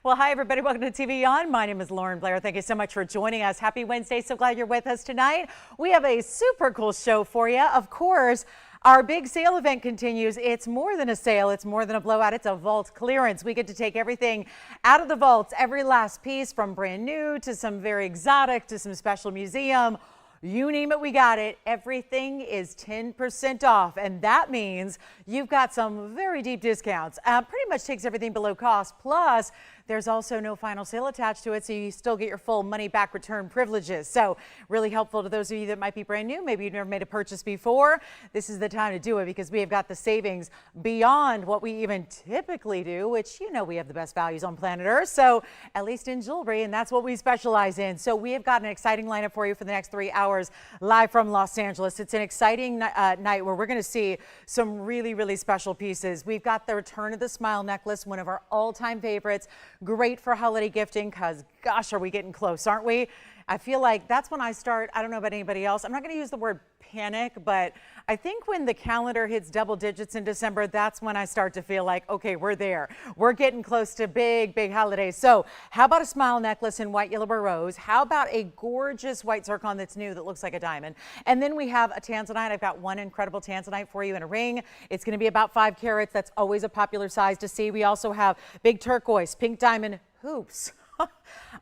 Well, hi, everybody. Welcome to TVON. My name is Lauren Blair. Thank you so much for joining us. Happy Wednesday. So glad you're with us tonight. We have a super cool show for you. Of course, our big sale event continues. It's more than a sale. It's more than a blowout. It's a vault clearance. We get to take everything out of the vaults, every last piece, from brand new to some very exotic to some special museum. You name it, we got it. Everything is 10% off, and that means you've got some very deep discounts. Pretty much takes everything below cost, plus there's also no final sale attached to it, so you still get your full money back return privileges. So really helpful to those of you that might be brand new. Maybe you've never made a purchase before. This is the time to do it because we have got the savings beyond what we even typically do, which, you know, we have the best values on planet Earth. So at least in jewelry, and that's what we specialize in. So we have got an exciting lineup for you for the next 3 hours live from Los Angeles. It's an exciting night where we're going to see some really, really special pieces. We've got the Return of the Smile necklace, one of our all-time favorites. Great for holiday gifting because, gosh, are we getting close, aren't we? I feel like that's when I start, I don't know about anybody else, I'm not going to use the word panic, but I think when the calendar hits double digits in December, that's when I start to feel like, okay, we're there. We're getting close to big, big holidays. So how about a smile necklace in white, yellow, or rose? How about a gorgeous white zircon that's new that looks like a diamond? And then we have a Tanzanite. I've got one incredible Tanzanite for you in a ring. It's going to be about 5 carats. That's always a popular size to see. We also have big turquoise, pink diamond hoops.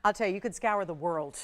I'll tell you, you could scour the world.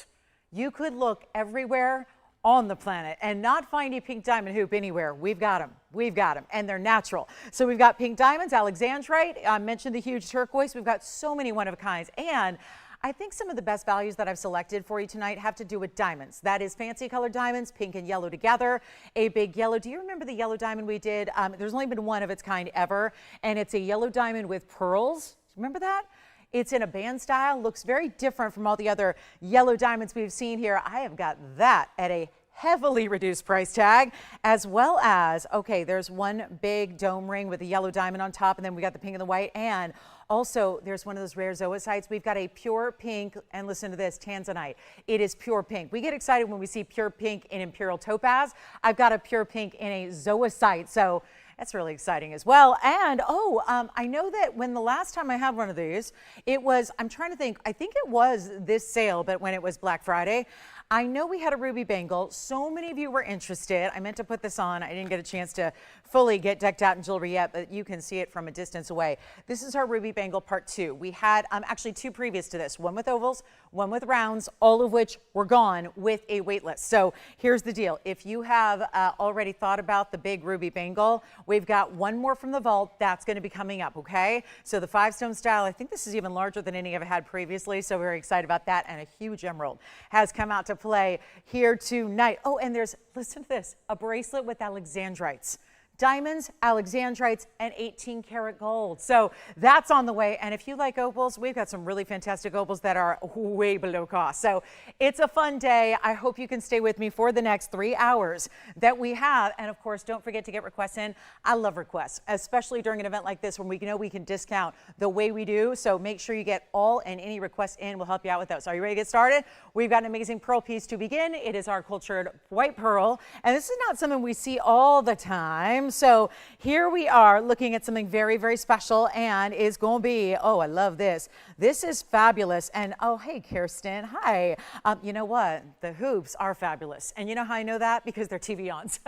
You could look everywhere on the planet and not find a pink diamond hoop anywhere. We've got them. We've got them, and they're natural. So we've got pink diamonds, Alexandrite. I mentioned the huge turquoise. We've got so many one of a kinds. And I think some of the best values that I've selected for you tonight have to do with diamonds. That is fancy colored diamonds, pink and yellow together. A big yellow. Do you remember the yellow diamond we did? There's only been one of its kind ever, and it's a yellow diamond with pearls. Remember that? It's in a band style, looks very different from all the other yellow diamonds we've seen here. I have got that at a heavily reduced price tag, as well as, okay, there's one big dome ring with a yellow diamond on top, and then we got the pink and the white, and also there's one of those rare zoisites. We've got a pure pink, and listen to this, Tanzanite. It is pure pink. We get excited when we see pure pink in imperial topaz. I've got a pure pink in a zoisite, so that's really exciting as well. And I know that when the last time I had one of these, it was, I'm trying to think, I think it was this sale, but when it was Black Friday, I know we had a ruby bangle. So many of you were interested. I meant to put this on. I didn't get a chance to fully get decked out in jewelry yet, but you can see it from a distance away. This is our ruby bangle part 2. We had actually 2 previous to this, one with ovals, one with rounds, all of which were gone with a wait list. So here's the deal. If you have already thought about the big ruby bangle, we've got one more from the vault that's going to be coming up, okay? So the 5-stone style, I think this is even larger than any I've had previously, so very excited about that. And a huge emerald has come out to play here tonight. Oh, and there's, listen to this, a bracelet with Alexandrites. Diamonds, Alexandrites, and 18 karat gold. So that's on the way. And if you like opals, we've got some really fantastic opals that are way below cost. So it's a fun day. I hope you can stay with me for the next 3 hours that we have. And of course, don't forget to get requests in. I love requests, especially during an event like this when we know we can discount the way we do. So make sure you get all and any requests in. We'll help you out with those. Are you ready to get started? We've got an amazing pearl piece to begin. It is our cultured white pearl. And this is not something we see all the time. So here we are looking at something very, very special, and is going to be, oh, I love this. This is fabulous. And oh, hey, Kirsten, hi. You know what? The hoops are fabulous. And you know how I know that? Because they're TVONs.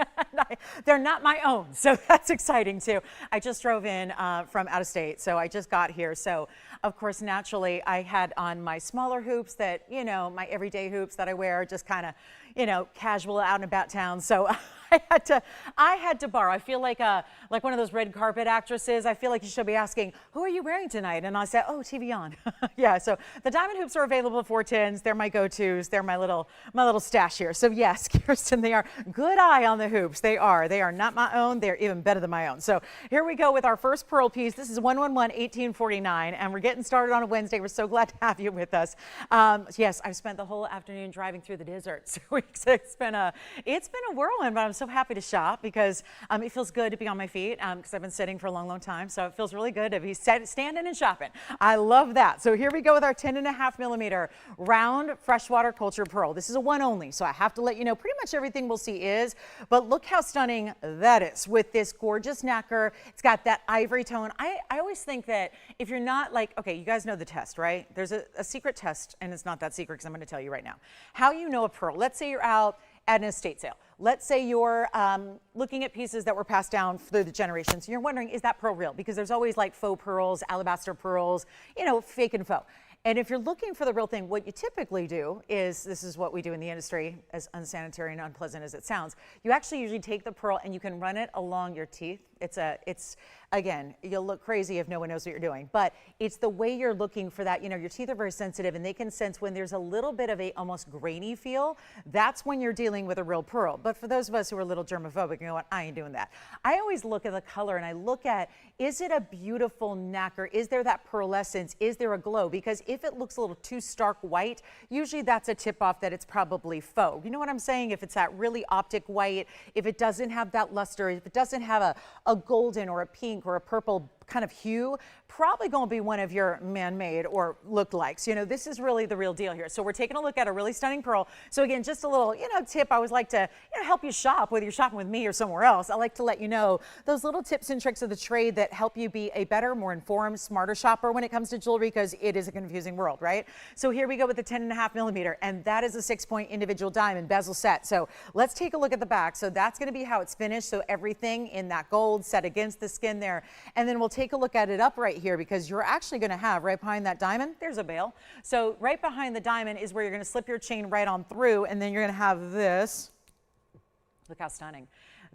They're not my own. So that's exciting too. I just drove in from out of state. So I just got here. So of course, naturally, I had on my smaller hoops that, you know, my everyday hoops that I wear, just kind of, you know, casual out and about town. So I had to borrow. I feel like one of those red carpet actresses. I feel like you should be asking, who are you wearing tonight? And I said, oh, TVON. Yeah, so the diamond hoops are available for 410s. They're my go-tos. They're my little stash here. So yes, Kirsten, they are. Good eye on the hoops. They are. They are not my own. They're even better than my own. So here we go with our first pearl piece. This is 111-1849, and we're getting started on a Wednesday. We're so glad to have you with us. Yes, I've spent the whole afternoon driving through the desert. So it's been a whirlwind, but I'm so so happy to shop because it feels good to be on my feet because I've been sitting for a long, long time. So it feels really good to be standing and shopping. I love that. So here we go with our 10.5mm round freshwater cultured pearl. This is a one only, so I have to let you know pretty much everything we'll see is, but look how stunning that is with this gorgeous nacre. It's got that ivory tone. I always think that if you're not like, okay, you guys know the test, right? There's a secret test, and it's not that secret because I'm going to tell you right now. How you know a pearl. Let's say you're out at an estate sale. Let's say you're looking at pieces that were passed down through the generations. And you're wondering, is that pearl real? Because there's always like faux pearls, alabaster pearls, you know, fake and faux. And if you're looking for the real thing, what you typically do is, this is what we do in the industry, as unsanitary and unpleasant as it sounds, you actually usually take the pearl and you can run it along your teeth. It's again, you'll look crazy if no one knows what you're doing, but it's the way you're looking for that. You know, your teeth are very sensitive and they can sense when there's a little bit of a almost grainy feel. That's when you're dealing with a real pearl. But for those of us who are a little germophobic, you know what, I ain't doing that. I always look at the color and I look at, is it a beautiful nacre? Is there that pearlescence? Is there a glow? Because if it looks a little too stark white, usually that's a tip off that it's probably faux. You know what I'm saying? If it's that really optic white, if it doesn't have that luster, if it doesn't have a golden or a pink or a purple kind of hue, probably going to be one of your man-made or look-likes. You know, this is really the real deal here. So we're taking a look at a really stunning pearl. So again, just a little, you know, tip. I always like to, you know, help you shop, whether you're shopping with me or somewhere else. I like to let you know those little tips and tricks of the trade that help you be a better, more informed, smarter shopper when it comes to jewelry, because it is a confusing world, right? So here we go with the 10.5mm, and that is a 6-point individual diamond bezel set. So let's take a look at the back. So that's going to be how it's finished. So everything in that gold set against the skin there. And then we'll take a look at it up right here, because you're actually going to have right behind that diamond, there's a bail. So right behind the diamond is where you're going to slip your chain right on through, and then you're going to have this. Look how stunning.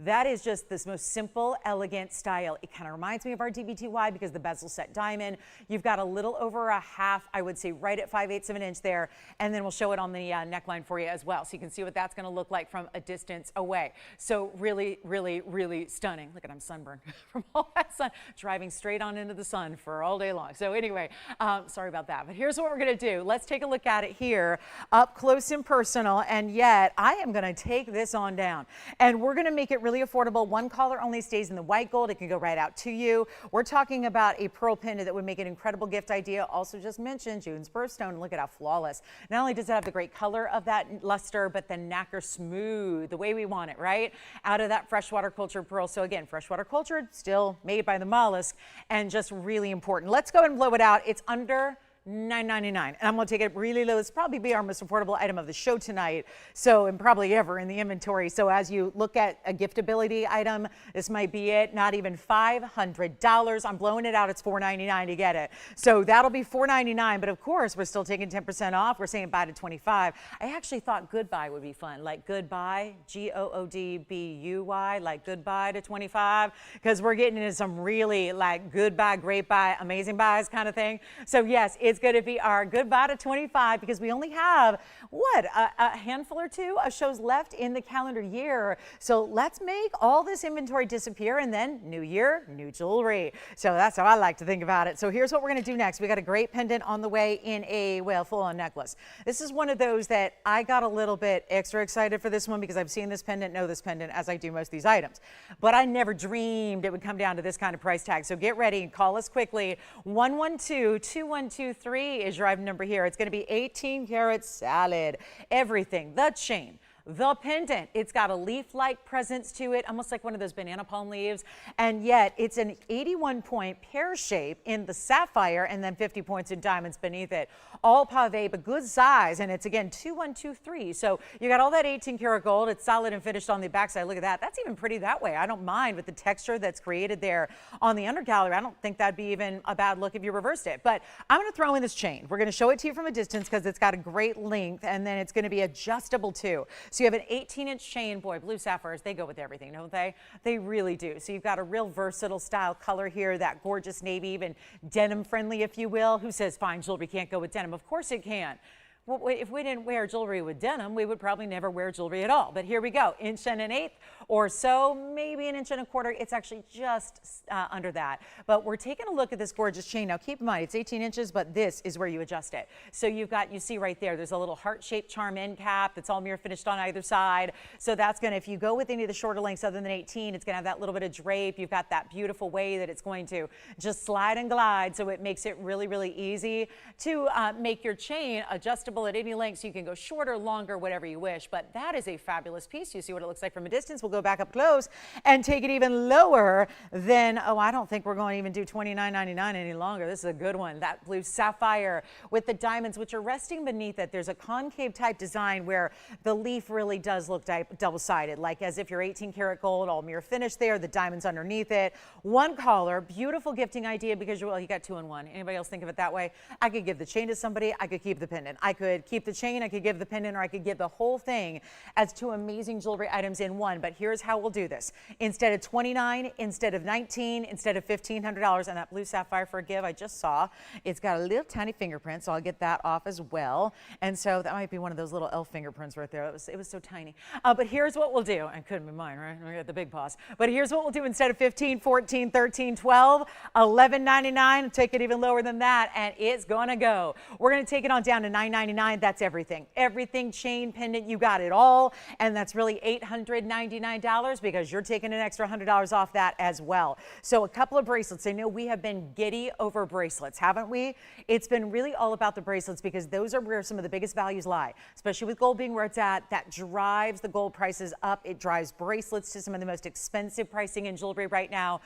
That is just this most simple, elegant style. It kind of reminds me of our DBTY because the bezel set diamond. You've got a little over a half, I would say right at 5/8 of an inch there. And then we'll show it on the neckline for you as well. So you can see what that's going to look like from a distance away. So really, really, really stunning. Look at, I'm sunburned from all that sun, driving straight on into the sun for all day long. So anyway, sorry about that. But here's what we're going to do. Let's take a look at it here up close and personal. And yet I am going to take this on down. And we're going to make it really affordable. One collar only stays in the white gold. It can go right out to you. We're talking about a pearl pendant that would make an incredible gift idea. Also just mentioned June's birthstone. Look at how flawless. Not only does it have the great color of that luster, but the nacre smooth, the way we want it, right? Out of that freshwater cultured pearl. So again, freshwater cultured, still made by the mollusk, and just really important. Let's go and blow it out. It's under $9.99, and I'm going to take it really low. This will probably be our most affordable item of the show tonight, so, and probably ever in the inventory. So as you look at a giftability item, this might be it. Not even $500. I'm blowing it out. It's $4.99 to get it. So that'll be $4.99, but of course we're still taking 10% off. We're saying bye to 25. I actually thought goodbye would be fun, like goodbye, G-O-O-D-B-U-Y, like goodbye to 25, because we're getting into some really like goodbye, great buy, amazing buys kind of thing. So yes, it's going to be our goodbye to 25, because we only have, what, a handful or two of shows left in the calendar year. So let's make all this inventory disappear, and then new year, new jewelry. So that's how I like to think about it. So here's what we're going to do next. We got a great pendant on the way in a, well, full-on necklace. This is one of those that I got a little bit extra excited for this one because I've seen this pendant, know this pendant, as I do most of these items. But I never dreamed it would come down to this kind of price tag. So get ready and call us quickly. 112-2123 is your item number here. It's going to be 18 karat salad. Everything, the chain, the pendant, it's got a leaf-like presence to it, almost like one of those banana palm leaves, and yet it's an 81-point pear shape in the sapphire, and then 50 points in diamonds beneath it. All pave, but good size, and it's again 2123. So you got all that 18 karat gold. It's solid and finished on the backside. Look at that. That's even pretty that way. I don't mind with the texture that's created there on the undergallery. I don't think that'd be even a bad look if you reversed it. But I'm going to throw in this chain. We're going to show it to you from a distance because it's got a great length, and then it's going to be adjustable too. So you have an 18-inch chain. Boy, blue sapphires, they go with everything, don't they? They really do. So you've got a real versatile style color here, that gorgeous navy, even denim friendly, if you will. Who says fine jewelry can't go with denim? Of course it can. if we didn't wear jewelry with denim, we would probably never wear jewelry at all. But here we go, 1.125" or so, maybe 1.25 inches. It's actually just under that. But we're taking a look at this gorgeous chain. Now keep in mind, it's 18 inches, but this is where you adjust it. So you see right there's a little heart-shaped charm end cap that's all mirror finished on either side. So that's gonna, if you go with any of the shorter lengths other than 18, it's gonna have that little bit of drape. You've got that beautiful way that it's going to just slide and glide. So it makes it really, really easy to make your chain adjustable at any length, so you can go shorter, longer, whatever you wish. But that is a fabulous piece. You see what it looks like from a distance. We'll go back up close and take it even lower than, oh, I don't think we're going to even do $29.99 any longer. This is a good one. That blue sapphire with the diamonds, which are resting beneath it. There's a concave type design where the leaf really does look double-sided, like as if you're 18 karat gold, all mirror finish there, the diamonds underneath it. One collar, beautiful gifting idea because you got 2 in 1. Anybody else think of it that way? I could give the chain to somebody, I could keep the pendant. I could keep the chain, I could give the pendant, or I could give the whole thing as 2 amazing jewelry items in one. But here's how we'll do this. Instead of $29, instead of $19, instead of $1,500, and that blue sapphire for a give I just saw, it's got a little tiny fingerprint, so I'll get that off as well. And so that might be one of those little elf fingerprints right there. It was so tiny. But here's what we'll do. And couldn't be mine, right? I got the big paws. But here's what we'll do. Instead of $15, $14, $13, $12, $11.99, take it even lower than that, and it's gonna go. We're gonna take it on down to $9.99. That's everything. Everything, chain, pendant, you got it all. And that's really $899 because you're taking an extra $100 off that as well. So a couple of bracelets. I know we have been giddy over bracelets, haven't we? It's been really all about the bracelets because those are where some of the biggest values lie, especially with gold being where it's at. That drives the gold prices up. It drives bracelets to some of the most expensive pricing in jewelry right now.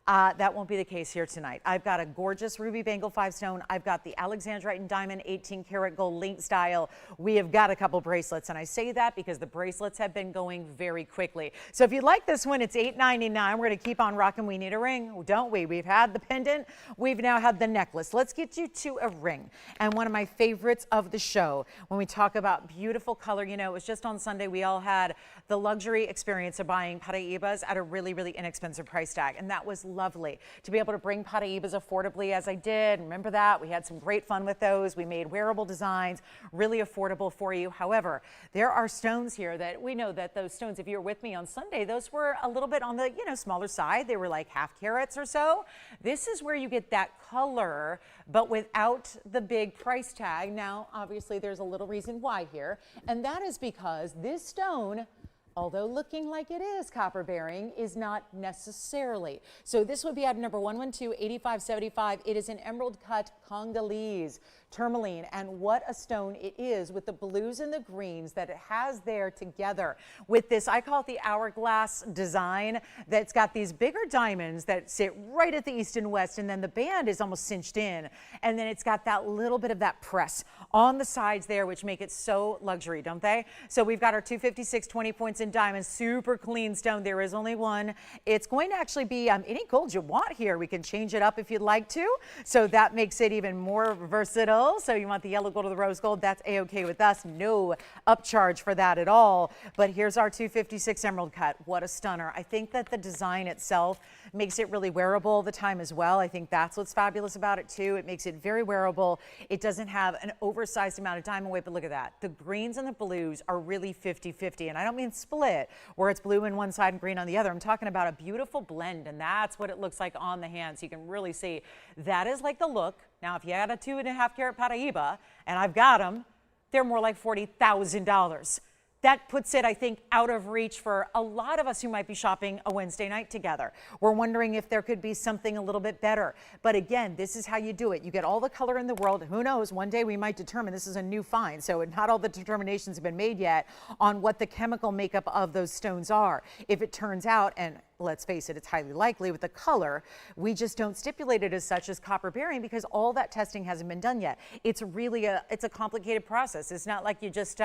That won't be the case here tonight. I've got a gorgeous ruby bangle 5-stone. I've got the Alexandrite and diamond 18 karat gold link style. We have got a couple bracelets, and I say that because the bracelets have been going very quickly. So if you like this one, it's $8.99. We're going to keep on rocking. We need a ring, don't we? We've had the pendant. We've now had the necklace. Let's get you to a ring. And one of my favorites of the show, when we talk about beautiful color, you know, it was just on Sunday, we all had the luxury experience of buying Paraibas at a really, really inexpensive price tag. And that was lovely to be able to bring Paraibas affordably as I did. Remember that? We had some great fun with those. We made wearable designs, really affordable for you. However, there are stones here that we know that those stones, if you were with me on Sunday, those were a little bit on the, smaller side. They were like half carats or so. This is where you get that color, but without the big price tag. Now, obviously, there's a little reason why here, and that is because this stone, although looking like it is copper bearing, is not necessarily. So this would be item number 112-8575. It is an emerald cut Congolese tourmaline, and what a stone it is with the blues and the greens that it has there together with this, I call it the hourglass design, that's got these bigger diamonds that sit right at the east and west, and then the band is almost cinched in, and then it's got that little bit of that press on the sides there, which make it so luxury, don't they? So we've got our 256 20 points in diamonds, super clean stone. There is only one. It's going to actually be any gold you want here. We can change it up if you'd like to, so that makes it even more versatile. So you want the yellow gold or the rose gold, that's a-okay with us. No upcharge for that at all. But here's our 256 emerald cut. What a stunner. I think that the design itself makes it really wearable all the time as well. I think that's what's fabulous about it too. It makes it very wearable. It doesn't have an oversized amount of diamond weight, but look at that. The greens and the blues are really 50-50, and I don't mean split where it's blue on one side and green on the other. I'm talking about a beautiful blend, and that's what it looks like on the hand. So you can really see that is like the look. Now, if you had a 2.5 carat Paraiba, and I've got them, they're more like $40,000. That puts it, I think, out of reach for a lot of us who might be shopping a Wednesday night together. We're wondering if there could be something a little bit better. But again, this is how you do it. You get all the color in the world. Who knows? One day we might determine this is a new find. So not all the determinations have been made yet on what the chemical makeup of those stones are. If it turns out, and let's face it, it's highly likely with the color, we just don't stipulate it as such as copper bearing because all that testing hasn't been done yet. It's really it's a complicated process. It's not like you just,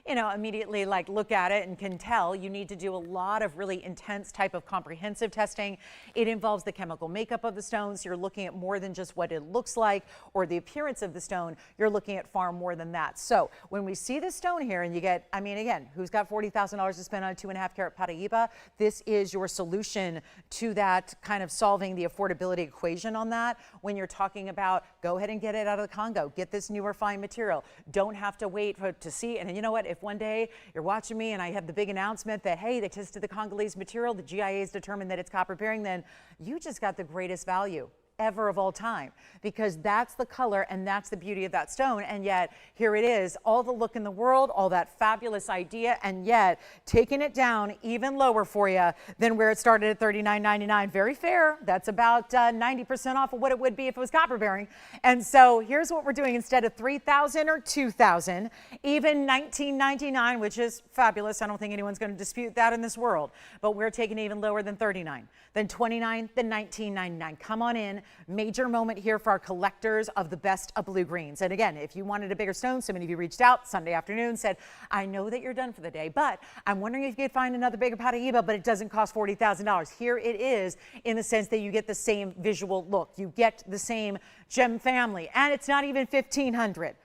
immediately like look at it and can tell. You need to do a lot of really intense type of comprehensive testing. It involves the chemical makeup of the stones. You're looking at more than just what it looks like or the appearance of the stone. You're looking at far more than that. So when we see this stone here and you get, again, who's got $40,000 to spend on a 2.5 carat Paraiba? This is your solution solution to that, kind of solving the affordability equation on that. When you're talking about, go ahead and get it out of the Congo, get this newer fine material. Don't have to wait to see. And you know what? If one day you're watching me and I have the big announcement that, hey, they tested the Congolese material, the GIA's determined that it's copper bearing, then you just got the greatest value ever of all time, because that's the color and that's the beauty of that stone. And yet here it is, all the look in the world, all that fabulous idea, and yet taking it down even lower for you than where it started at $39.99. Very fair. That's about 90% off of what it would be if it was copper bearing. And so here's what we're doing: instead of $3,000 or $2,000, even $19.99, which is fabulous. I don't think anyone's going to dispute that in this world, but we're taking it even lower than $39, then $29, then $19.99. Come on in. Major moment here for our collectors of the best of blue greens. And again, if you wanted a bigger stone, so many of you reached out Sunday afternoon, said, I know that you're done for the day, but I'm wondering if you could find another bigger pot of Eba, but it doesn't cost $40,000. Here it is, in the sense that you get the same visual look. You get the same gem family, and it's not even $1,500.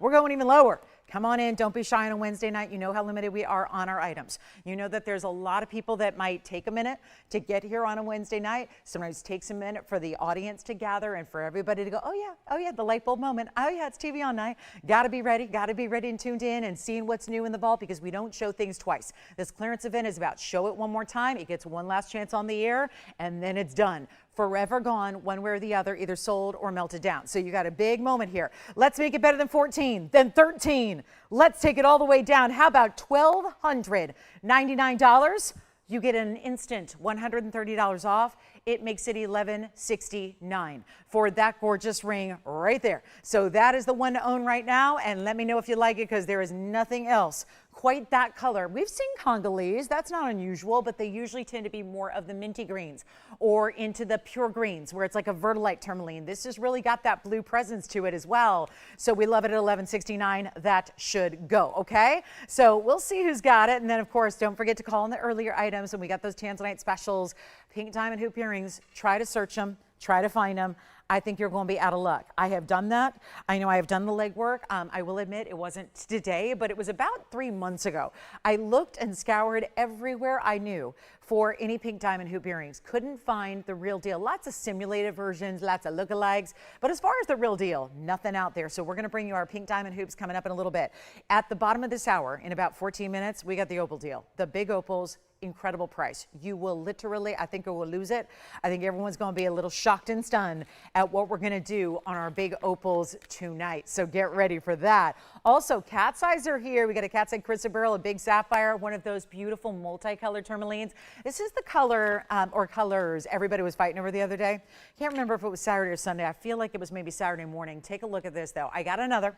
We're going even lower. Come on in. Don't be shy on a Wednesday night. You know how limited we are on our items. You know that there's a lot of people that might take a minute to get here on a Wednesday night. Sometimes it takes a minute for the audience to gather and for everybody to go, oh yeah, the light bulb moment. Oh yeah, it's TVON night. Got to be ready and tuned in and seeing what's new in the vault, because we don't show things twice. This clearance event is about show it one more time. It gets one last chance on the air, and then it's done. Forever gone, one way or the other, either sold or melted down. So you got a big moment here. Let's make it better than 14, then 13. Let's take it all the way down. How about $1,299? You get an instant $130 off. It makes it $1,169 for that gorgeous ring right there. So that is the one to own right now. And let me know if you like it, because there is nothing else quite that color. We've seen Congolese, that's not unusual, but they usually tend to be more of the minty greens or into the pure greens where it's like a vertilite tourmaline. This has really got that blue presence to it as well. So we love it at $1,169. That should go, okay? So we'll see who's got it. And then of course, don't forget to call in the earlier items. And we got those Tanzanite specials, pink diamond hoop earrings. Try to search them, try to find them. I think you're going to be out of luck. I have done that. I know I have done the legwork. I will admit it wasn't today, but it was about 3 months ago. I looked and scoured everywhere I knew for any pink diamond hoop earrings. Couldn't find the real deal. Lots of simulated versions, lots of lookalikes, but as far as the real deal, nothing out there. So we're going to bring you our pink diamond hoops coming up in a little bit. At the bottom of this hour, in about 14 minutes, we got the opal deal. The big opals. Incredible price. You will literally, I think, you will lose it. I think everyone's going to be a little shocked and stunned at what we're going to do on our big opals tonight. So get ready for that. Also, cat's eyes are here. We got a cat's eye chrysoberyl, a big sapphire, one of those beautiful multicolored tourmalines. This is the color or colors everybody was fighting over the other day. Can't remember if it was Saturday or Sunday. I feel like it was maybe Saturday morning. Take a look at this though. I got another,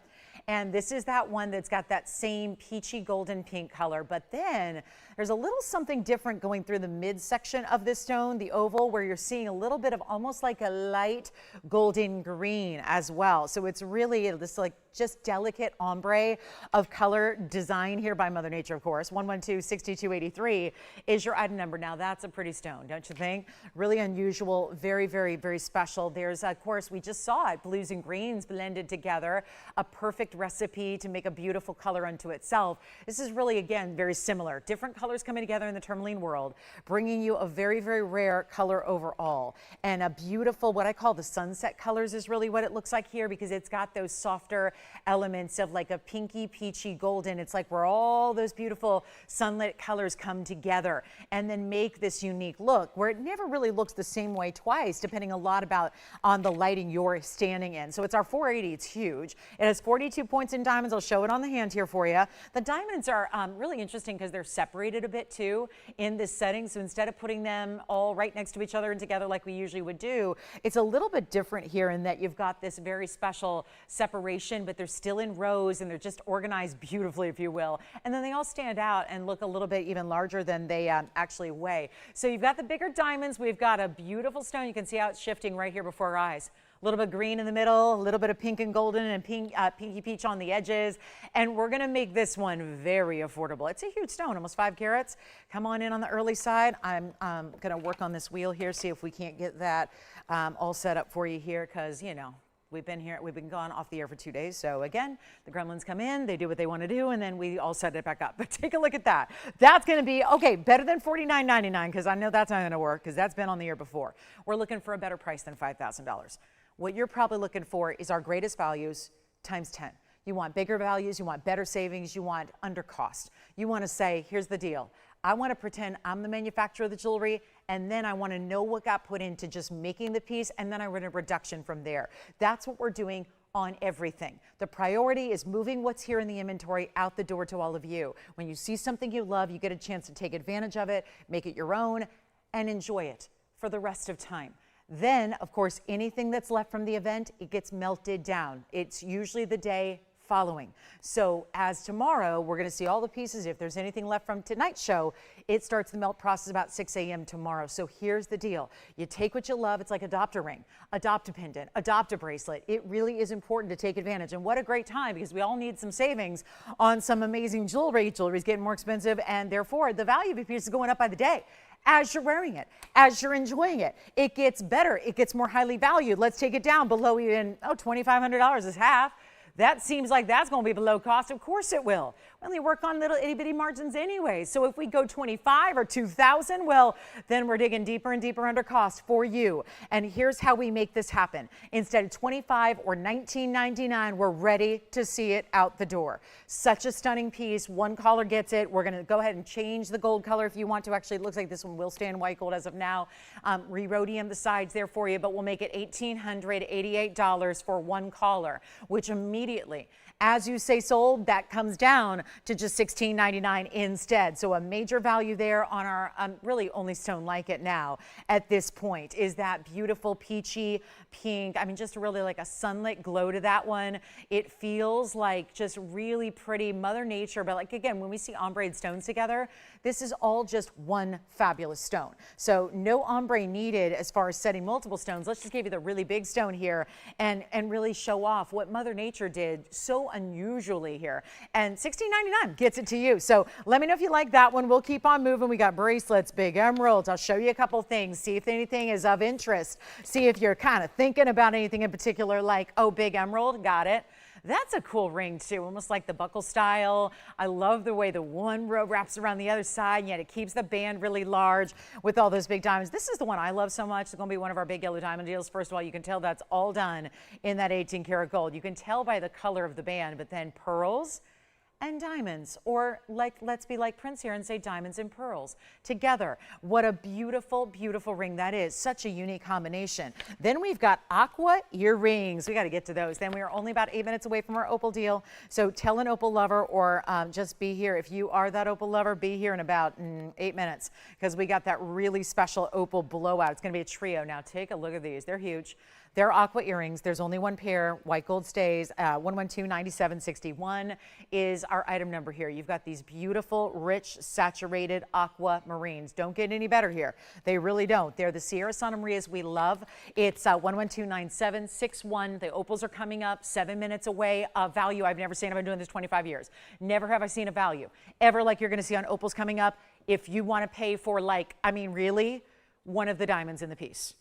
and this is that one that's got that same peachy golden pink color, but then there's a little something different going through the midsection of this stone, the oval, where you're seeing a little bit of almost like a light golden green as well. So it's really this like just delicate ombre of color design here by Mother Nature, of course. 112-6283 is your item number. Now that's a pretty stone, don't you think? Really unusual, very, very, very special. There's, of course, we just saw it, blues and greens blended together, a perfect recipe to make a beautiful color unto itself. This is really, again, very similar. Different colors coming together in the tourmaline world, bringing you a very, very rare color overall. And a beautiful, what I call the sunset colors is really what it looks like here, because it's got those softer elements of like a pinky, peachy, golden. It's like where all those beautiful sunlit colors come together and then make this unique look, where it never really looks the same way twice, depending a lot about on the lighting you're standing in. So it's our 480. It's huge. It has 42 points in diamonds. I'll show it on the hand here for you. The diamonds are really interesting because they're separated a bit too in this setting. So instead of putting them all right next to each other and together like we usually would do, it's a little bit different here in that you've got this very special separation, but they're still in rows and they're just organized beautifully, if you will. And then they all stand out and look a little bit even larger than they actually weigh. So you've got the bigger diamonds. We've got a beautiful stone. You can see how it's shifting right here before our eyes. A little bit of green in the middle, a little bit of pink and golden and pink, pinky peach on the edges. And we're gonna make this one very affordable. It's a huge stone, almost 5 carats. Come on in on the early side. I'm gonna work on this wheel here, see if we can't get that all set up for you here, because, you know, We've been gone off the air for 2 days. So again, the gremlins come in, they do what they want to do, and then we all set it back up. But take a look at that. That's going to be, okay, better than $49.99, because I know that's not going to work, because that's been on the air before. We're looking for a better price than $5,000. What you're probably looking for is our greatest values times 10. You want bigger values, you want better savings, you want under cost. You want to say, here's the deal. I want to pretend I'm the manufacturer of the jewelry, and then I want to know what got put into just making the piece, and then I want a reduction from there. That's what we're doing on everything. The priority is moving what's here in the inventory out the door to all of you. When you see something you love, you get a chance to take advantage of it, make it your own, and enjoy it for the rest of time. Then, of course, anything that's left from the event, it gets melted down. It's usually the day following. So as tomorrow, we're going to see all the pieces. If there's anything left from tonight's show, it starts the melt process about 6 a.m. tomorrow. So here's the deal. You take what you love. It's like adopt a ring, adopt a pendant, adopt a bracelet. It really is important to take advantage. And what a great time, because we all need some savings on some amazing jewelry. Jewelry's getting more expensive, and therefore the value of a piece is going up by the day. As you're wearing it, as you're enjoying it, it gets better. It gets more highly valued. Let's take it down below even, $2,500 is half. That seems like that's going to be below cost. Of course it will. We only work on little itty bitty margins anyway. So if we go 25 or 2,000, well, then we're digging deeper and deeper under cost for you. And here's how we make this happen. Instead of 25 or $19.99, we're ready to see it out the door. Such a stunning piece. One caller gets it. We're going to go ahead and change the gold color if you want to. Actually, it looks like this one will stay in white gold as of now. Re-rhodium the sides there for you, but we'll make it $1,888 for one caller, which immediately, as you say sold, that comes down to just $16.99 instead. So a major value there on our really only stone like it now at this point is that beautiful peachy pink. I mean, just really like a sunlit glow to that one. It feels like just really pretty Mother Nature, but like again, when we see ombre stones together, this is all just one fabulous stone. So no ombre needed as far as setting multiple stones. Let's just give you the really big stone here and really show off what Mother Nature did so unusually here. And $16.99 gets it to you. So let me know if you like that one. We'll keep on moving. We got bracelets, big emeralds. I'll show you a couple things. See if anything is of interest. See if you're kind of thinking about anything in particular, like, oh, big emerald, got it. That's a cool ring too, almost like the buckle style. I love the way the one row wraps around the other side, and yet it keeps the band really large with all those big diamonds. This is the one I love so much. It's going to be one of our big yellow diamond deals. First of all, you can tell that's all done in that 18 karat gold. You can tell by the color of the band, but then pearls and diamonds, or like, let's be like Prince here and say diamonds and pearls together. What a beautiful, beautiful ring that is. Such a unique combination. Then we've got aqua earrings. We got to get to those. Then we are only about 8 minutes away from our opal deal. So tell an opal lover, or just be here. If you are that opal lover, be here in about 8 minutes, because we got that really special opal blowout. It's going to be a trio. Now take a look at these. They're huge. They're aqua earrings. There's only one pair. White gold stays. 112-9761 is our item number here. You've got these beautiful, rich, saturated aquamarines. Don't get any better here. They really don't. They're the Sierra Santa Marias we love. It's 112-9761. The opals are coming up 7 minutes away. Value I've never seen. I've been doing this 25 years. Never have I seen a value ever like you're going to see on opals coming up. If you want to pay for, like, I mean, really, one of the diamonds in the piece,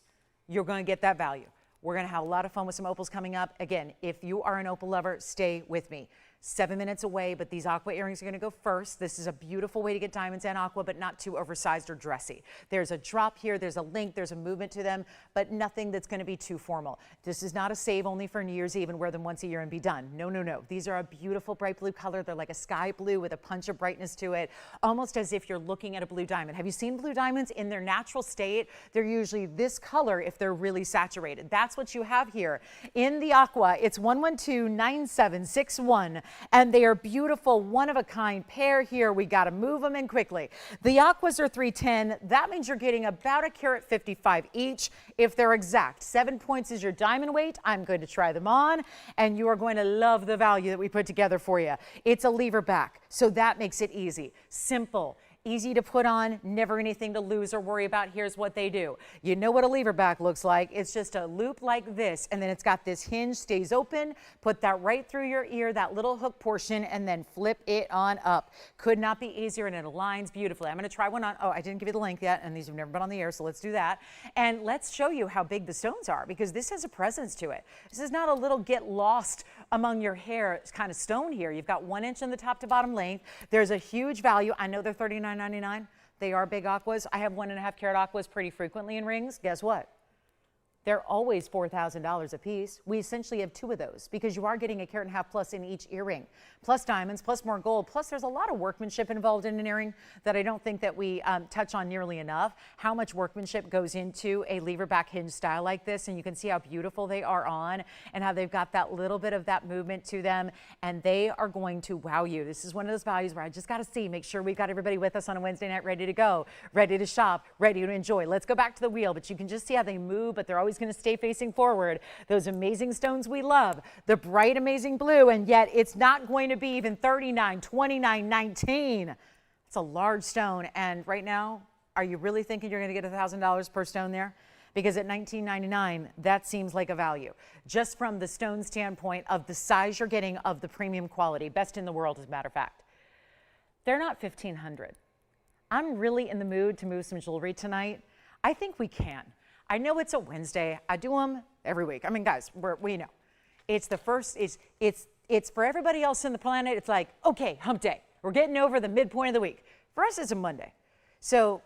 you're going to get that value. We're going to have a lot of fun with some opals coming up. Again, if you are an opal lover, stay with me. 7 minutes away, but these aqua earrings are going to go first. This is a beautiful way to get diamonds and aqua, but not too oversized or dressy. There's a drop here, there's a link, there's a movement to them, but nothing that's going to be too formal. This is not a save only for New Year's Eve and wear them once a year and be done. No, no, no. These are a beautiful bright blue color. They're like a sky blue with a punch of brightness to it, almost as if you're looking at a blue diamond. Have you seen blue diamonds in their natural state? They're usually this color if they're really saturated. That's what you have here in the aqua. It's 112-9761, and they are beautiful, one-of-a-kind pair here. We got to move them in quickly. The aquas are 310. That means you're getting about 1.55 carat each if they're exact. 7 points is your diamond weight. I'm going to try them on, and you are going to love the value that we put together for you. It's a lever back, so that makes it easy, simple. easy to put on, never anything to lose or worry about. Here's what they do. You know what a lever back looks like. It's just a loop like this, and then it's got this hinge, stays open. Put that right through your ear, that little hook portion, and then flip it on up. Could not be easier, and it aligns beautifully. I'm going to try one on. Oh, I didn't give you the length yet, and these have never been on the air, so let's do that. And let's show you how big the stones are, because this has a presence to it. This is not a little get lost among your hair kind of stone here. You've got 1 inch in the top to bottom length. There's a huge value. I know they're $39.99. They are big aquas. I have 1.5 carat aquas pretty frequently in rings. Guess what? They're always $4,000 a piece. We essentially have 2 of those because you are getting 1.5 carats plus in each earring, plus diamonds, plus more gold. Plus there's a lot of workmanship involved in an earring that I don't think that we touch on nearly enough. How much workmanship goes into a lever back hinge style like this, and you can see how beautiful they are on and how they've got that little bit of that movement to them, and they are going to wow you. This is one of those values where I just got to see, make sure we've got everybody with us on a Wednesday night ready to go, ready to shop, ready to enjoy. Let's go back to the wheel, but you can just see how they move, but they're always going to stay facing forward. Those amazing stones we love, the bright, amazing blue, and yet it's not going to be even $39, $29, $19. It's a large stone, and right now, are you really thinking you're going to get $1,000 per stone there? Because at $19.99, that seems like a value. Just from the stone standpoint of the size you're getting of the premium quality, best in the world, as a matter of fact. They're not $1,500. I'm really in the mood to move some jewelry tonight. I think we can. I know it's a Wednesday. I do them every week. I mean, guys, we know. It's the first, it's for everybody else on the planet. It's like, okay, hump day. We're getting over the midpoint of the week. For us, it's a Monday. So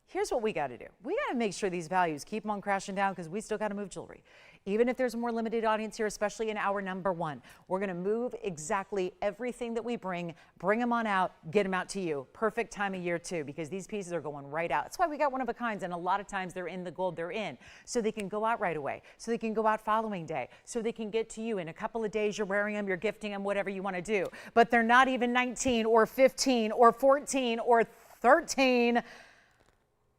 here's what we got to do. We got to make sure these values keep on crashing down because we still got to move jewelry. Even if there's a more limited audience here, especially in hour number 1, we're going to move exactly everything that we bring them on out, get them out to you. Perfect time of year too, because these pieces are going right out. That's why we got one of a kinds, and a lot of times they're in the gold they're in, so they can go out right away, so they can go out following day, so they can get to you in a couple of days. You're wearing them, you're gifting them, whatever you want to do. But they're not even 19 or 15 or 14 or 13.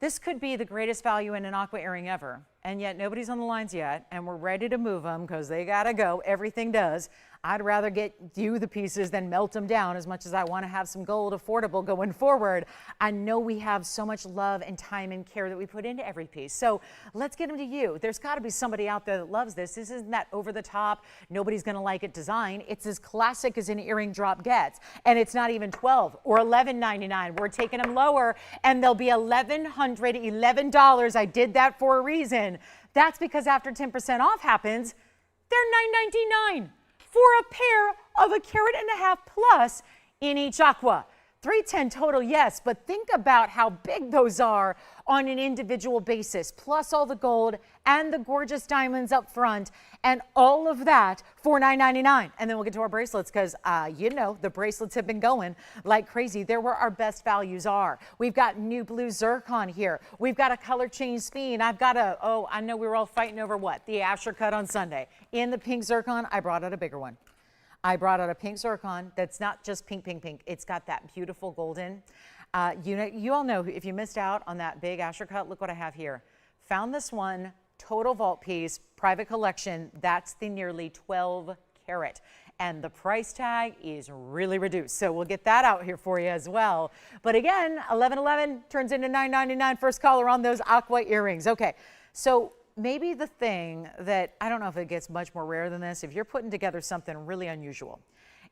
This could be the greatest value in an aqua earring ever, and yet nobody's on the lines yet, and we're ready to move them because they gotta go. Everything does. I'd rather get you the pieces than melt them down, as much as I want to have some gold affordable going forward. I know we have so much love and time and care that we put into every piece. So let's get them to you. There's got to be somebody out there that loves this. This isn't that over the top, nobody's going to like it design. It's as classic as an earring drop gets. And it's not even $12 or $11.99. We're taking them lower, and they'll be $1,111. I did that for a reason. That's because after 10% off happens, they're $9.99. For a pair of 1.5 carats plus in each aqua. $310 total, yes, but think about how big those are on an individual basis, plus all the gold and the gorgeous diamonds up front, and all of that for $9.99. And then we'll get to our bracelets because, you know, the bracelets have been going like crazy. They're where our best values are. We've got new blue zircon here. We've got a color change sphene. I've got a, oh, I know we were all fighting over what? The Asher cut on Sunday. In the pink zircon, I brought out a bigger one. I brought out a pink zircon that's not just pink, pink, pink. It's got that beautiful golden. You all know, if you missed out on that big Asher cut, look what I have here. Found this one, total vault piece, private collection. That's the nearly 12 carat. And the price tag is really reduced. So we'll get that out here for you as well. But again, $11.11 turns into $9.99. First caller on those aqua earrings. Okay, so maybe the thing that, I don't know if it gets much more rare than this, if you're putting together something really unusual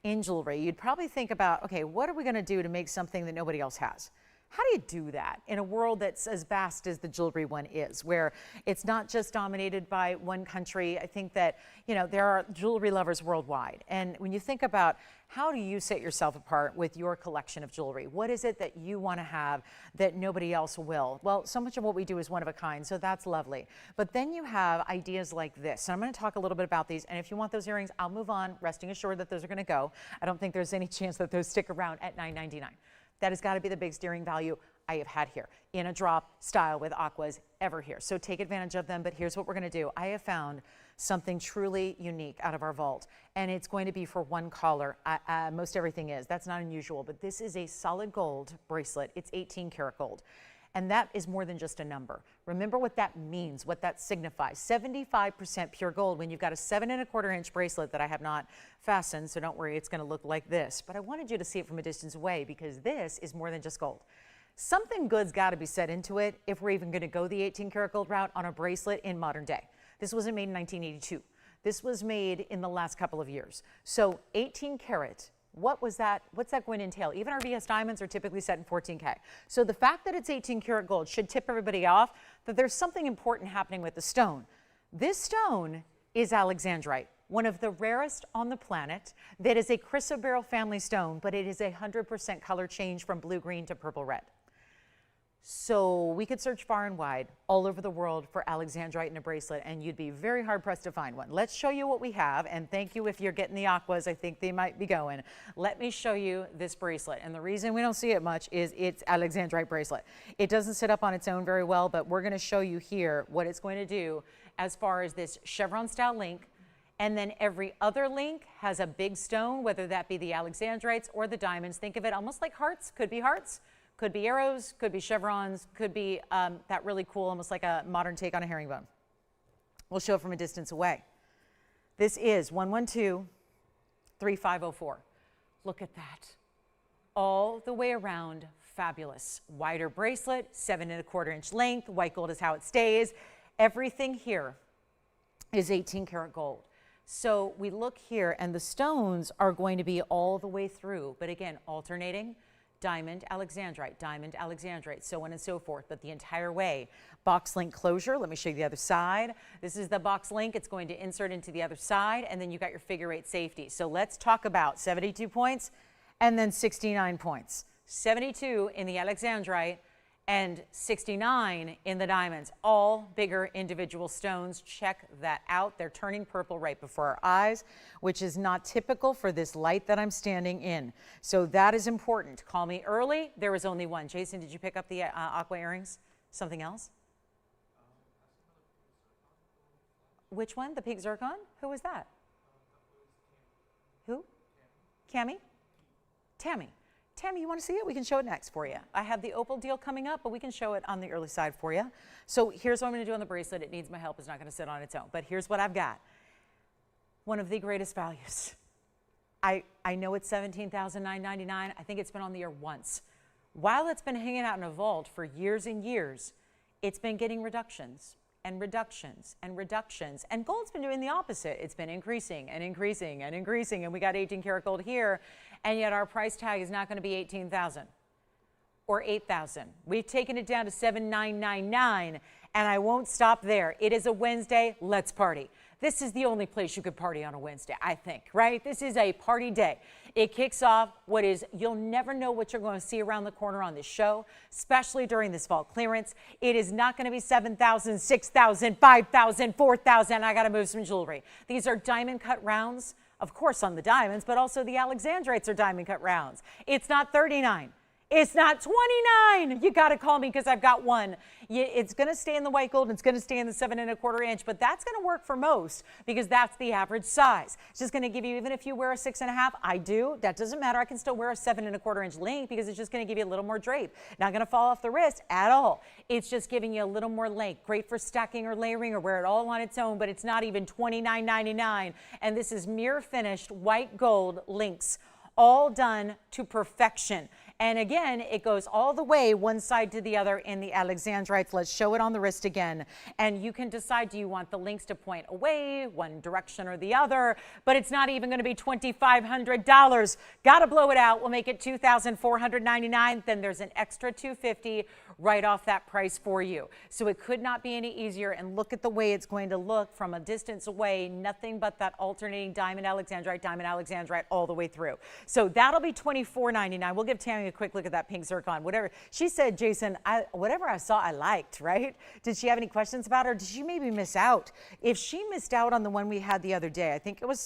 in jewelry, you'd probably think about, okay, what are we going to do to make something that nobody else has? How do you do that in a world that's as vast as the jewelry one is, where it's not just dominated by one country? I think that, you know, there are jewelry lovers worldwide. And when you think about how do you set yourself apart with your collection of jewelry? What is it that you want to have that nobody else will? Well, so much of what we do is one of a kind, so that's lovely. But then you have ideas like this. And I'm going to talk a little bit about these. And if you want those earrings, I'll move on, resting assured that those are going to go. I don't think there's any chance that those stick around at $9.99. That has got to be the big steering value I have had here in a drop style with aquas ever here. So take advantage of them, but here's what we're going to do. I have found something truly unique out of our vault, and it's going to be for one caller. Most everything is. That's not unusual, but this is a solid gold bracelet. It's 18 karat gold. And that is more than just a number. Remember what that means, what that signifies. 75% pure gold when you've got a 7¼ inch bracelet that I have not fastened, so don't worry, it's going to look like this. But I wanted you to see it from a distance away because this is more than just gold. Something good's got to be set into it if we're even going to go the 18 karat gold route on a bracelet in modern day. This wasn't made in 1982. This was made in the last couple of years. So 18 karat, what's that going to entail? Even our VS diamonds are typically set in 14K. So the fact that it's 18 karat gold should tip everybody off that there's something important happening with the stone. This stone is Alexandrite, one of the rarest on the planet, that is a chrysoberyl family stone, but it is 100% color change from blue-green to purple-red. So we could search far and wide all over the world for Alexandrite in a bracelet, and you'd be very hard-pressed to find one. Let's show you what we have, and thank you if you're getting the aquas. I think they might be going. Let me show you this bracelet, and the reason we don't see it much is it's Alexandrite bracelet. It doesn't sit up on its own very well, but we're going to show you here what it's going to do as far as this chevron-style link, and then every other link has a big stone, whether that be the Alexandrites or the diamonds. Think of it almost like hearts, could be hearts. Could be arrows, could be chevrons, could be that really cool, almost like a modern take on a herringbone. We'll show it from a distance away. This is 112-3504. Look at that. All the way around, fabulous. Wider bracelet, 7 1/4 inch length, white gold is how it stays. Everything here is 18 karat gold. So we look here and the stones are going to be all the way through, but again, alternating. Diamond, Alexandrite, so on and so forth, but the entire way. Box link closure, let me show you the other side. This is the box link, it's going to insert into the other side, and then you got your figure 8 safety. So let's talk about 72 points and then 69 points. 72 in the Alexandrite and 69 in the diamonds, all bigger individual stones. Check that out. They're turning purple right before our eyes, which is not typical for this light that I'm standing in. So that is important. Call me early. There was only one. Jason, did you pick up the aqua earrings? Something else? Which one? The pink zircon? Who was that? Who? Cami? Tammy. Tammy, you want to see it? We can show it next for you. I have the Opal deal coming up, but we can show it on the early side for you. So here's what I'm going to do on the bracelet. It needs my help. It's not going to sit on its own. But here's what I've got. One of the greatest values. I know it's $17,999. I think it's been on the air once. While it's been hanging out in a vault for years and years, it's been getting reductions and reductions and reductions. And gold's been doing the opposite. It's been increasing and increasing and increasing. And we got 18 karat gold here. And yet our price tag is not going to be $18,000 or $8,000. We've taken it down to $7,999. And I won't stop there. It is a Wednesday. Let's party. This is the only place you could party on a Wednesday, I think, right? This is a party day. It kicks off what is, you'll never know what you're going to see around the corner on this show, especially during this fall clearance. It is not going to be $7,000, $6,000, $5,000, $4,000. I got to move some jewelry. These are diamond cut rounds, of course, on the diamonds, but also the Alexandrites are diamond cut rounds. It's not $39. It's not $29. You got to call me because I've got one. It's going to stay in the white gold and it's going to stay in the 7 1/4 inch, but that's going to work for most because that's the average size. It's just going to give you, even if you wear a 6.5, I do, that doesn't matter. I can still wear a 7 1/4 inch length because it's just going to give you a little more drape. Not going to fall off the wrist at all. It's just giving you a little more length. Great for stacking or layering or wear it all on its own, but it's not even $29.99. And this is mirror finished white gold links, all done to perfection. And again, it goes all the way one side to the other in the Alexandrites. Let's show it on the wrist again. And you can decide, do you want the links to point away, one direction or the other? But it's not even going to be $2,500. Got to blow it out. We'll make it $2,499. Then there's an extra $250 right off that price for you. So it could not be any easier. And look at the way it's going to look from a distance away. Nothing but that alternating diamond Alexandrite all the way through. So that'll be $24.99. We'll give Tammy a quick look at that pink zircon. Whatever she said, Jason, whatever I saw, I liked, right? Did she have any questions about it, or did she maybe miss out? If she missed out on the one we had the other day,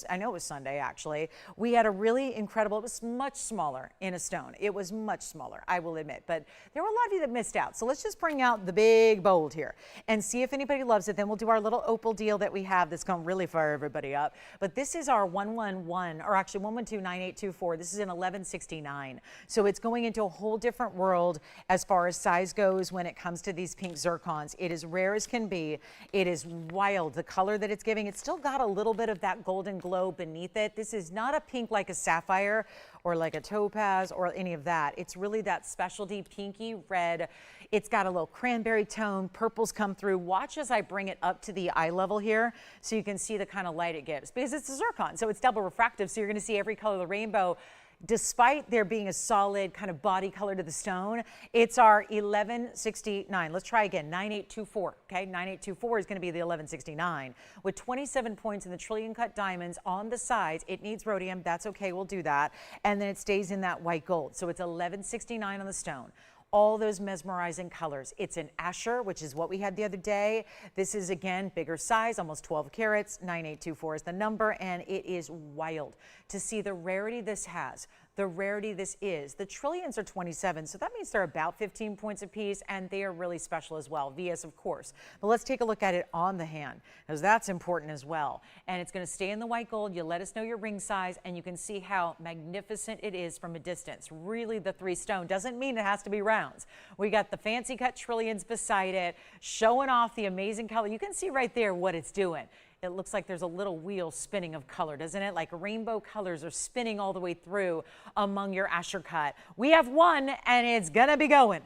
I know it was Sunday actually, we had a really incredible, it was much smaller in a stone. It was much smaller, I will admit, but there were a lot of you that missed out. So let's just bring out the big bold here and see if anybody loves it. Then we'll do our little Opal deal that we have that's going to really fire everybody up. But this is our 111, or actually 112-9824. This is an 1169. So it's going going into a whole different world as far as size goes when it comes to these pink zircons. It is rare as can be. It is wild. The color that it's giving, it's still got a little bit of that golden glow beneath it. This is not a pink like a sapphire or like a topaz or any of that. It's really that specialty pinky red. It's got a little cranberry tone. Purples come through. Watch as I bring it up to the eye level here so you can see the kind of light it gives, because it's a zircon, so it's double refractive, so you're going to see every color of the rainbow. Despite there being a solid kind of body color to the stone, it's our 1169. Let's try again, 9824, okay? 9824 is going to be the 1169 with 27 points in the trillion cut diamonds on the sides. It needs rhodium, that's okay, we'll do that. And then it stays in that white gold, so it's 1169 on the stone. All those mesmerizing colors. It's an Asher, which is what we had the other day. This is, again, bigger size, almost 12 carats. 9824 is the number, and it is wild to see the rarity this has, the rarity this is. The trillions are 27, so that means they're about 15 points apiece, and they are really special as well. VS, of course. But let's take a look at it on the hand, because that's important as well. And it's going to stay in the white gold. You let us know your ring size, and you can see how magnificent it is from a distance. Really, the 3 stone doesn't mean it has to be rounds. We got the fancy cut trillions beside it, showing off the amazing color. You can see right there what it's doing. It looks like there's a little wheel spinning of color, doesn't it? Like rainbow colors are spinning all the way through among your Asher cut. We have one, and it's gonna be going.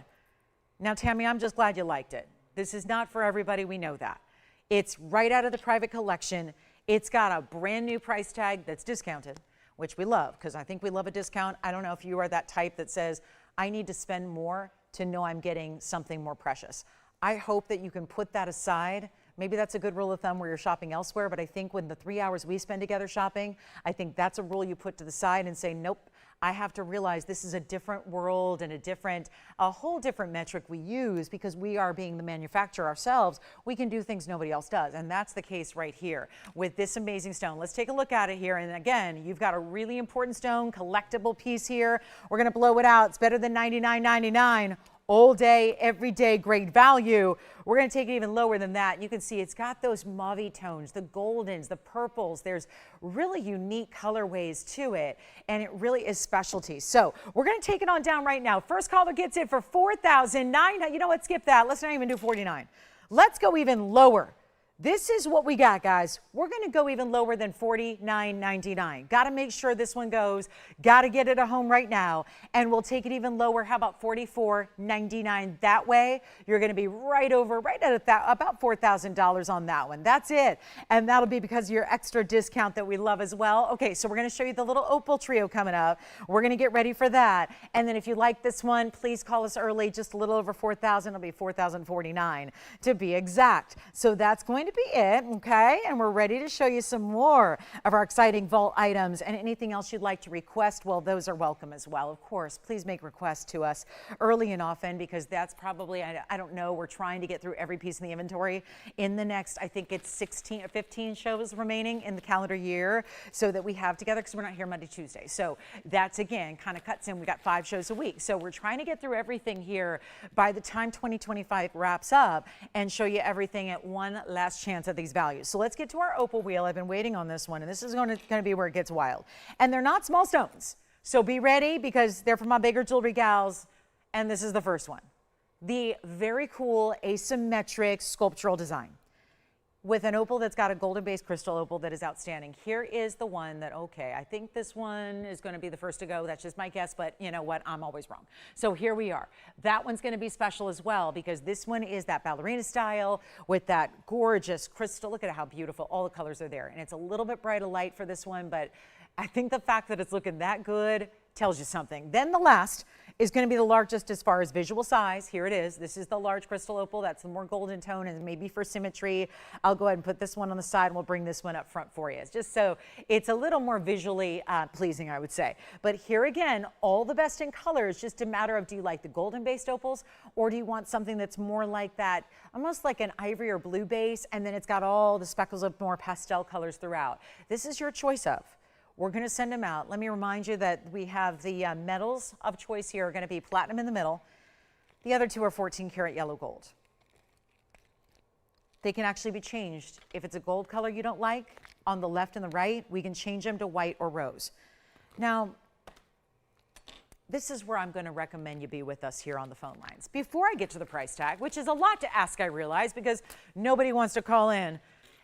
Now, Tammy, I'm just glad you liked it. This is not for everybody, we know that. It's right out of the private collection. It's got a brand new price tag that's discounted, which we love, because I think we love a discount. I don't know if you are that type that says, I need to spend more to know I'm getting something more precious. I hope that you can put that aside. Maybe that's a good rule of thumb where you're shopping elsewhere, but I think when the 3 hours we spend together shopping, I think that's a rule you put to the side and say, nope, I have to realize this is a different world and a whole different metric we use, because we are being the manufacturer ourselves. We can do things nobody else does, and that's the case right here with this amazing stone. Let's take a look at it here, and again, you've got a really important stone, collectible piece here. We're gonna blow it out. It's better than $99.99. All day, every day, great value. We're going to take it even lower than that. You can see it's got those mauve tones, the goldens, the purples. There's really unique colorways to it, and it really is specialty. So we're going to take it on down right now. First caller gets it for $4,900. You know what? Skip that. Let's not even do $49. Let's go even lower. This is what we got, guys. We're going to go even lower than $49.99. Got to make sure this one goes. Got to get it at home right now. And we'll take it even lower. How about $44.99? That way, you're going to be right at about $4,000 on that one. That's it. And that'll be because of your extra discount that we love as well. Okay, so we're going to show you the little opal trio coming up. We're going to get ready for that. And then if you like this one, please call us early. Just a little over $4,000. It'll be $4,049 to be exact. So that's going to be it, okay? And we're ready to show you some more of our exciting vault items, and anything else you'd like to request, well, those are welcome as well. Of course, please make requests to us early and often, because that's probably, I don't know, we're trying to get through every piece in the inventory in the next, I think it's 16 or 15 shows remaining in the calendar year, so that we have together, because we're not here Monday, Tuesday. So that's, again, kind of cuts in. We got 5 shows a week. So we're trying to get through everything here by the time 2025 wraps up and show you everything at one last chance at these values. So let's get to our opal wheel. I've been waiting on this one, and this is going to be where it gets wild. And they're not small stones, so be ready, because they're from my bigger jewelry gals, and this is the first one. The very cool asymmetric sculptural design with an opal that's got a golden based crystal opal that is outstanding. Here is the one that, okay, I think this one is going to be the first to go. That's just my guess, but you know what? I'm always wrong. So here we are. That one's going to be special as well, because this one is that ballerina style with that gorgeous crystal. Look at how beautiful. All the colors are there. And it's a little bit brighter light for this one, but I think the fact that it's looking that good tells you something. Then the last is going to be the largest as far as visual size. Here it is. This is the large crystal opal. That's the more golden tone, and maybe for symmetry, I'll go ahead and put this one on the side, and we'll bring this one up front for you. It's just so it's a little more visually pleasing, I would say. But here again, all the best in colors. Just a matter of, do you like the golden based opals, or do you want something that's more like that, almost like an ivory or blue base, and then it's got all the speckles of more pastel colors throughout. This is your choice of. We're going to send them out. Let me remind you that we have the metals of choice here are going to be platinum in the middle. The other two are 14 karat yellow gold. They can actually be changed. If it's a gold color you don't like, on the left and the right, we can change them to white or rose. Now, this is where I'm going to recommend you be with us here on the phone lines. Before I get to the price tag, which is a lot to ask, I realize, because nobody wants to call in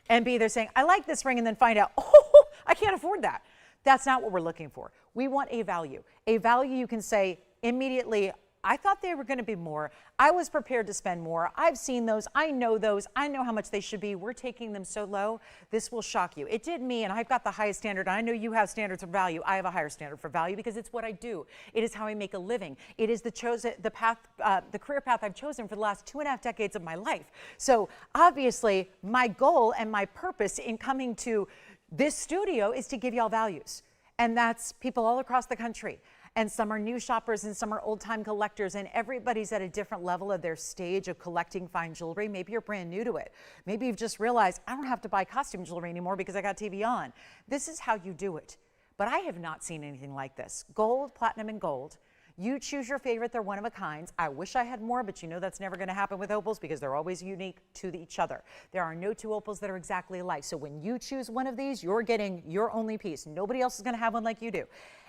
and be there saying, I like this ring, and then find out, oh, I can't afford that. That's not what we're looking for. We want a value. A value you can say immediately, I thought they were going to be more. I was prepared to spend more. I've seen those. I know those. I know how much they should be. We're taking them so low. This will shock you. It did me, and I've got the highest standard. I know you have standards for value. I have a higher standard for value because it's what I do. It is how I make a living. It is the career path I've chosen for the last 2.5 decades of my life. So obviously, my goal and my purpose in coming to this studio is to give y'all values. And that's people all across the country. And some are new shoppers and some are old-time collectors, and everybody's at a different level of their stage of collecting fine jewelry. Maybe you're brand new to it. Maybe you've just realized, I don't have to buy costume jewelry anymore because I got TVON. This is how you do it. But I have not seen anything like this. Gold, platinum, and gold. You choose your favorite. They're one of a kind. I wish I had more, but you know that's never going to happen with opals because they're always unique to each other. There are no two opals that are exactly alike. So when you choose one of these, you're getting your only piece. Nobody else is going to have one like you do.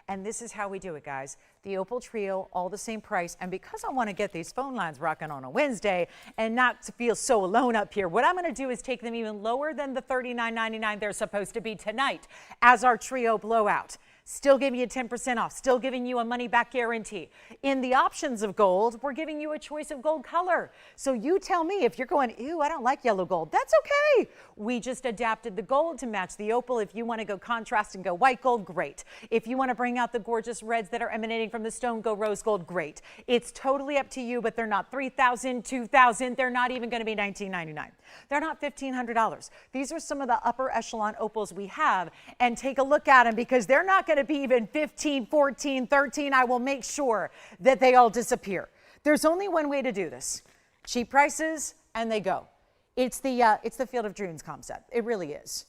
And this is how we do it, guys. The Opal Trio, all the same price. And because I want to get these phone lines rocking on a Wednesday and not to feel so alone up here, what I'm going to do is take them even lower than the $39.99 they're supposed to be tonight as our Trio blowout. Still giving you 10% off, still giving you a money-back guarantee. In the options of gold, we're giving you a choice of gold color. So you tell me if you're going, ew, I don't like yellow gold. That's okay. We just adapted the gold to match the opal. If you want to go contrast and go white gold, great. If you want to bring out the gorgeous reds that are emanating from the stone, go rose gold, great. It's totally up to you, but they're not $3,000, $2,000. They're not even going to be $1,999. They're not $1,500. These are some of the upper echelon opals we have, and take a look at them because they're not going to be even 15, 14, 13. I will make sure that they all disappear. There's only one way to do this. Cheap prices and they go. It's the Field of Dreams concept. It really is.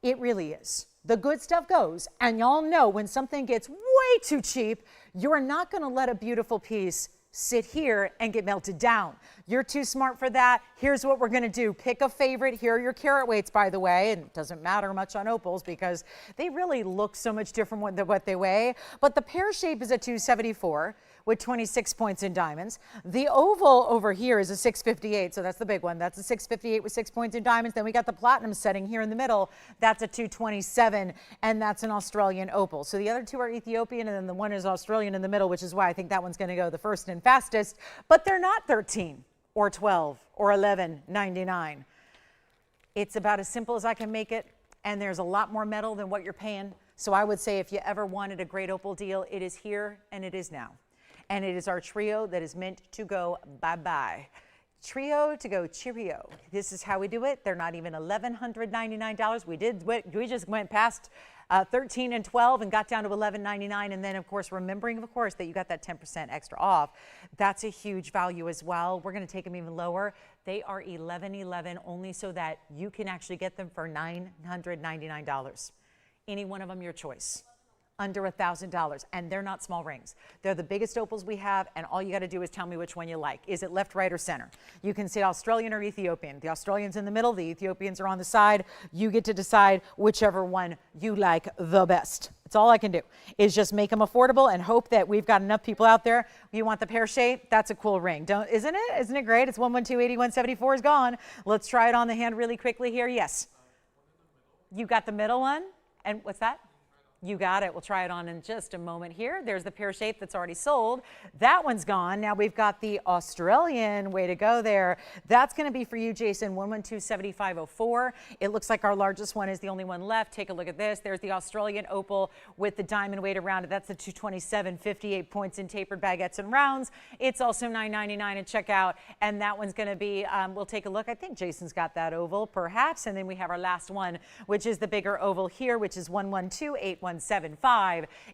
It really is. The good stuff goes, and y'all know when something gets way too cheap, you're not going to let a beautiful piece sit here and get melted down. You're too smart for that. Here's what we're going to do. Pick a favorite. Here are your carat weights, by the way. And it doesn't matter much on opals because they really look so much different than what they weigh. But the pear shape is a 274 with 26 points in diamonds. The oval over here is a 658, so that's the big one. That's a 658 with 6 points in diamonds. Then we got the platinum setting here in the middle. That's a 227, and that's an Australian opal. So the other two are Ethiopian, and then the one is Australian in the middle, which is why I think that one's going to go the first and fastest. But they're not 13 or 12 or 11.99. It's about as simple as I can make it, and there's a lot more metal than what you're paying. So I would say if you ever wanted a great opal deal, it is here and it is now. And it is our trio that is meant to go bye-bye. Trio to go cheerio. This is how we do it. They're not even $1,199. We just went past 13 and 12 and got down to $11.99. And then, of course, remembering, of course, that you got that 10% extra off. That's a huge value as well. We're going to take them even lower. They are $11.11 only so that you can actually get them for $999. Any one of them, your choice. Under $1,000, and they're not small rings. They're the biggest opals we have, and all you got to do is tell me which one you like. Is it left, right, or center? You can say Australian or Ethiopian. The Australian's in the middle, the Ethiopians are on the side. You get to decide whichever one you like the best. That's all I can do is just make them affordable and hope that we've got enough people out there. You want the pear shape? That's a cool ring. Isn't it? Isn't it great? It's 112.8174 is gone. Let's try it on the hand really quickly here. Yes. You got the middle one? And what's that? You got it. We'll try it on in just a moment here. There's the pear shape that's already sold. That one's gone. Now we've got the Australian. Way to go there. That's going to be for you, Jason, 112.7504. It looks like our largest one is the only one left. Take a look at this. There's the Australian opal with the diamond weight around it. That's the 227, 58 points in tapered baguettes and rounds. It's also $9.99 at checkout. And that one's going to be, we'll take a look. I think Jason's got that oval, perhaps. And then we have our last one, which is the bigger oval here, which is 112.8175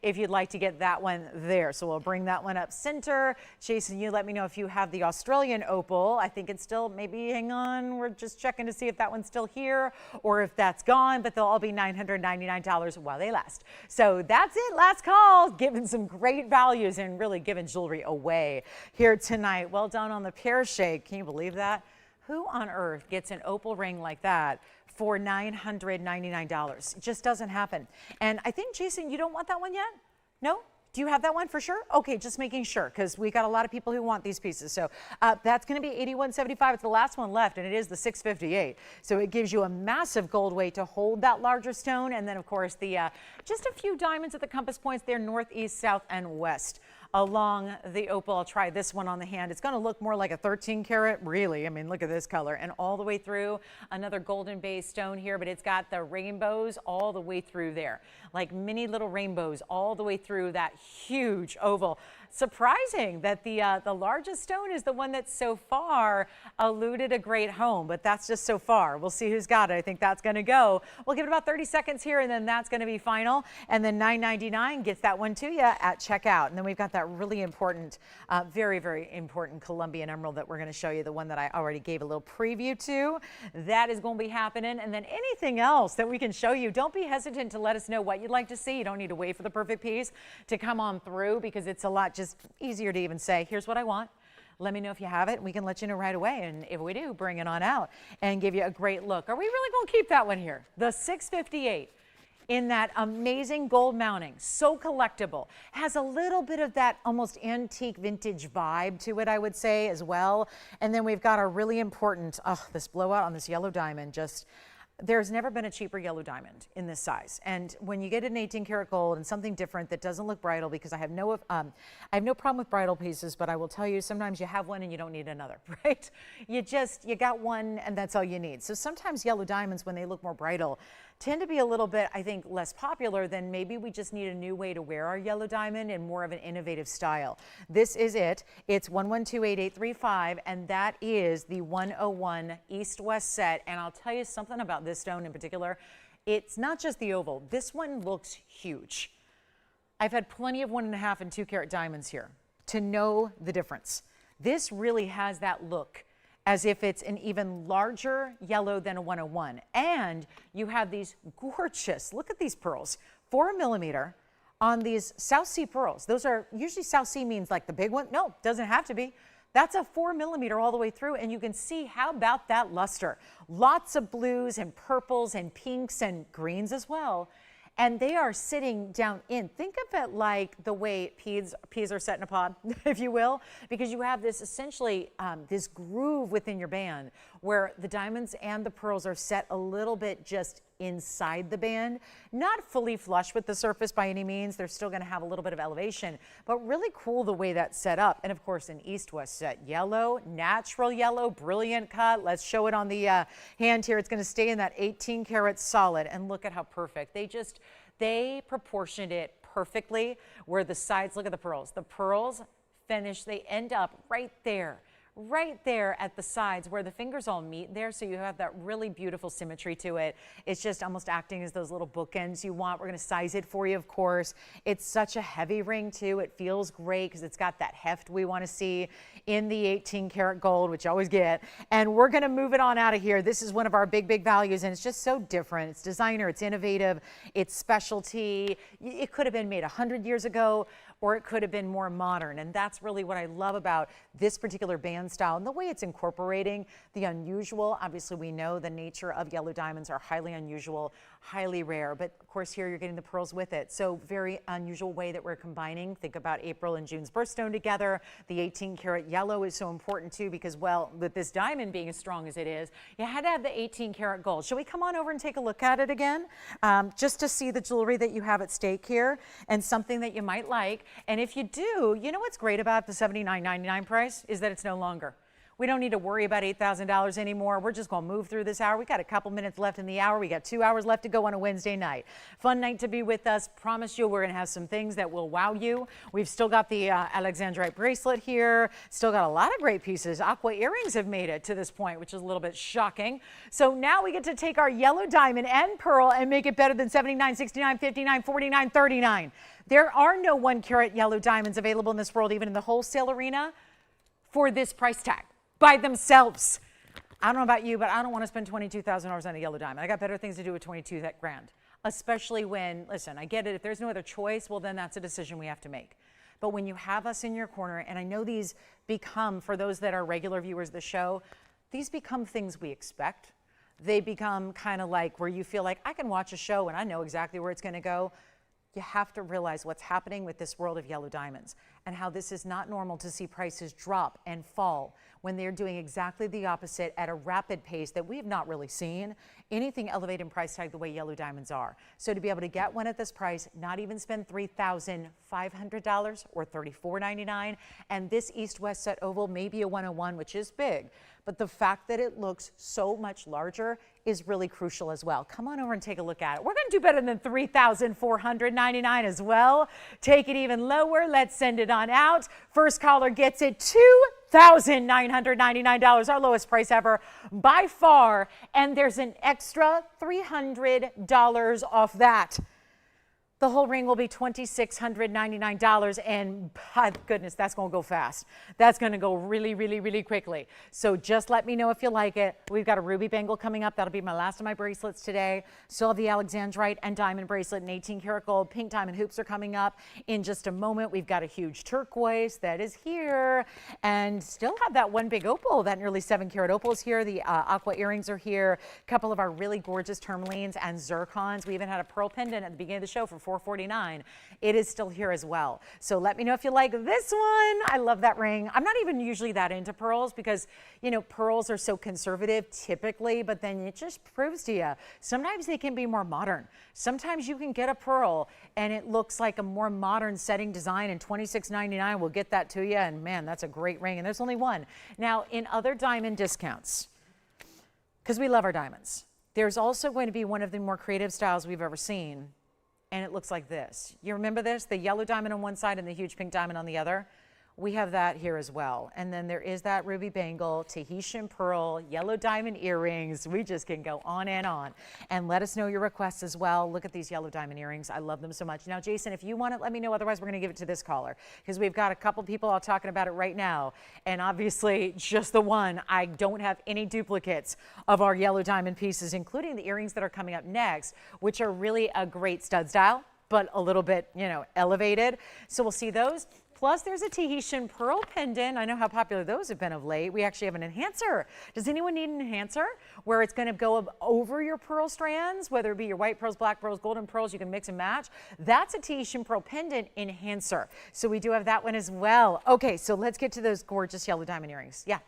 if you'd like to get that one there. So we'll bring that one up center. Jason, you let me know if you have the Australian opal. I think it's still, maybe, hang on, we're just checking to see if that one's still here or if that's gone, but they'll all be $999 while they last. So that's it, last call, giving some great values and really giving jewelry away here tonight. Well done on the pear shape. Can you believe that? Who on earth gets an opal ring like that for $999? It just doesn't happen. And I think, Jason, you don't want that one yet? No? Do you have that one for sure? Okay, just making sure, because we got a lot of people who want these pieces. So that's going to be $81.75. It's the last one left, and it is the 658. So it gives you a massive gold weight to hold that larger stone. And then, of course, the just a few diamonds at the compass points there, north, east, south, and west along the opal. I'll try this one on the hand. It's going to look more like a 13 karat, really. I mean, look at this color. And all the way through, another golden base stone here, but it's got the rainbows all the way through there, like mini little rainbows all the way through that huge oval. Surprising that the largest stone is the one that's so far eluded a great home, but that's just so far. We'll see who's got it. I think that's going to go. We'll give it about 30 seconds here, and then that's going to be final. And then $9.99 gets that one to you at checkout. And then we've got that really important, very, very important Colombian emerald that we're going to show you, the one that I already gave a little preview to. That is going to be happening. And then anything else that we can show you, don't be hesitant to let us know what you'd like to see. You don't need to wait for the perfect piece to come on through, because it's a lot just easier to even say, here's what I want. Let me know if you have it, and we can let you know right away. And if we do, bring it on out and give you a great look. Are we really going to keep that one here? The 658 in that amazing gold mounting, so collectible, has a little bit of that almost antique vintage vibe to it, I would say, as well. And then we've got our really important, this blowout on this yellow diamond. Just, there's never been a cheaper yellow diamond in this size. And when you get an 18 karat gold and something different that doesn't look bridal, because I have no problem with bridal pieces, but I will tell you, sometimes you have one and you don't need another, right? You got one and that's all you need. So sometimes yellow diamonds, when they look more bridal, tend to be a little bit, I think, less popular. Than maybe we just need a new way to wear our yellow diamond and more of an innovative style. This is it. It's 1128835, and that is the 101 East-West set. And I'll tell you something about this stone in particular. It's not just the oval. This one looks huge. I've had plenty of 1.5 and 2 karat diamonds here to know the difference. This really has that look as if it's an even larger yellow than a 101. And you have these gorgeous, look at these pearls, 4 millimeter on these South Sea pearls. Those are usually, South Sea means like the big one. No, doesn't have to be. That's a 4 millimeter all the way through, and you can see how about that luster. Lots of blues and purples and pinks and greens as well. And they are sitting down in, think of it like the way peas are set in a pod, if you will, because you have this essentially this groove within your band where the diamonds and the pearls are set a little bit just inside the band, not fully flush with the surface by any means. They're still going to have a little bit of elevation, but really cool the way that's set up. And of course, an east-west set, yellow, natural yellow, brilliant cut. Let's show it on the hand here. It's going to stay in that 18 karat solid, and look at how perfect. They proportioned it perfectly where the sides, look at the pearls. The pearls finish, they end up right there at the sides where the fingers all meet there. So you have that really beautiful symmetry to it. It's just almost acting as those little bookends you want. We're going to size it for you, of course. It's such a heavy ring too. It feels great because it's got that heft we want to see in the 18 karat gold, which you always get. And we're going to move it on out of here. This is one of our big, big values, and it's just so different. It's designer, it's innovative, it's specialty. It could have been made 100 years ago, or it could have been more modern. And that's really what I love about this particular band style and the way it's incorporating the unusual. Obviously, we know the nature of yellow diamonds are highly unusual, highly rare, but of course here you're getting the pearls with it. So very unusual way that we're combining. Think about April and June's birthstone together. The 18 karat yellow is so important too, because, well, with this diamond being as strong as it is, you had to have the 18 karat gold. Shall we come on over and take a look at it again? Just to see the jewelry that you have at stake here and something that you might like. And if you do, you know what's great about the $79.99 price is that it's no longer. We don't need to worry about $8,000 anymore. We're just going to move through this hour. We got a couple minutes left in the hour. We got 2 hours left to go on a Wednesday night. Fun night to be with us. Promise you we're going to have some things that will wow you. We've still got the Alexandrite bracelet here. Still got a lot of great pieces. Aqua earrings have made it to this point, which is a little bit shocking. So now we get to take our yellow diamond and pearl and make it better than $79, $69, $59, $49, $39. There are no 1 karat yellow diamonds available in this world, even in the wholesale arena, for this price tag by themselves. I don't know about you, but I don't want to spend $22,000 on a yellow diamond. I got better things to do with 22 grand, especially when, listen, I get it. If there's no other choice, well, then that's a decision we have to make. But when you have us in your corner, and I know these become, for those that are regular viewers of the show, these become things we expect. They become kind of like where you feel like I can watch a show and I know exactly where it's going to go. you have to realize what's happening with this world of yellow diamonds and how this is not normal to see prices drop and fall when they're doing exactly the opposite at a rapid pace that we have not really seen anything elevate in price tag the way yellow diamonds are. So to be able to get one at this price, not even spend $3,500 or $34.99, and this east-west set oval may be a 101, which is big, but the fact that it looks so much larger is really crucial as well. Come on over and take a look at it. We're going to do better than $3,499 as well. Take it even lower. Let's send it on out. First caller gets it $2,999, our lowest price ever by far, and there's an extra $300 off that. The whole ring will be $2,699, and my goodness, that's going to go fast. That's going to go really, really, really quickly. So just let me know if you like it. We've got a ruby bangle coming up. That'll be my last of my bracelets today. Still have the Alexandrite and diamond bracelet and 18 karat gold. Pink diamond hoops are coming up in just a moment. We've got a huge turquoise that is here, and still have that one big opal. That nearly 7 karat opal is here. The aqua earrings are here. A couple of our really gorgeous tourmalines and zircons. We even had a pearl pendant at the beginning of the show for $449. It is still here as well. So let me know if you like this one. I love that ring. I'm not even usually that into pearls because, you know, pearls are so conservative typically, but then it just proves to you sometimes they can be more modern. Sometimes you can get a pearl and it looks like a more modern setting design, and $26.99 will get that to you, and man, that's a great ring, and there's only one. Now, in other diamond discounts, because we love our diamonds, there's also going to be one of the more creative styles we've ever seen, and it looks like this. You remember this? The yellow diamond on one side and the huge pink diamond on the other? We have that here as well. And then there is that ruby bangle, Tahitian pearl, yellow diamond earrings. We just can go on and on. And let us know your requests as well. Look at these yellow diamond earrings. I love them so much. Now, Jason, if you want it, let me know. Otherwise, we're going to give it to this caller because we've got a couple people all talking about it right now. And obviously, just the one. I don't have any duplicates of our yellow diamond pieces, including the earrings that are coming up next, which are really a great stud style, but a little bit, you know, elevated. So we'll see those. Plus, there's a Tahitian pearl pendant. I know how popular those have been of late. We actually have an enhancer. Does anyone need an enhancer where it's going to go over your pearl strands, whether it be your white pearls, black pearls, golden pearls, you can mix and match? That's a Tahitian pearl pendant enhancer. So we do have that one as well. Okay, so let's get to those gorgeous yellow diamond earrings. Yeah.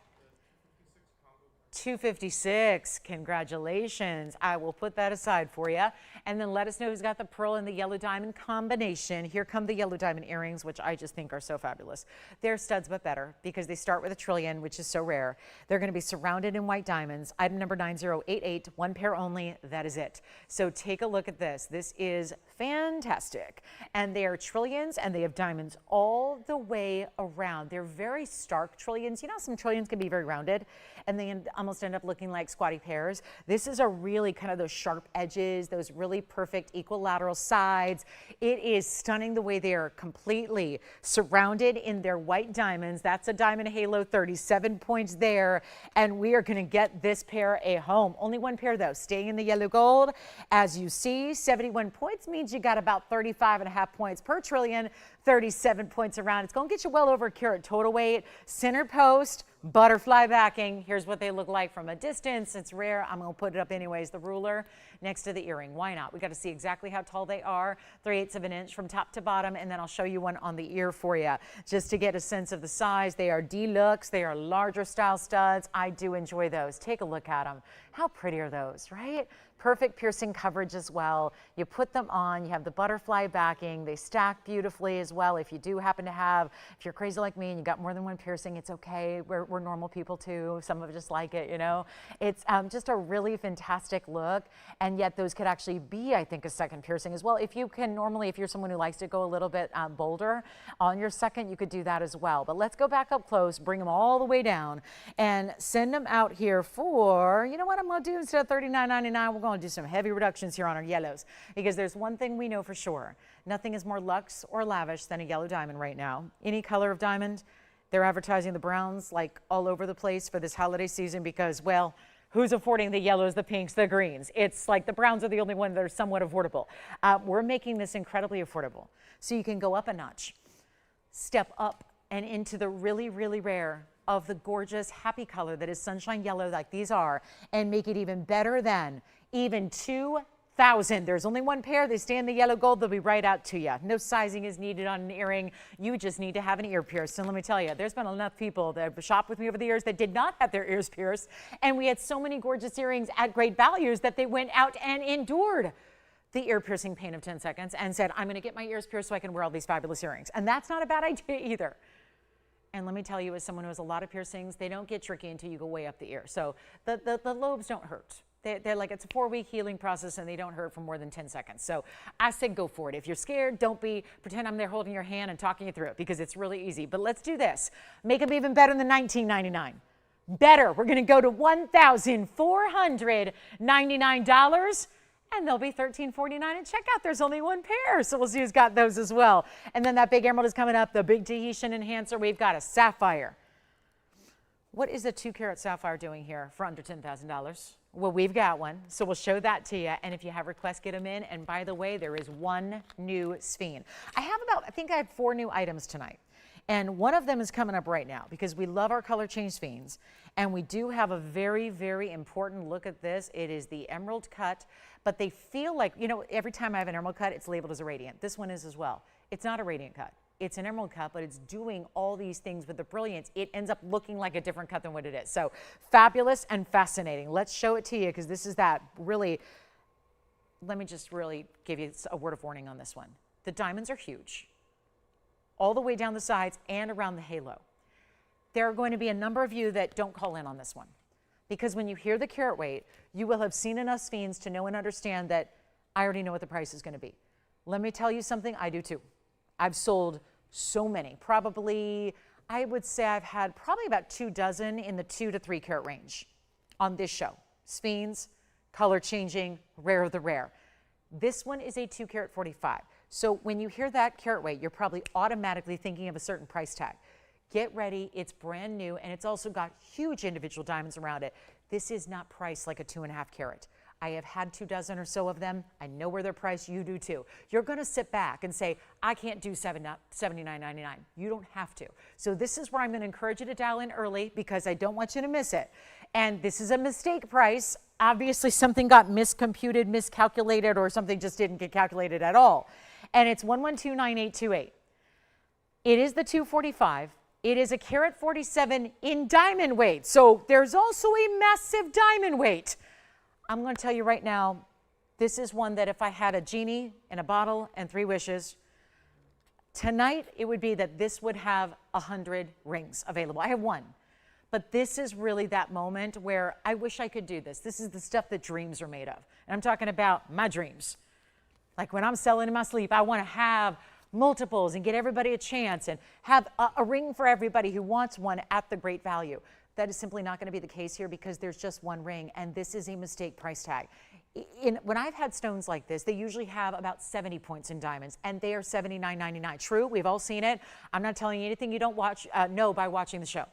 256. Congratulations. I will put that aside for you. And then let us know who's got the pearl and the yellow diamond combination. Here come the yellow diamond earrings, which I just think are so fabulous. They're studs but better because they start with a trillion, which is so rare. They're going to be surrounded in white diamonds. Item number 9088, one pair only. That is it. So take a look at this. This is fantastic. And they are trillions, and they have diamonds all the way around. They're very stark trillions. You know, some trillions can be very rounded, and they almost end up looking like squatty pears. This is a really kind of those sharp edges, those really perfect equilateral sides. It is stunning the way they are completely surrounded in their white diamonds. That's a diamond halo, 37 points there. And we are going to get this pair a home. Only one pair though, staying in the yellow gold. As you see, 71 points means you got about 35.5 points per trillion, 37 points around. It's going to get you well over a carat total weight. Center post, butterfly backing. Here's what they look like from a distance. It's rare. I'm going to put it up anyways. The ruler next to the earring. Why not? We got to see exactly how tall they are. 3/8 of an inch from top to bottom. And then I'll show you one on the ear for you just to get a sense of the size. They are deluxe. They are larger style studs. I do enjoy those. Take a look at them. How pretty are those, right? Perfect piercing coverage as well. You put them on, you have the butterfly backing. They stack beautifully as well. If you do happen to have, if you're crazy like me and you got more than one piercing, it's okay. We're normal people too. Some of us just like it, you know. It's just a really fantastic look. And yet those could actually be, I think, a second piercing as well. If you can normally, if you're someone who likes to go a little bit bolder on your second, you could do that as well. But let's go back up close, bring them all the way down and send them out here for, you know what I'm going to do instead of $39.99, we're going to do some heavy reductions here on our yellows, because there's one thing we know for sure. Nothing is more luxe or lavish than a yellow diamond right now. Any color of diamond, they're advertising the browns like all over the place for this holiday season because, well, who's affording the yellows, the pinks, the greens? It's like the browns are the only ones that are somewhat affordable. We're making this incredibly affordable. So you can go up a notch, step up and into the really, really rare of the gorgeous happy color that is sunshine yellow like these are, and make it even better than even $2,000 1,000. There's only one pair. They stay in the yellow gold. They'll be right out to you. No sizing is needed on an earring. You just need to have an ear pierced. And let me tell you, there's been enough people that have shopped with me over the years that did not have their ears pierced. And we had so many gorgeous earrings at great values that they went out and endured the ear piercing pain of 10 seconds and said, I'm going to get my ears pierced so I can wear all these fabulous earrings. And that's not a bad idea either. And let me tell you, as someone who has a lot of piercings, they don't get tricky until you go way up the ear. So the lobes don't hurt. They're like, it's a 4-week healing process and they don't hurt for more than 10 seconds. So I said, go for it. If you're scared, don't be, pretend I'm there holding your hand and talking you through it, because it's really easy. But let's do this. Make them even better than $19.99. Better. We're going to go to $1,499 and they'll be $13.49 at checkout. There's only one pair. So we'll see who's got those as well. And then that big emerald is coming up, the big Tahitian enhancer. We've got a sapphire. What is a 2-carat sapphire doing here for under $10,000? Well, we've got one, so we'll show that to you. And if you have requests, get them in. And by the way, there is one new sphene. I think I have 4 new items tonight. And one of them is coming up right now because we love our color change sphenes. And we do have a very, very important look at this. It is the emerald cut, but they feel like, you know, every time I have an emerald cut, it's labeled as a radiant. This one is as well. It's not a radiant cut. It's an emerald cut, but it's doing all these things with the brilliance. It ends up looking like a different cut than what it is. So fabulous and fascinating. Let's show it to you because this is that really, let me just really give you a word of warning on this one. The diamonds are huge, all the way down the sides and around the halo. There are going to be a number of you that don't call in on this one because when you hear the carat weight, you will have seen enough sphenes to know and understand that I already know what the price is going to be. Let me tell you something, I do too. I've sold so many, probably, I would say I've had probably about 2 dozen in the 2 to 3 carat range on this show. Sphenes, color changing, rare of the rare. This one is a 2 carat 45. So when you hear that carat weight, you're probably automatically thinking of a certain price tag. Get ready, it's brand new, and it's also got huge individual diamonds around it. This is not priced like a 2.5 carat. I have had 2 dozen or so of them. I know where they're priced. You do too. You're going to sit back and say, I can't do $79.99. You don't have to. So this is where I'm going to encourage you to dial in early because I don't want you to miss it. And this is a mistake price. Obviously, something got miscomputed, miscalculated, or something just didn't get calculated at all. And it's 1129828. It is the 245. It is a carat 47 in diamond weight. So there's also a massive diamond weight. I'm going to tell you right now, this is one that if I had a genie in a bottle and 3 wishes, tonight it would be that this would have 100 rings available. I have 1. But this is really that moment where I wish I could do this. This is the stuff that dreams are made of. And I'm talking about my dreams. Like when I'm selling in my sleep, I want to have multiples and get everybody a chance and have a ring for everybody who wants one at the great value. That is simply not going to be the case here because there's just 1 ring, and this is a mistake price tag. When I've had stones like this, they usually have about 70 points in diamonds, and they are $79.99. True, we've all seen it. I'm not telling you anything you don't know by watching the show.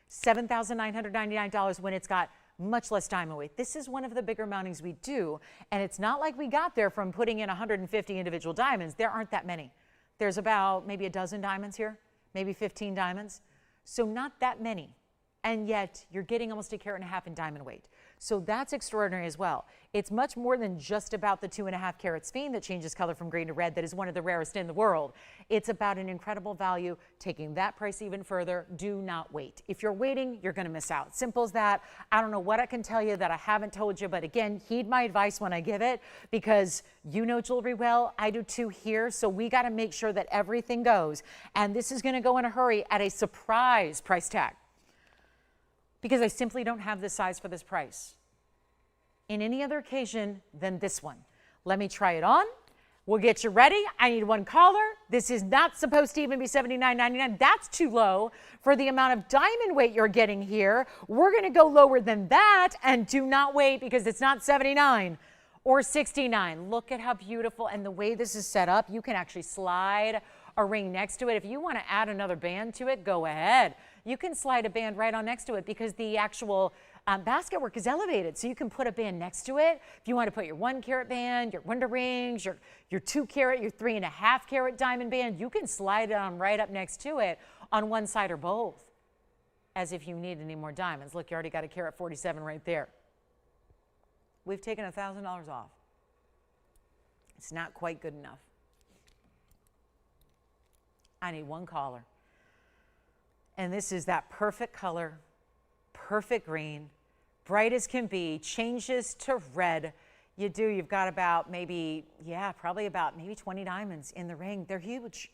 $7,999 when it's got much less diamond weight. This is one of the bigger mountings we do, and it's not like we got there from putting in 150 individual diamonds. There aren't that many. There's about maybe a dozen diamonds here, maybe 15 diamonds. So not that many. And yet you're getting almost a carat and a half in diamond weight. So that's extraordinary as well. It's much more than just about the 2.5 carat sphene that changes color from green to red that is one of the rarest in the world. It's about an incredible value, taking that price even further. Do not wait. If you're waiting, you're going to miss out. Simple as that. I don't know what I can tell you that I haven't told you, but again, heed my advice when I give it because you know jewelry well. I do too here. So we got to make sure that everything goes. And this is going to go in a hurry at a surprise price tag, because I simply don't have this size for this price in any other occasion than this one. Let me try it on. We'll get you ready. I need 1 caller. This is not supposed to even be $79.99. That's too low for the amount of diamond weight you're getting here. We're going to go lower than that, and do not wait because it's not $79 or $69. Look at how beautiful, and the way this is set up, you can actually slide a ring next to it. If you want to add another band to it, go ahead. You can slide a band right on next to it because the actual basket work is elevated. So you can put a band next to it. If you want to put your 1 carat band, your wonder rings, your 2 carat, your 3.5 carat diamond band, you can slide it on right up next to it on one side or both, as if you need any more diamonds. Look, you already got a carat 47 right there. We've taken $1,000 off. It's not quite good enough. I need one collar. And this is that perfect color, perfect green, bright as can be, changes to red. You've got about maybe 20 diamonds in the ring. They're huge.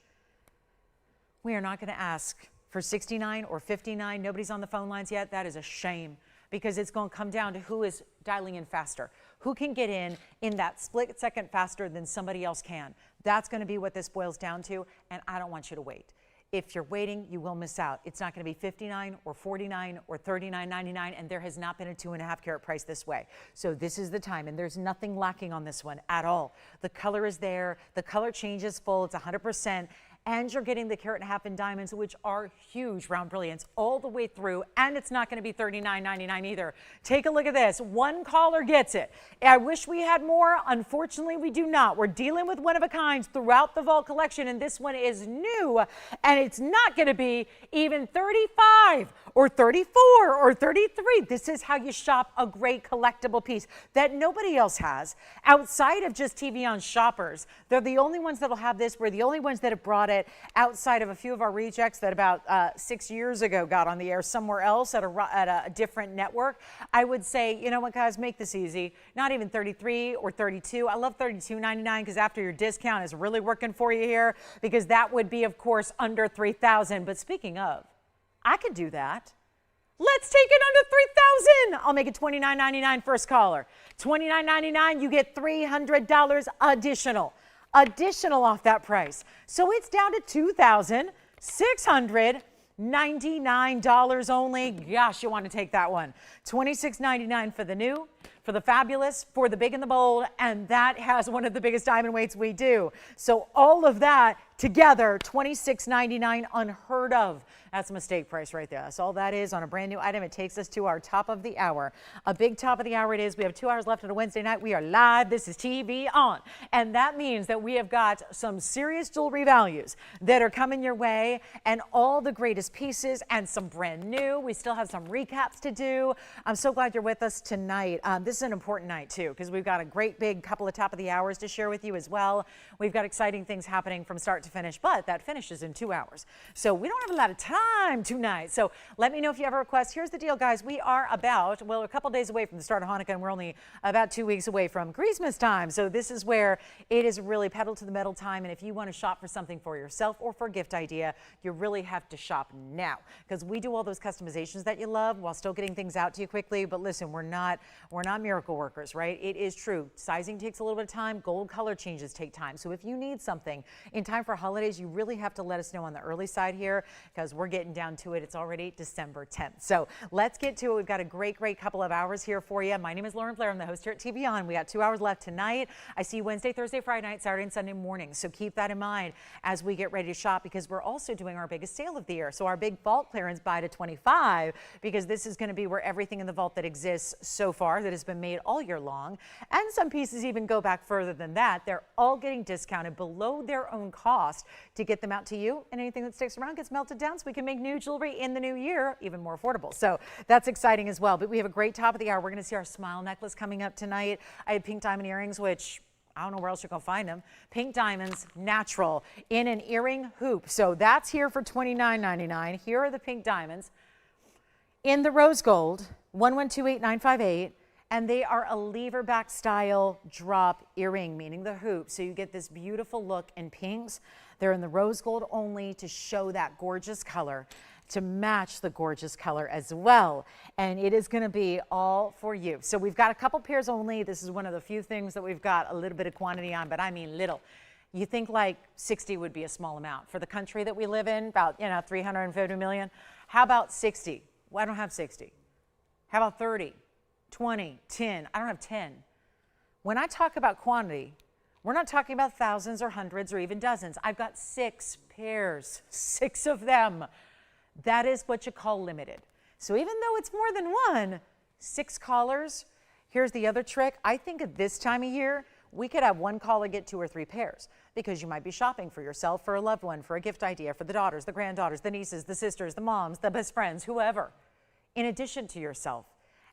We are not going to ask for 69 or 59. Nobody's on the phone lines yet. That is a shame, because it's going to come down to who is dialing in faster. Who can get in that split second faster than somebody else can. That's going to be what this boils down to, and I don't want you to wait. If you're waiting, you will miss out. It's not going to be 59 or 49 or 39.99, and there has not been a 2.5 carat price this way. So this is the time, and there's nothing lacking on this one at all. The color is there. The color change is full. It's 100%. And you're getting the 1.5 carat in diamonds, which are huge round brilliance all the way through. And it's not going to be $39.99 either. Take a look at this. One caller gets it. I wish we had more. Unfortunately, we do not. We're dealing with one of a kinds throughout the vault collection, and this one is new. And it's not going to be even 35 or 34 or 33. This is how you shop a great collectible piece that nobody else has outside of just TVON shoppers. They're the only ones that'll have this. We're the only ones that have brought it outside of a few of our rejects that about 6 years ago got on the air somewhere else at a different network. I would say, you know what, guys, make this easy. Not even 33 or 32. I love $32.99 because after your discount is really working for you here, because that would be, of course, under 3,000. But speaking of, I could do that. Let's take it under 3,000. I'll make it $29.99 first caller. $29.99, you get $300 additional off that price. So it's down to $2,699 only. Gosh, you want to take that one. $26.99 for the new, for the fabulous, for the big and the bold, and that has one of the biggest diamond weights we do. So all of that together, $26.99, unheard of. That's a mistake price right there. That's all that is on a brand new item. It takes us to our top of the hour. A big top of the hour it is. We have 2 hours left on a Wednesday night. We are live. This is TVON. And that means that we have got some serious jewelry values that are coming your way, and all the greatest pieces and some brand new. We still have some recaps to do. I'm so glad you're with us tonight. This is an important night too, because we've got a great big couple of top of the hours to share with you as well. We've got exciting things happening from start to finish, but that finishes in 2 hours. So we don't have a lot of time tonight. So let me know if you have a request. Here's the deal, guys. We are about, a couple days away from the start of Hanukkah, and we're only about 2 weeks away from Christmas time. So this is where it is really pedal to the metal time. And if you want to shop for something for yourself or for a gift idea, you really have to shop now, because we do all those customizations that you love while still getting things out to you quickly. But listen, we're not miracle workers, right? It is true. Sizing takes a little bit of time. Gold color changes take time. So if you need something in time for holidays, you really have to let us know on the early side here, because we're getting down to it. It's already December 10th. So let's get to it. We've got a great couple of hours here for you. My name is Lauren Blair. I'm the host here at TVON. We got 2 hours left tonight. I see you Wednesday, Thursday, Friday night, Saturday, and Sunday morning. So keep that in mind as we get ready to shop, because we're also doing our biggest sale of the year. So our big vault clearance buy to 25, because this is going to be where everything in the vault that exists so far that has been made all year long, and some pieces even go back further than that. They're all getting discounted below their own cost to get them out to you, and anything that sticks around gets melted down so we can make new jewelry in the new year even more affordable. So that's exciting as well. But we have a great top of the hour. We're going to see our smile necklace coming up tonight. I had pink diamond earrings, which I don't know where else you're going to find them. Pink diamonds, natural, in an earring hoop. So that's here for $29.99. Here are the pink diamonds in the rose gold, 1128958. And they are a lever back style drop earring, meaning the hoop. So you get this beautiful look in pinks. They're in the rose gold only to show that gorgeous color, to match the gorgeous color as well. And it is going to be all for you. So we've got a couple pairs only. This is one of the few things that we've got a little bit of quantity on, but I mean little. You think like 60 would be a small amount. For the country that we live in, about 350 million. How about 60? Well, I don't have 60. How about 30? 20, 10. I don't have 10. When I talk about quantity, we're not talking about thousands or hundreds or even dozens. I've got 6 pairs, 6 of them. That is what you call limited. So even though it's more than one, 6 callers. Here's the other trick. I think at this time of year, we could have one caller get 2 or 3 pairs, because you might be shopping for yourself, for a loved one, for a gift idea, for the daughters, the granddaughters, the nieces, the sisters, the moms, the best friends, whoever, in addition to yourself.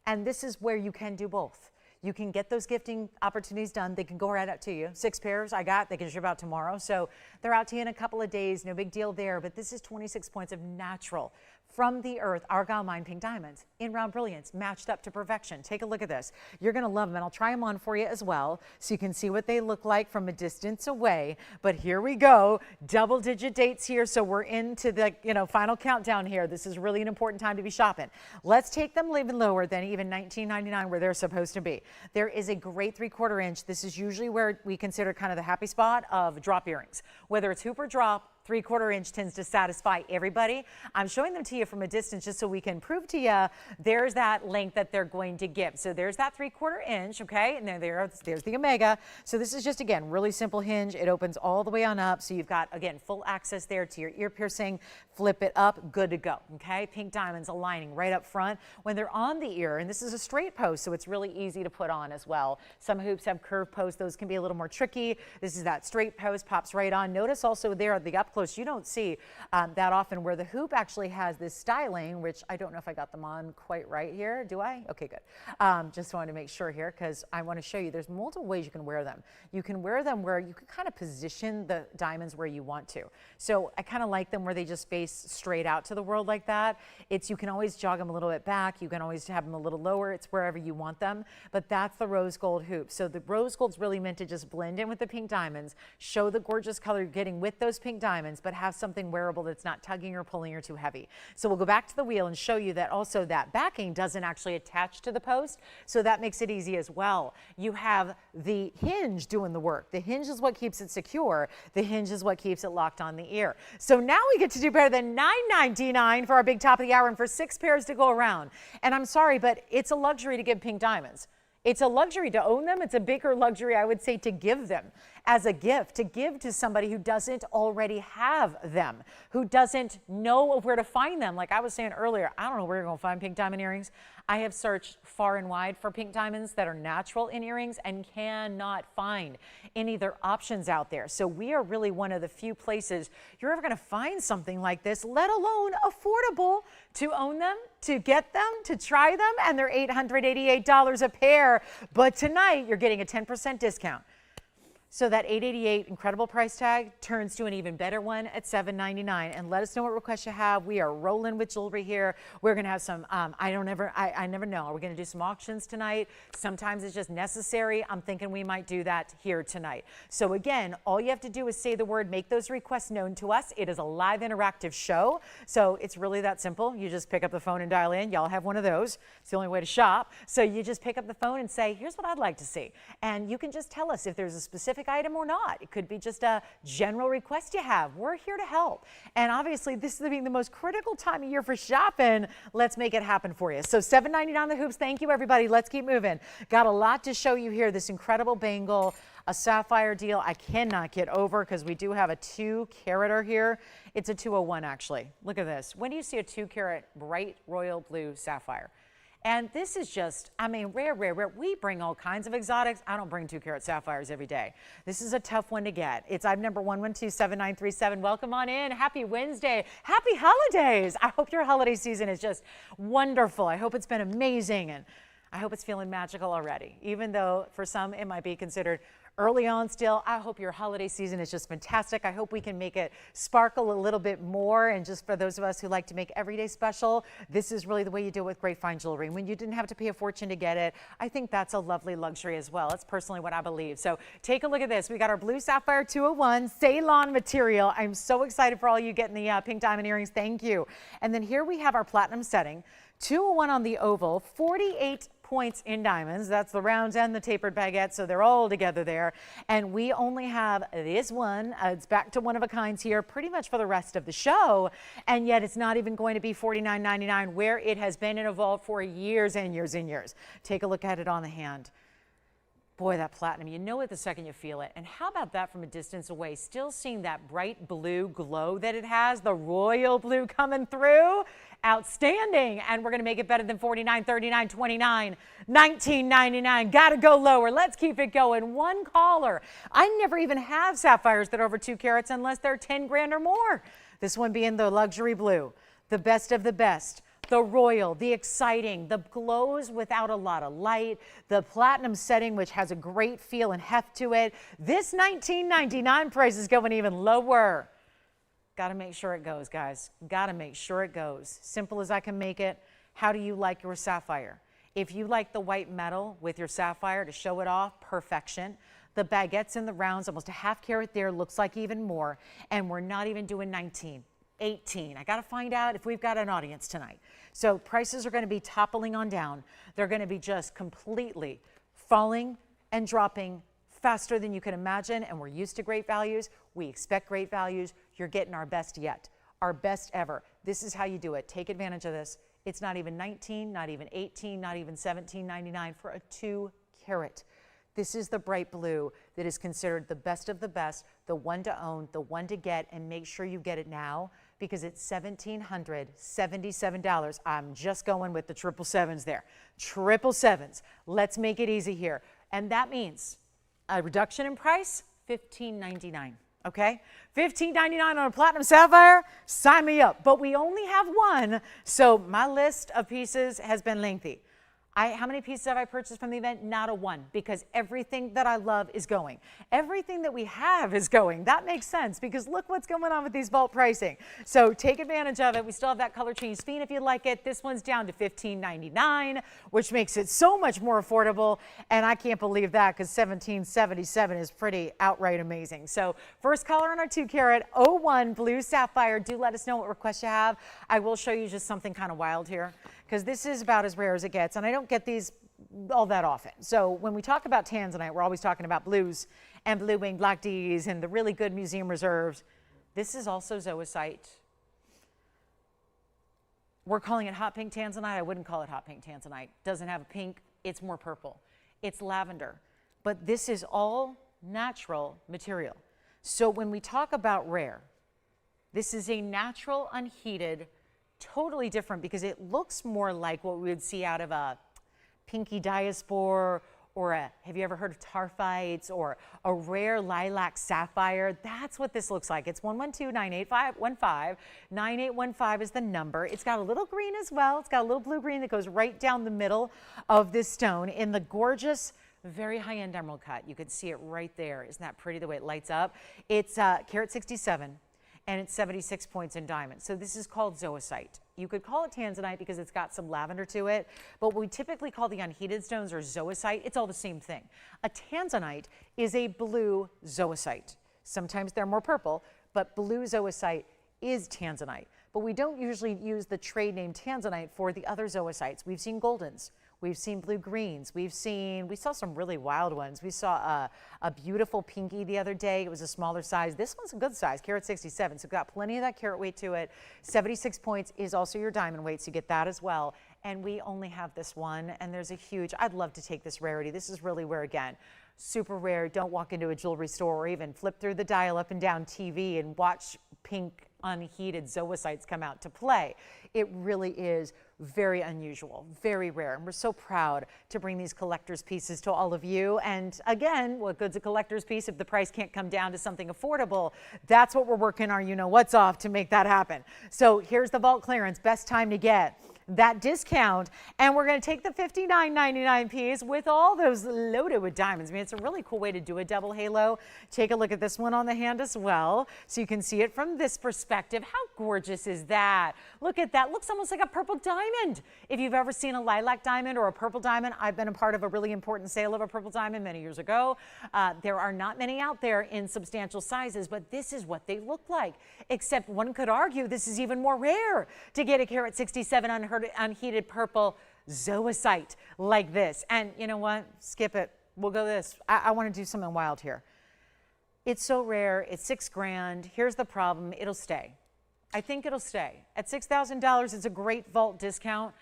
And this is where you can do both. You can get those gifting opportunities done. They can go right out to you. 6 pairs I got, they can ship out tomorrow. So they're out to you in a couple of days, no big deal there. But this is 26 points of natural, from the earth, Argyle Mine pink diamonds in round brilliance, matched up to perfection. Take a look at this. You're going to love them, and I'll try them on for you as well so you can see what they look like from a distance away. But here we go, double-digit dates here, so we're into the final countdown here. This is really an important time to be shopping. Let's take them even lower than even $19.99 where they're supposed to be. There is a great 3/4 inch. This is usually where we consider kind of the happy spot of drop earrings. Whether it's hoop or drop, 3/4 inch tends to satisfy everybody. I'm showing them to you from a distance just so we can prove to you there's that length that they're going to give. So there's that 3/4 inch, okay? And there's the Omega. So this is just, again, really simple hinge. It opens all the way on up. So you've got, again, full access there to your ear piercing. Flip it up, good to go, okay? Pink diamonds aligning right up front when they're on the ear. And this is a straight post, so it's really easy to put on as well. Some hoops have curved posts. Those can be a little more tricky. This is that straight post, pops right on. Notice also there at the up close, you don't see that often where the hoop actually has this styling, which I don't know if I got them on quite right here. Do I? Okay, good. Just wanted to make sure here because I want to show you there's multiple ways you can wear them. You can wear them where you can kind of position the diamonds where you want to. So I kind of like them where they just face straight out to the world like that. You can always jog them a little bit back. You can always have them a little lower. It's wherever you want them. But that's the rose gold hoop. So the rose gold's really meant to just blend in with the pink diamonds, show the gorgeous color you're getting with those pink diamonds, but have something wearable that's not tugging or pulling or too heavy. So we'll go back to the wheel and show you that also that backing doesn't actually attach to the post, so that makes it easy as well. You have the hinge doing the work. The hinge is what keeps it secure. The hinge is what keeps it locked on the ear. So now we get to do better than $9.99 for our big top of the hour and for 6 pairs to go around. And I'm sorry, but it's a luxury to give pink diamonds. It's a luxury to own them. It's a bigger luxury, I would say, to give them as a gift, to give to somebody who doesn't already have them, who doesn't know where to find them. Like I was saying earlier, I don't know where you're going to find pink diamond earrings. I have searched far and wide for pink diamonds that are natural in earrings and cannot find any other options out there. So we are really one of the few places you're ever going to find something like this, let alone affordable, to own them, to get them, to try them, and they're $888 a pair. But tonight you're getting a 10% discount. So that $888 incredible price tag turns to an even better one at $799. And let us know what requests you have. We are rolling with jewelry here. We're going to have some, I never know. Are we going to do some auctions tonight? Sometimes it's just necessary. I'm thinking we might do that here tonight. So again, all you have to do is say the word, make those requests known to us. It is a live interactive show. So it's really that simple. You just pick up the phone and dial in. Y'all have one of those. It's the only way to shop. So you just pick up the phone and say, here's what I'd like to see. And you can just tell us if there's a specific item or not. It could be just a general request you have. We're here to help. And obviously, this is being the most critical time of year for shopping. Let's make it happen for you. So $7.99 the hoops. Thank you, everybody. Let's keep moving. Got a lot to show you here. This incredible bangle, a sapphire deal I cannot get over because we do have a 2-carater here. It's a 201 actually. Look at this. When do you see a 2-carat bright royal blue sapphire? And this is just, I mean, rare, rare, rare. We bring all kinds of exotics. I don't bring 2-carat sapphires every day. This is a tough one to get. It's item number 1127937. Welcome on in. Happy Wednesday. Happy holidays. I hope your holiday season is just wonderful. I hope it's been amazing. And I hope it's feeling magical already. Even though for some it might be considered early on still, I hope your holiday season is just fantastic. I hope we can make it sparkle a little bit more. And just for those of us who like to make every day special, this is really the way you do it with great fine jewelry. When you didn't have to pay a fortune to get it, I think that's a lovely luxury as well. That's personally what I believe. So take a look at this. We got our blue sapphire 201 Ceylon material. I'm so excited for all you getting the pink diamond earrings. Thank you. And then here we have our platinum setting. 201 on the oval, 48 points in diamonds. That's the rounds and the tapered baguette, so they're all together there. And we only have this one. It's back to one of a kinds here pretty much for the rest of the show, and yet it's not even going to be $49.99 where it has been and evolved for years and years and years. Take a look at it on the hand. Boy, that platinum, you know it the second you feel it. And how about that from a distance away? Still seeing that bright blue glow that it has, the royal blue coming through. Outstanding. And we're going to make it better than $49, $39, $29, $19.99. Got to go lower. Let's keep it going. One caller. I never even have sapphires that are over 2 carats unless they're 10 grand or more. This one being the luxury blue, the best of the best. the royal, the exciting, the glows without a lot of light, the platinum setting, which has a great feel and heft to it. This $19.99 price is going even lower. Got to make sure it goes, guys. Got to make sure it goes. Simple as I can make it. How do you like your sapphire? If you like the white metal with your sapphire to show it off, perfection. The baguettes in the rounds, almost a half carat there, looks like even more. And we're not even doing 19, 18. I got to find out if we've got an audience tonight. So prices are going to be toppling on down. They're going to be just completely falling and dropping faster than you can imagine. And we're used to great values. We expect great values. You're getting our best yet, our best ever. This is how you do it. Take advantage of this. It's not even 19, not even 18, not even $17.99 for a 2 carat. This is the bright blue that is considered the best of the best, the one to own, the one to get, and make sure you get it now because it's $1,777. I'm just going with the 777s there. 777s. Let's make it easy here. And that means a reduction in price, $15.99. Okay, $15.99 on a platinum sapphire, sign me up. But we only have one, so my list of pieces has been lengthy. How many pieces have I purchased from the event? Not a one, because everything that I love is going. Everything that we have is going. That makes sense because look what's going on with these vault pricing. So take advantage of it. We still have that color change sphene if you like it. This one's down to $15.99, which makes it so much more affordable. And I can't believe that because $17.77 is pretty outright amazing. So first color on our 2 carat 01 blue sapphire. Do let us know what requests you have. I will show you just something kind of wild here, because this is about as rare as it gets, and I don't get these all that often. So when we talk about Tanzanite, we're always talking about blues and blue wing black Ds and the really good museum reserves. This is also zoisite. We're calling it hot pink Tanzanite. I wouldn't call it hot pink Tanzanite. Doesn't have a pink, it's more purple. It's lavender, but this is all natural material. So when we talk about rare, this is a natural unheated, totally different because it looks more like what we would see out of a pinky diaspore or have you ever heard of tarphites or a rare lilac sapphire? That's what this looks like. It's 112-985-15. 9815 is the number. It's got a little green as well. It's got a little blue green that goes right down the middle of this stone in the gorgeous, very high-end emerald cut. You can see it right there. Isn't that pretty the way it lights up? It's carat 67. And it's 76 points in diamond. So this is called zoisite. You could call it Tanzanite because it's got some lavender to it, but what we typically call the unheated stones or zoisite, it's all the same thing. A Tanzanite is a blue zoisite. Sometimes they're more purple, but blue zoisite is Tanzanite. But we don't usually use the trade name Tanzanite for the other zoisites. We've seen goldens. We've seen blue greens. We saw some really wild ones. We saw a beautiful pinky the other day. It was a smaller size. This one's a good size, carat 67. So we've got plenty of that carat weight to it. 76 points is also your diamond weight, so you get that as well. And we only have this one, and there's a huge, I'd love to take this rarity. This is really rare again. Super rare. Don't walk into a jewelry store or even flip through the dial up and down TV and watch pink unheated zoisites come out to play. It really is very unusual, very rare. And we're so proud to bring these collector's pieces to all of you. And again, what good's a collector's piece if the price can't come down to something affordable? That's what we're working our you-know-what's off to make that happen. So here's the vault clearance, best time to get that discount, and we're going to take the $59.99 piece with all those loaded with diamonds. I mean, it's a really cool way to do a double halo. Take a look at this one on the hand as well, so you can see it from this perspective. How gorgeous is that? Look at that. Looks almost like a purple diamond. If you've ever seen a lilac diamond or a purple diamond, I've been a part of a really important sale of a purple diamond many years ago. There are not many out there in substantial sizes, but this is what they look like, except one could argue this is even more rare to get a carat 67 unheated purple zoisite like this. And you know what? Skip it. We'll go this. I want to do something wild here. It's so rare. It's $6 grand. Here's the problem. It'll stay. I think it'll stay. At $6,000, it's a great vault discount.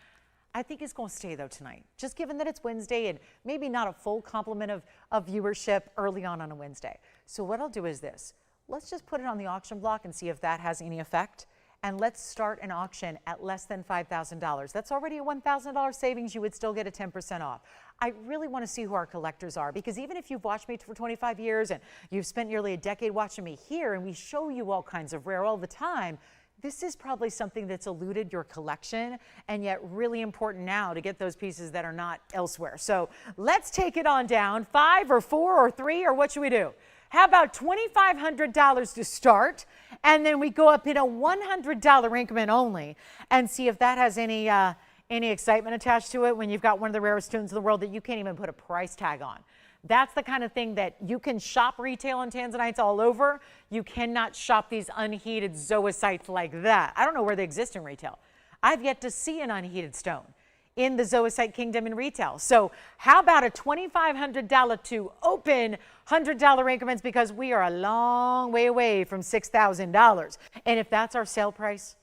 I think it's going to stay though tonight, just given that it's Wednesday and maybe not a full complement of viewership early on a Wednesday. So what I'll do is this. Let's just put it on the auction block and see if that has any effect. And let's start an auction at less than $5,000. That's already a $1,000 savings. You would still get a 10% off. I really want to see who our collectors are, because even if you've watched me for 25 years and you've spent nearly a decade watching me here and we show you all kinds of rare all the time, This is probably something that's eluded your collection and yet really important now to get those pieces that are not elsewhere. So let's take it on down. 5 or 4 or 3, or what should we do? How about $2,500 to start, and then we go up in a $100 increment only and see if that has any excitement attached to it when you've got one of the rarest stones in the world that you can't even put a price tag on. That's the kind of thing that you can shop retail in Tanzanites all over. You cannot shop these unheated zoisites like that. I don't know where they exist in retail. I've yet to see an unheated stone in the zoisite kingdom in retail. So how about a $2,500 to open $100 increments, because we are a long way away from $6,000. And if that's our sale price,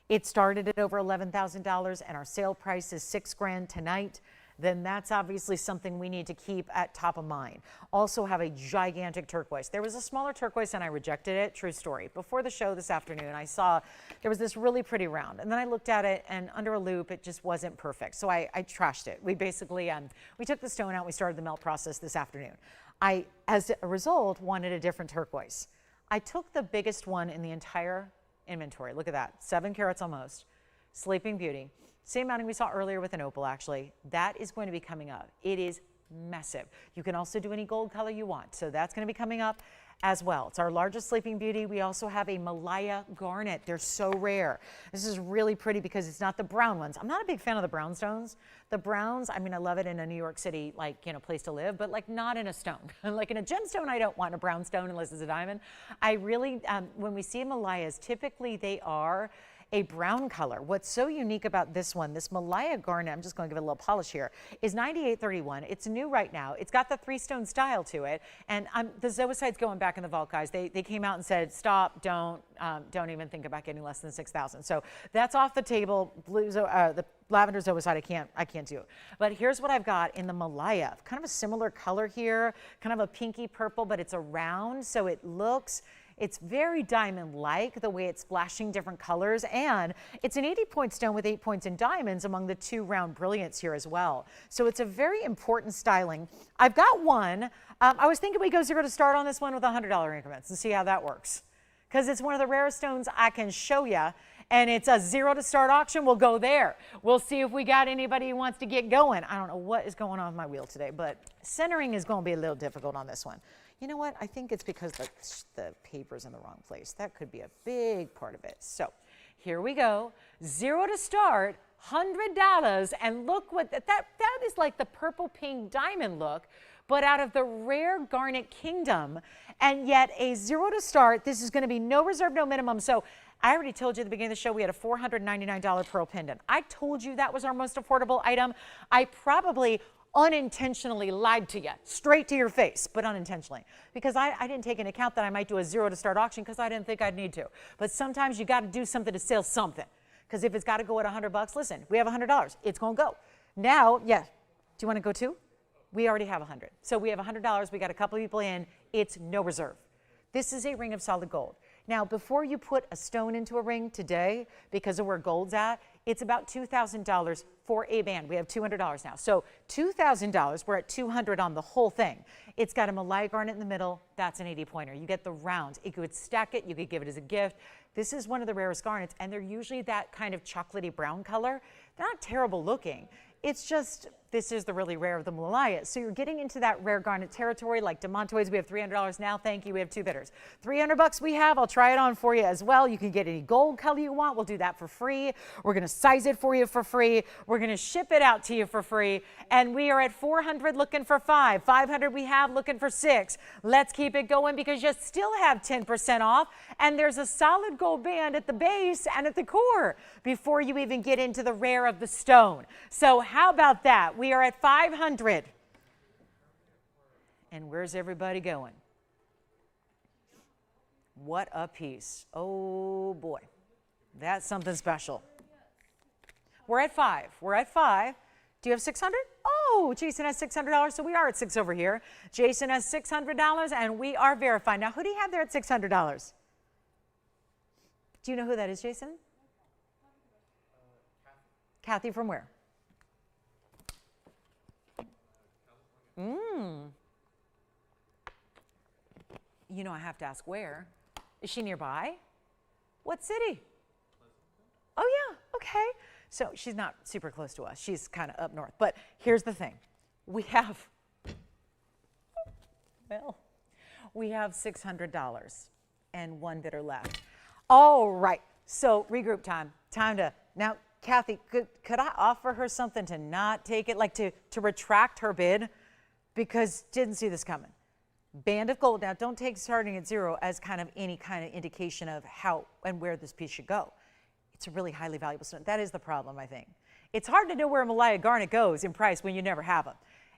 it started at over $11,000 and our sale price is $6,000 tonight, then that's obviously something we need to keep at top of mind. Also have a gigantic turquoise. There was a smaller turquoise and I rejected it, true story. Before the show this afternoon, I saw there was this really pretty round, and then I looked at it and under a loop, it just wasn't perfect. So I trashed it. We basically, we took the stone out, we started the melt process this afternoon. I, as a result, wanted a different turquoise. I took the biggest one in the entire inventory. Look at that, 7 carats almost, Sleeping Beauty. Same mounting we saw earlier with an opal, actually. That is going to be coming up. It is massive. You can also do any gold color you want, so that's going to be coming up as well. It's our largest Sleeping Beauty. We also have a Malaya garnet. They're so rare. This is really pretty because it's not the brown ones. I'm not a big fan of the brown stones. The browns, I mean, I love it in a New York City, like, you know, place to live, but like not in a stone. Like in a gemstone, I don't want a brown stone unless it's a diamond. I really, when we see Malayas, typically they are a brown color. What's so unique about this one, this Malaya garnet, I'm just going to give it a little polish here, is 9831. It's new right now. It's got the 3-stone style to it. And the zoisite's going back in the vault, guys. They came out and said, stop, don't even think about getting less than 6,000. So that's off the table. The lavender zoisite, I can't do it. But here's what I've got in the Malaya. Kind of a similar color here, kind of a pinky purple, but it's a round, so it looks, it's very diamond-like, the way it's flashing different colors, and it's an 80-point stone with 8 points in diamonds among the 2 round brilliants here as well. So it's a very important styling. I've got one. I was thinking we go 0 to start on this one with $100 increments and see how that works, because it's one of the rarest stones I can show you, and it's a 0 to start auction. We'll go there. We'll see if we got anybody who wants to get going. I don't know what is going on with my wheel today, but centering is going to be a little difficult on this one. You know what? I think it's because the paper's in the wrong place. That could be a big part of it. So here we go. 0 to start, $100. And look what, that is like the purple pink diamond look, but out of the rare garnet kingdom. And yet a 0 to start, this is going to be no reserve, no minimum. So I already told you at the beginning of the show we had a $499 pearl pendant. I told you that was our most affordable item. I probably unintentionally lied to you, straight to your face, but unintentionally, because I didn't take into account that I might do a 0 to start auction because I didn't think I'd need to. But sometimes you got to do something to sell something, because if it's got to go at $100, listen, we have $100, it's going to go. Now, yeah, do you want to go too? We already have 100. So we have $100, we got a couple of people in, it's no reserve. This is a ring of solid gold. Now, before you put a stone into a ring today, because of where gold's at, it's about $2,000 for a band. We have $200 now. So $2,000, we're at $200 on the whole thing. It's got a Malaya garnet in the middle. That's an 80-pointer. You get the round. You could stack it. You could give it as a gift. This is one of the rarest garnets, and they're usually that kind of chocolatey brown color. They're not terrible looking. It's just, this is the really rare of the Malaya. So you're getting into that rare garnet territory like Demontoids. We have $300 now. Thank you. We have 2 bidders. $300 we have. I'll try it on for you as well. You can get any gold color you want. We'll do that for free. We're going to size it for you for free. We're going to ship it out to you for free. And we are at 400 looking for 5. 500 we have looking for 6. Let's keep it going because you still have 10% off. And there's a solid gold band at the base and at the core before you even get into the rare of the stone. So how about that? We are at 500. And where's everybody going? What a piece. Oh boy, that's something special. We're at 5. We're at 5. Do you have 600? Oh, Jason has $600, so we are at 6 over here. Jason has $600, and we are verified. Now, who do you have there at $600? Do you know who that is, Jason? Kathy from where? You know, I have to ask where. Is she nearby? What city? okay. So she's not super close to us. She's kind of up north. But here's the thing. We have $600 and one bidder left. All right. So regroup time. Time to, now, Kathy, could I offer her something to not take it, like to retract her bid? Because didn't see this coming. Band of gold. Now, don't take starting at 0 as kind of any kind of indication of how and where this piece should go. It's a really highly valuable stone. That is the problem, I think. It's hard to know where a Malaya garnet goes in price when you never have them.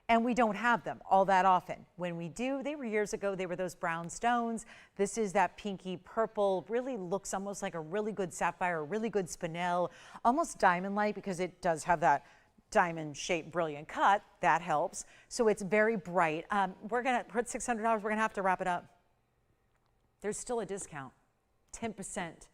And we don't have them all that often. When we do, they were years ago, they were those brown stones. This is that pinky purple, really looks almost like a really good sapphire, a really good spinel, almost diamond-like because it does have that diamond-shaped brilliant cut. That helps. So it's very bright. We're at $600, we're gonna have to wrap it up. There's still a discount, 10%.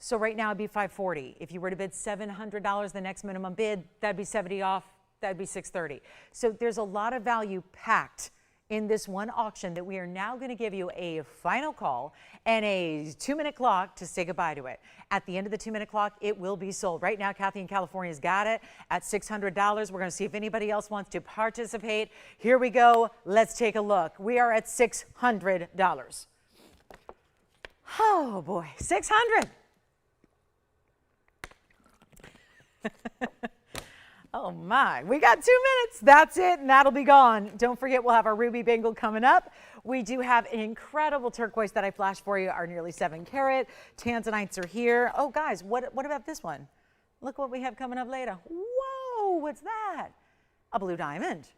So right now it'd be $540. If you were to bid $700, the next minimum bid, that'd be 70 off, that'd be $630. So there's a lot of value packed in this one auction that we are now going to give you a final call and a 2-minute clock to say goodbye to it. At the end of the 2-minute clock, it will be sold. Right now, Kathy in California's got it at $600. We're going to see if anybody else wants to participate. Here we go. Let's take a look. We are at $600. Oh boy, 600. Oh my, we got 2 minutes. That's it, and that'll be gone. Don't forget, we'll have our ruby bangle coming up. We do have an incredible turquoise that I flashed for you, our nearly 7 carat. Tanzanites are here. Oh guys, what about this one? Look what we have coming up later. Whoa, what's that? A blue diamond.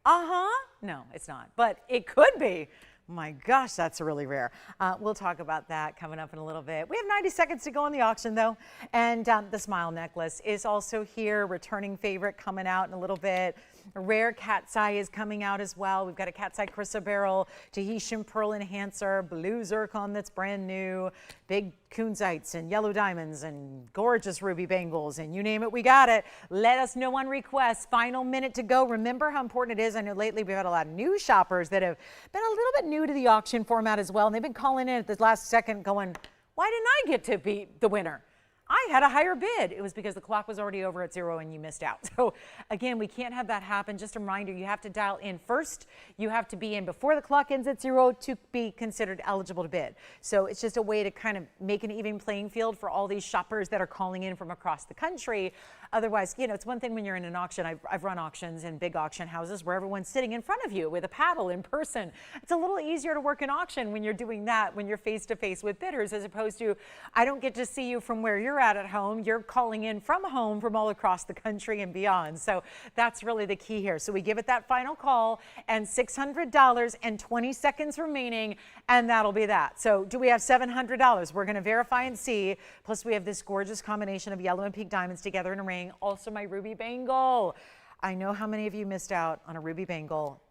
No, it's not, but it could be. My gosh, that's really rare. We'll talk about that coming up in a little bit. We have 90 seconds to go on the auction though. And the smile necklace is also here, returning favorite coming out in a little bit. A rare cat's eye is coming out as well. We've got a cat's eye chrysoberyl, Tahitian pearl enhancer, blue zircon that's brand new, big kunzites and yellow diamonds and gorgeous ruby bangles, and you name it, we got it. Let us know on request. Final minute to go. Remember how important it is. I know lately we've had a lot of new shoppers that have been a little bit new to the auction format as well, and they've been calling in at the last second going, why didn't I get to be the winner? I had a higher bid. It was because the clock was already over at 0 and you missed out. So again, we can't have that happen. Just a reminder, you have to dial in first. You have to be in before the clock ends at 0 to be considered eligible to bid. So it's just a way to kind of make an even playing field for all these shoppers that are calling in from across the country. Otherwise, you know, it's one thing when you're in an auction. I've run auctions in big auction houses where everyone's sitting in front of you with a paddle in person. It's a little easier to work an auction when you're doing that, when you're face to face with bidders, as opposed to, I don't get to see you from where you're at home. You're calling in from home from all across the country and beyond. So that's really the key here. So we give it that final call and $600 and 20 seconds remaining, and that'll be that. So do we have $700? We're going to verify and see. Plus we have this gorgeous combination of yellow and pink diamonds together in a ring. Also my ruby bangle. I know how many of you missed out on a ruby bangle.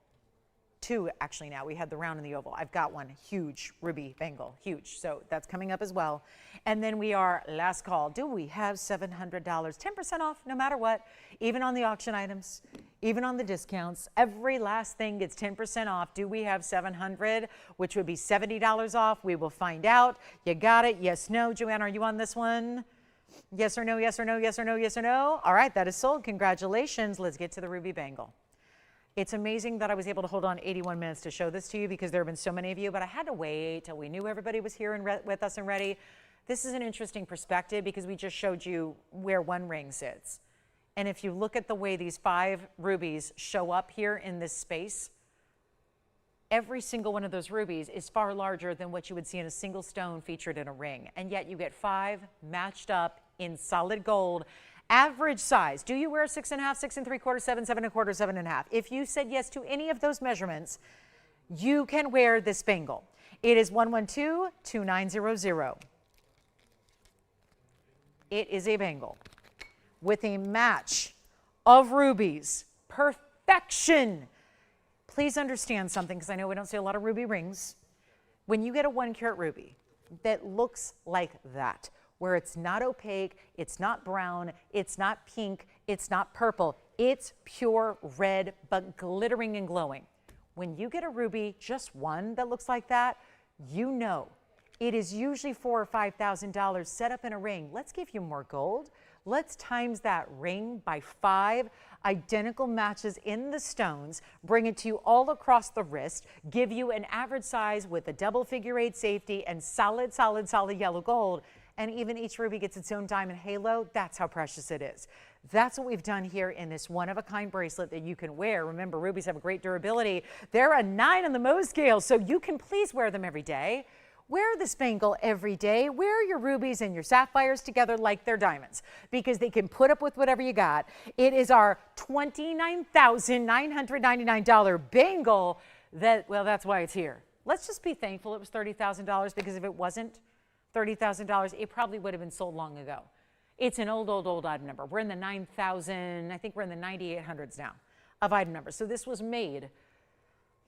2 actually now. We had the round and the oval. I've got one huge ruby bangle, huge. So that's coming up as well. And then we are last call. Do we have $700? 10% off no matter what, even on the auction items, even on the discounts. Every last thing gets 10% off. Do we have $700, which would be $70 off? We will find out. You got it? Yes, no. Joanne, are you on this one? Yes or no, yes or no, yes or no, yes or no? All right, that is sold. Congratulations. Let's get to the ruby bangle. It's amazing that I was able to hold on 81 minutes to show this to you because there have been so many of you, but I had to wait till we knew everybody was here and with us and ready. This is an interesting perspective because we just showed you where one ring sits. And if you look at the way these 5 rubies show up here in this space, every single one of those rubies is far larger than what you would see in a single stone featured in a ring. And yet you get 5 matched up in solid gold. Average size. Do you wear 6.5, 6 3/4, 7, 7 1/4, 7 1/2? If you said yes to any of those measurements, you can wear this bangle. It is 112-2900. It is a bangle with a match of rubies. Perfection. Please understand something, because I know we don't see a lot of ruby rings. When you get a 1 carat ruby that looks like that, where it's not opaque, it's not brown, it's not pink, it's not purple, it's pure red, but glittering and glowing. When you get a ruby, just one that looks like that, you know It is usually $4,000 or $5,000 set up in a ring. Let's give you more gold. Let's times that ring by 5, identical matches in the stones, bring it to you all across the wrist, give you an average size with a double figure 8 safety and solid yellow gold. And even each ruby gets its own diamond halo. That's how precious it is. That's what we've done here in this one-of-a-kind bracelet that you can wear. Remember, rubies have a great durability. They're a 9 on the Mohs scale, so you can please wear them every day. Wear this bangle every day. Wear your rubies and your sapphires together like they're diamonds because they can put up with whatever you got. It is our $29,999 bangle that's why it's here. Let's just be thankful it was $30,000 because if it wasn't $30,000, it probably would have been sold long ago. It's an old item number. We're in the 9,000, I think we're in the 9,800s now of item numbers. So this was made a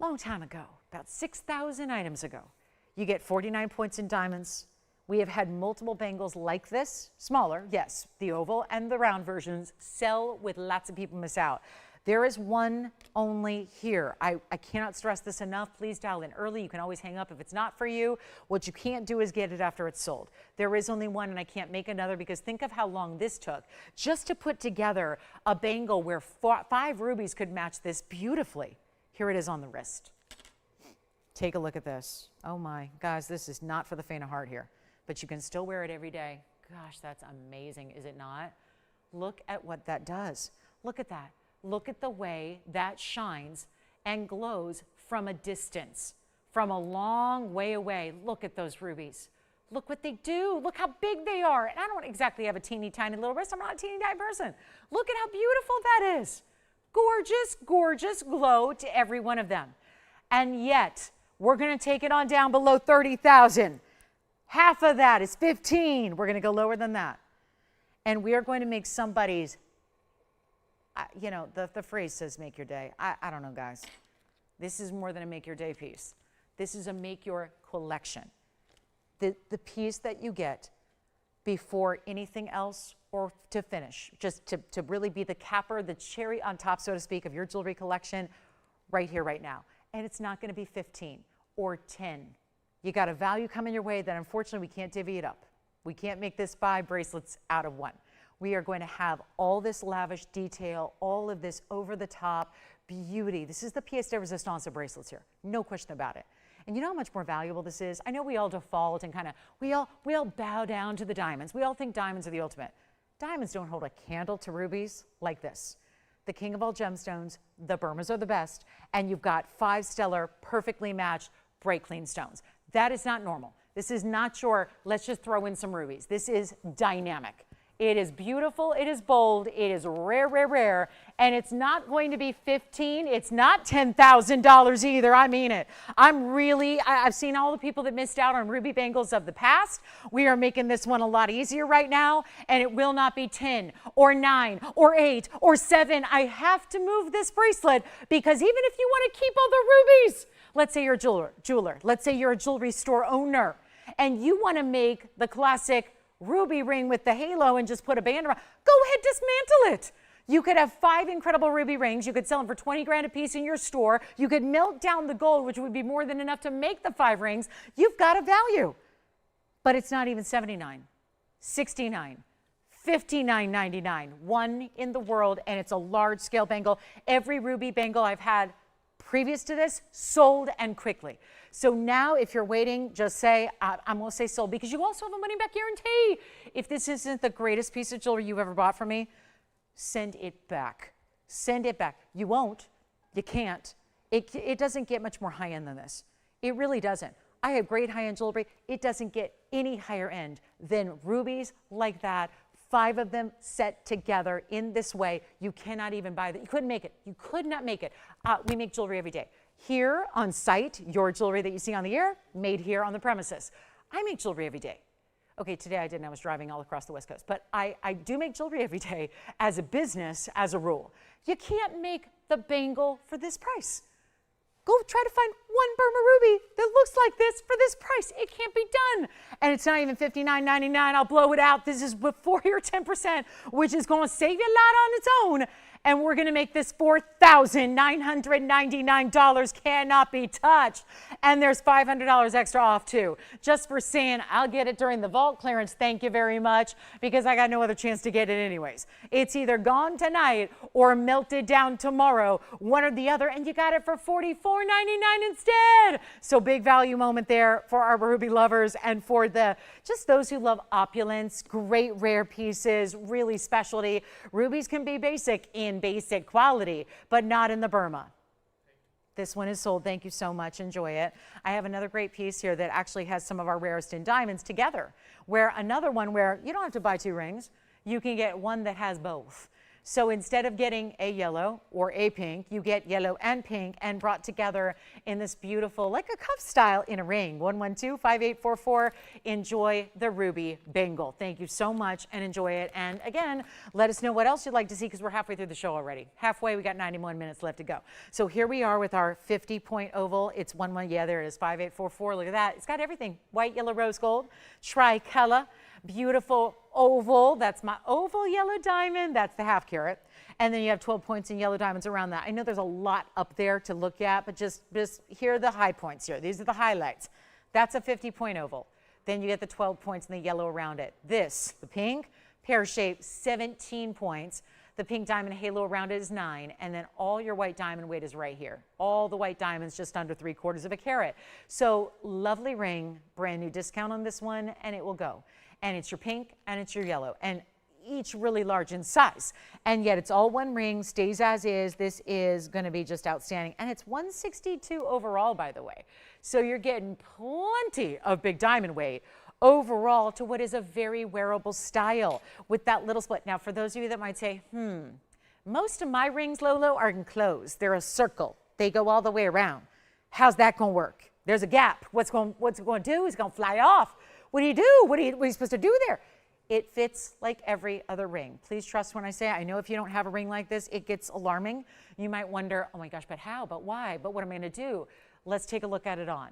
long time ago, about 6,000 items ago. You get 49 points in diamonds. We have had multiple bangles like this, smaller, yes, the oval and the round versions sell with lots of people miss out. There is one only here. I cannot stress this enough. Please dial in early. You can always hang up if it's not for you. What you can't do is get it after it's sold. There is only one and I can't make another because think of how long this took just to put together a bangle where 5 rubies could match this beautifully. Here it is on the wrist. Take a look at this. Oh my, guys, this is not for the faint of heart here, but you can still wear it every day. Gosh, that's amazing, is it not? Look at what that does. Look at that. Look at the way that shines and glows from a distance, from a long way away. Look at those rubies. Look what they do. Look how big they are. And I don't exactly have a teeny tiny little wrist. I'm not a teeny tiny person. Look at how beautiful that is. Gorgeous, gorgeous glow to every one of them. And yet, we're going to take it on down below 30,000. Half of that is 15. We're going to go lower than that. And we are going to make somebody's, you know, the phrase says make your day. I don't know, guys. This is more than a make your day piece. This is a make your collection. The piece that you get before anything else or to finish, just to really be the capper, the cherry on top, so to speak, of your jewelry collection right here, right now. And it's not going to be 15 or 10. You got a value coming your way that unfortunately we can't divvy it up. We can't make this 5 bracelets out of 1. We are going to have all this lavish detail, all of this over-the-top beauty. This is the pièce de résistance of bracelets here. No question about it. And you know how much more valuable this is? I know we all default and we all bow down to the diamonds. We all think diamonds are the ultimate. Diamonds don't hold a candle to rubies like this. The king of all gemstones, the Burmas are the best, and you've got 5 stellar, perfectly matched, break clean stones. That is not normal. This is not your, let's just throw in some rubies. This is dynamic. It is beautiful, it is bold, it is rare, rare, rare, and it's not going to be 15, it's not $10,000 either, I mean it. I've seen all the people that missed out on ruby bangles of the past. We are making this one a lot easier right now, and it will not be 10 or 9 or 8 or 7. I have to move this bracelet because even if you want to keep all the rubies, let's say you're a jeweler, let's say you're a jewelry store owner, and you want to make the classic ruby ring with the halo and just put a band around, go ahead, dismantle it. You could have 5 incredible ruby rings. You could sell them for 20 grand a piece in your store. You could melt down the gold, which would be more than enough to make the 5 rings. You've got a value. But it's not even $79, $69, $59.99. One in the world, and it's a large scale bangle. Every ruby bangle I've had previous to this sold and quickly. So now if you're waiting, just say, I'm going to say sold because you also have a money back guarantee. If this isn't the greatest piece of jewelry you've ever bought from me, send it back. Send it back. You won't. You can't. It doesn't get much more high end than this. It really doesn't. I have great high end jewelry. It doesn't get any higher end than rubies like that. 5 of them set together in this way. You cannot even buy that. You couldn't make it. You could not make it. We make jewelry every day. Here on site, your jewelry that you see on the air, made here on the premises. I make jewelry every day. Okay, today I didn't. I was driving all across the West Coast. But I do make jewelry every day as a business, as a rule. You can't make the bangle for this price. Go try to find one Burma ruby that looks like this for this price. It can't be done. And it's not even $59.99. I'll blow it out. This is before your 10%, which is going to save you a lot on its own. And we're going to make this $4,999, cannot be touched. And there's $500 extra off too, just for saying I'll get it during the vault clearance. Thank you very much, because I got no other chance to get it anyways. It's either gone tonight or melted down tomorrow, one or the other, and you got it for $44.99 instead. So big value moment there for our ruby lovers and for just those who love opulence, great rare pieces, really specialty. Rubies can be basic in basic quality, but not in the Burma. This one is sold. Thank you so much. Enjoy it. I have another great piece here that actually has some of our rarest in diamonds together, where another one where you don't have to buy 2 rings. You can get one that has both. So instead of getting a yellow or a pink, you get yellow and pink and brought together in this beautiful, like a cuff style in a ring. 112-5844. Enjoy the ruby bangle. Thank you so much and enjoy it. And again, let us know what else you'd like to see, because we're halfway through the show already. Halfway, we got 91 minutes left to go. So here we are with our 50-point oval. It's 11, yeah, there it is, 5844. Look at that. It's got everything. White, yellow, rose gold, tricolor. Beautiful oval. That's my oval yellow diamond. That's the half carat. And then you have 12 points in yellow diamonds around that. I know there's a lot up there to look at, but just here are the high points here. These are the highlights. That's a 50-point oval. Then you get the 12 points in the yellow around it. This, the pink, pear shape, 17 points. The pink diamond halo around it is 9. And then all your white diamond weight is right here. All the white diamonds just under 3/4 of a carat. So lovely ring, brand new discount on this one, and it will go. And it's your pink and it's your yellow, and each really large in size. And yet it's all one ring, stays as is. This is going to be just outstanding. And it's 162 overall, by the way. So you're getting plenty of big diamond weight overall to what is a very wearable style with that little split. Now, for those of you that might say, most of my rings, Lolo, are enclosed. They're a circle. They go all the way around. How's that going to work? There's a gap. What's it going to do? It's going to fly off. What do you do? What are you supposed to do there? It fits like every other ring. Please trust when I say it. I know if you don't have a ring like this, it gets alarming. You might wonder, oh my gosh, but how? But why? But what am I going to do? Let's take a look at it on.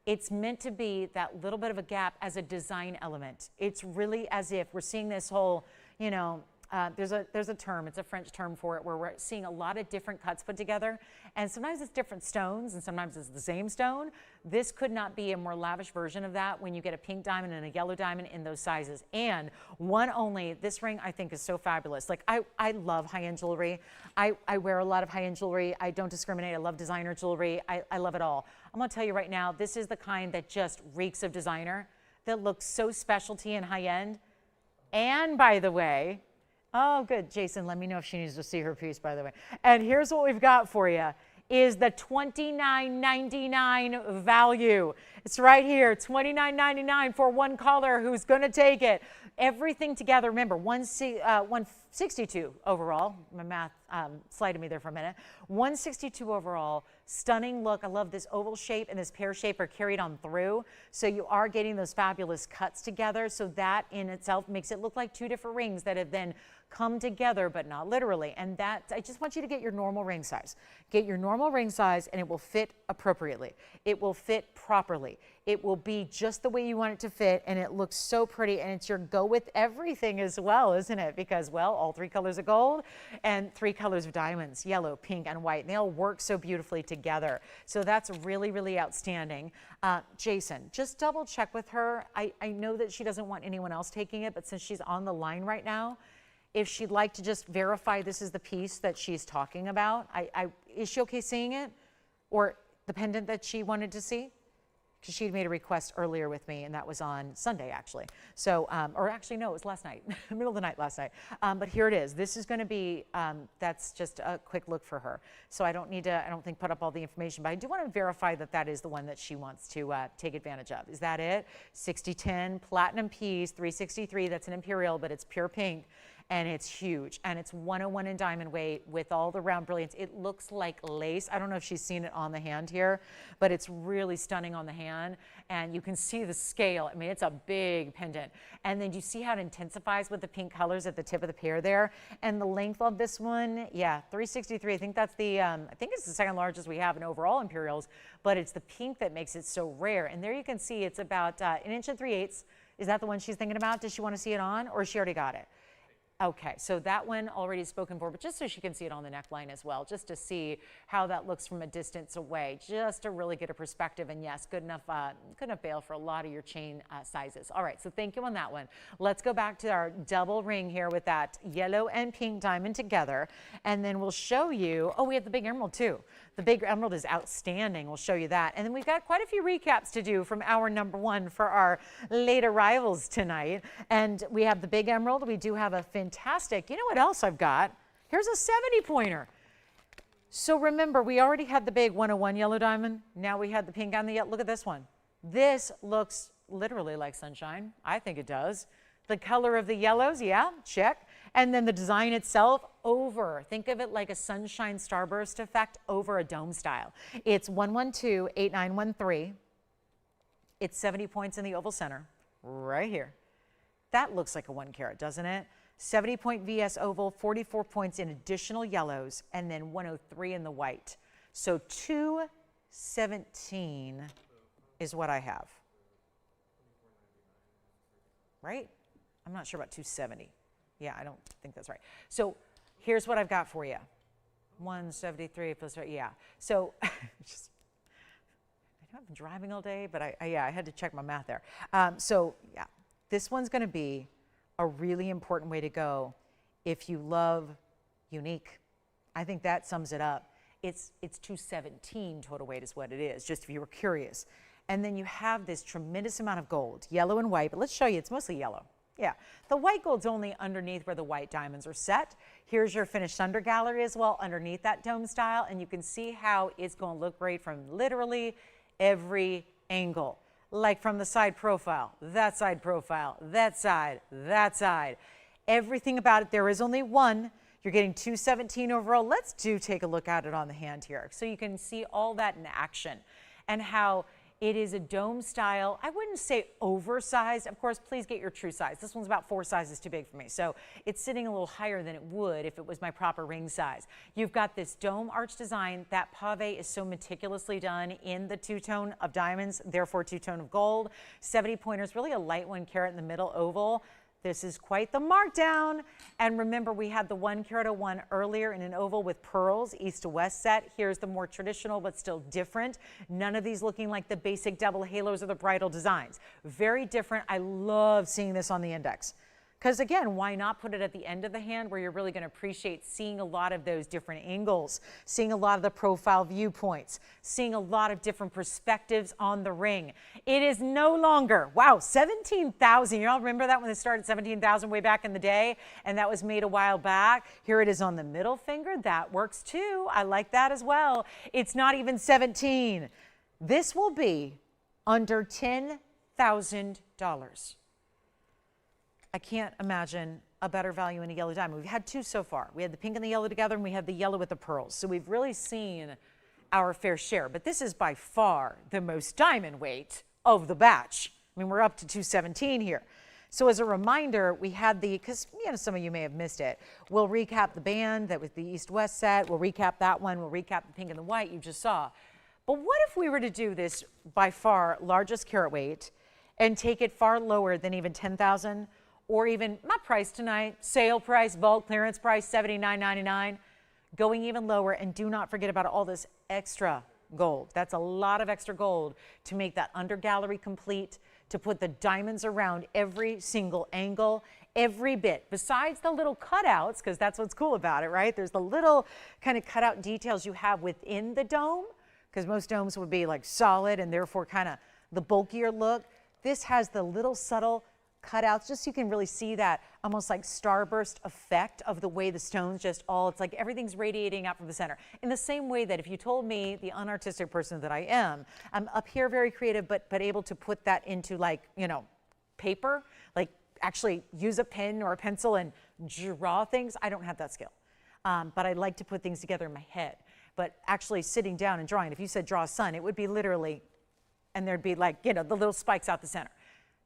It's meant to be that little bit of a gap as a design element. It's really as if we're seeing this whole, there's a term, it's a French term for it, where we're seeing a lot of different cuts put together, and sometimes it's different stones and sometimes it's the same stone. This could not be a more lavish version of that when you get a pink diamond and a yellow diamond in those sizes. And one only, this ring I think is so fabulous. Like I love high-end jewelry. I wear a lot of high-end jewelry. I don't discriminate. I love designer jewelry. I love it all. I'm gonna tell you right now, this is the kind that just reeks of designer, that looks so specialty and high-end. And by the way, oh, good. Jason, let me know if she needs to see her piece, by the way. And here's what we've got for you, is the $29.99 value. It's right here, $29.99 for one caller who's going to take it. Everything together, remember, 162 overall. My math slided me there for a minute. 162 overall. Stunning look. I love this oval shape and this pear shape are carried on through. So you are getting those fabulous cuts together. So that in itself makes it look like 2 different rings that have then come together, but not literally. And that, I just want you to get your normal ring size. Get your normal ring size and it will fit appropriately. It will fit properly. It will be just the way you want it to fit, and it looks so pretty, and it's your go with everything as well, isn't it? Because, well, all 3 colors of gold and 3 colors of diamonds, yellow, pink, and white, and they all work so beautifully together. So that's really, really outstanding. Jason, just double check with her. I know that she doesn't want anyone else taking it, but since she's on the line right now, if she'd like to just verify this is the piece that she's talking about, is she okay seeing it? Or the pendant that she wanted to see? Because she'd made a request earlier with me, and that was on Sunday, actually. So, or actually, no, it was last night, middle of the night last night. But here it is. This is going to be, that's just a quick look for her. So I don't need to, I don't think, put up all the information, but I do want to verify that that is the one that she wants to take advantage of. Is that it? 6010 platinum piece, 363. That's an imperial, but it's pure pink. And it's huge, and it's 101 in diamond weight with all the round brilliance. It looks like lace. I don't know if she's seen it on the hand here, but it's really stunning on the hand, and you can see the scale. I mean, it's a big pendant. And then you see how it intensifies with the pink colors at the tip of the pear there, and the length of this one, yeah, 363. I think that's the, I think it's the second largest we have in overall imperials, but it's the pink that makes it so rare. And there you can see it's about 1 3/8 inches. Is that the one she's thinking about? Does she want to see it on, or has she already got it? Okay, so that one already spoken for, but just so she can see it on the neckline as well, just to see how that looks from a distance away, just to really get a perspective. And yes, good enough bail for a lot of your chain sizes. All right, so thank you on that one. Let's go back to our double ring here with that yellow and pink diamond together, and then we'll show you, oh, we have the big emerald too. The big emerald is outstanding. We'll show you that. And then we've got quite a few recaps to do from hour number 1 for our late arrivals tonight. And we have the big emerald. We do have a fantastic, you know what else I've got? Here's a 70 pointer. So remember, we already had the big 101 yellow diamond. Now we had the pink on the yellow. Look at this one. This looks literally like sunshine. I think it does. The color of the yellows, yeah, check. And then the design itself over, think of it like a sunshine starburst effect over a dome style. It's 112-8913. It's 70 points in the oval center, right here. That looks like a 1 carat, doesn't it? 70 point VS oval, 44 points in additional yellows, and then 103 in the white. So 217 is what I have. Right? I'm not sure about 270. Yeah, I don't think that's right. So here's what I've got for you. 173 plus, yeah. So just, I know I've been driving all day, but I had to check my math there. So yeah, this one's going to be a really important way to go if you love unique. I think that sums it up. It's 217 total weight is what it is, just if you were curious. And then you have this tremendous amount of gold, yellow and white, but let's show you, it's mostly yellow. Yeah, the white gold's only underneath where the white diamonds are set. Here's your finished under gallery as well, underneath that dome style, and you can see how it's going to look great from literally every angle. Like from the side profile, that side profile, that side, that side. Everything about it, there is only one. You're getting 217 overall. Let's take a look at it on the hand here so you can see all that in action and how it is a dome style. I wouldn't say oversized. Of course, please get your true size. This one's about 4 sizes too big for me. So it's sitting a little higher than it would if it was my proper ring size. You've got this dome arch design. That pave is so meticulously done in the two-tone of diamonds, therefore two-tone of gold. 70 pointers, really a light 1 carat in the middle oval. This is quite the markdown. And remember, we had the 1 carat 01 earlier in an oval with pearls, east to west set. Here's the more traditional, but still different. None of these looking like the basic double halos or the bridal designs. Very different. I love seeing this on the index. Because again, why not put it at the end of the hand where you're really going to appreciate seeing a lot of those different angles, seeing a lot of the profile viewpoints, seeing a lot of different perspectives on the ring. It is no longer, wow, 17,000. You all remember that when it started 17,000 way back in the day? And that was made a while back. Here it is on the middle finger. That works too. I like that as well. It's not even 17. This will be under $10,000. I can't imagine a better value in a yellow diamond. We've had 2 so far. We had the pink and the yellow together, and we had the yellow with the pearls. So we've really seen our fair share. But this is by far the most diamond weight of the batch. I mean, we're up to 217 here. So as a reminder, we had because some of you may have missed it. We'll recap the band that was the east-west set. We'll recap that one. We'll recap the pink and the white you just saw. But what if we were to do this by far largest carat weight and take it far lower than even 10,000? Or even my price tonight, sale price, bulk clearance price, $79.99, going even lower. And do not forget about all this extra gold. That's a lot of extra gold to make that under gallery complete, to put the diamonds around every single angle, every bit, besides the little cutouts, because that's what's cool about it, right? There's the little kind of cutout details you have within the dome, because most domes would be like solid and therefore kind of the bulkier look. This has the little subtle cutouts, just so you can really see that almost like starburst effect of the way the stones just it's like everything's radiating out from the center. In the same way that if you told me, the unartistic person that I am, I'm up here very creative, but able to put that into like, paper, like actually use a pen or a pencil and draw things. I don't have that skill, but I like to put things together in my head. But actually sitting down and drawing, if you said draw a sun, it would be literally, and there'd be like, the little spikes out the center.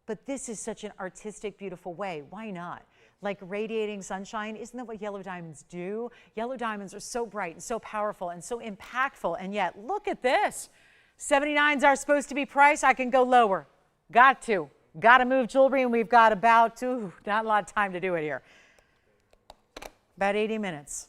But this is such an artistic, beautiful way. Why not? Like radiating sunshine, isn't that what yellow diamonds do? Yellow diamonds are so bright and so powerful and so impactful, and yet look at this. 79s are supposed to be priced. I can go lower. Got to move jewelry, and we've got about, not a lot of time to do it here. About 80 minutes.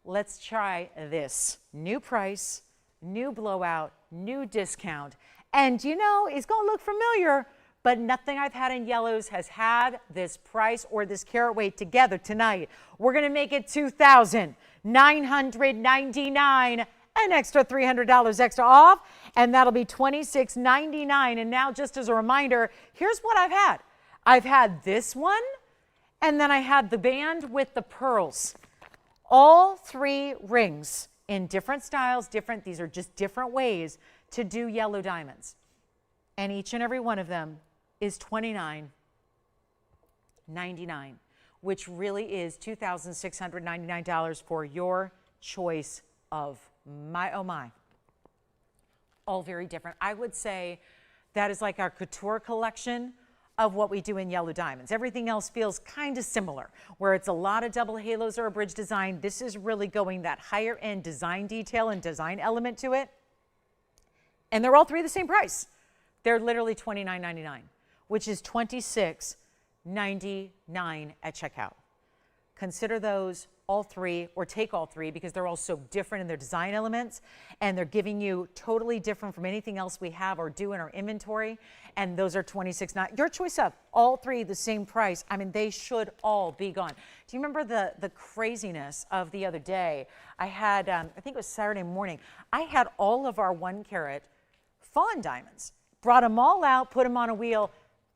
Let's try this. New price, new blowout, new discount. And you know, it's going to look familiar, but nothing I've had in yellows has had this price or this carat weight together tonight. We're going to make it $2,999, an extra $300 extra off, and that'll be $2,699. And now, just as a reminder, here's what I've had. I've had this one, and then I had the band with the pearls. All three rings in different styles, these are just different ways to do yellow diamonds. And each and every one of them is $29.99, which really is $2,699 for your choice of my, oh my. All very different. I would say that is like our couture collection of what we do in yellow diamonds. Everything else feels kind of similar, where it's a lot of double halos or a bridge design. This is really going that higher end design detail and design element to it. And they're all three the same price. They're literally $29.99, which is $26.99 at checkout. Consider those all three, or take all three, because they're all so different in their design elements, and they're giving you totally different from anything else we have or do in our inventory. And those are $26.99. Your choice of all three the same price. I mean, they should all be gone. Do you remember the craziness of the other day? I had, I think it was Saturday morning, I had all of our 1 carat fawn diamonds. Brought them all out, put them on a wheel.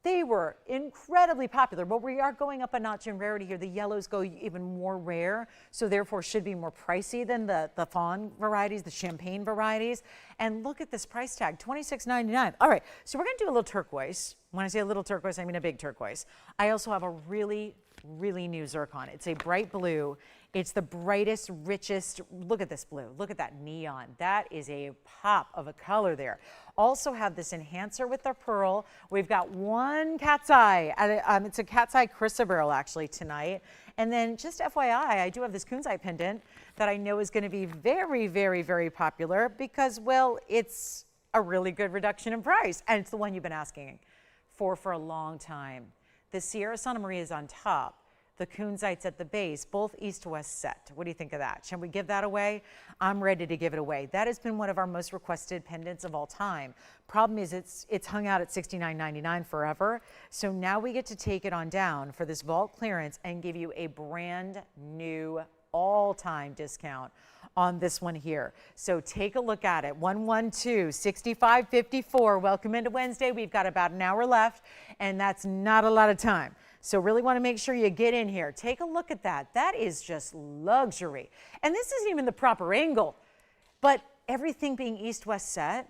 They were incredibly popular, but we are going up a notch in rarity here. The yellows go even more rare, so therefore should be more pricey than the fawn varieties, the champagne varieties. And look at this price tag, $26.99. All right, so we're gonna do a little turquoise. When I say a little turquoise, I mean a big turquoise. I also have a really new zircon. It's a bright blue. It's the brightest, richest, look at this blue, look at that neon. That is a pop of a color there. Also have this enhancer with the pearl. We've got one cat's eye. It's a cat's eye chrysoberyl actually tonight. And then just FYI, I do have this kunzite pendant that I know is going to be very popular because, well, it's a really good reduction in price. And it's the one you've been asking for a long time. The Sierra Santa Maria is on top. The kunzite's at the base, both east to west set. What do you think of that? Shall we give that away? I'm ready to give it away. That has been one of our most requested pendants of all time. Problem is it's hung out at $69.99 forever. So now we get to take it on down for this vault clearance and give you a brand new all-time discount on this one here. So take a look at it. 112-6554. Welcome into Wednesday. We've got about an hour left, and that's not a lot of time. So really want to make sure you get in here. Take a look at that. That is just luxury. And this isn't even the proper angle, but everything being east-west set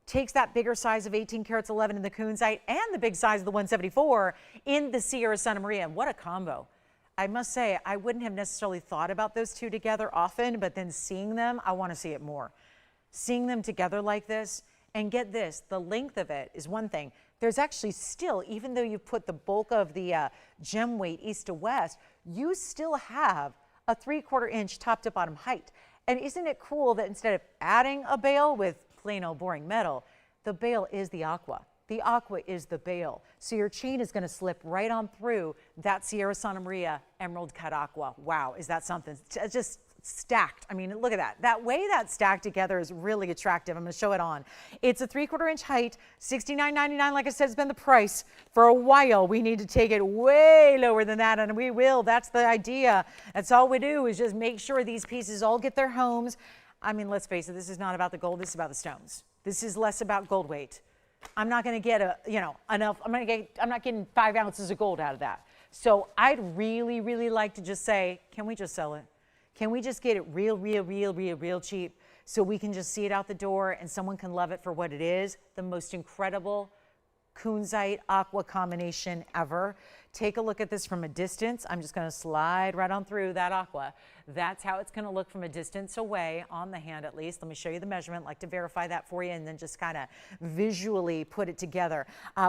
takes that bigger size of 18 carats 11 in the kunzite and the big size of the 174 in the Sierra Santa Maria. What a combo. I must say, I wouldn't have necessarily thought about those two together often, but then seeing them, I want to see it more. Seeing them together like this, and get this, the length of it is one thing. There's actually still, even though you put the bulk of the gem weight east to west, you still have a 3/4 inch top to bottom height. And isn't it cool that instead of adding a bail with plain old boring metal, the bail is the aqua. The aqua is the bail. So your chain is going to slip right on through that Sierra Santa Maria emerald cut aqua. Wow, is that something? Just stacked. I mean, look at that. That way that's stacked together is really attractive. I'm going to show it on. It's a 3/4 inch height, $69.99. Like I said, it's been the price for a while. We need to take it way lower than that, and we will. That's the idea. That's all we do is just make sure these pieces all get their homes. I mean, let's face it, this is not about the gold. This is about the stones. This is less about gold weight. I'm not going to get enough. I'm not getting 5 ounces of gold out of that. So I'd really like to just say, can we just sell it? Can we just get it real cheap so we can just see it out the door and someone can love it for what it is? The most incredible kunzite aqua combination ever. Take a look at this from a distance. I'm just going to slide right on through that aqua. That's how it's going to look from a distance away, on the hand at least. Let me show you the measurement. I'd like to verify that for you and then just kind of visually put it together.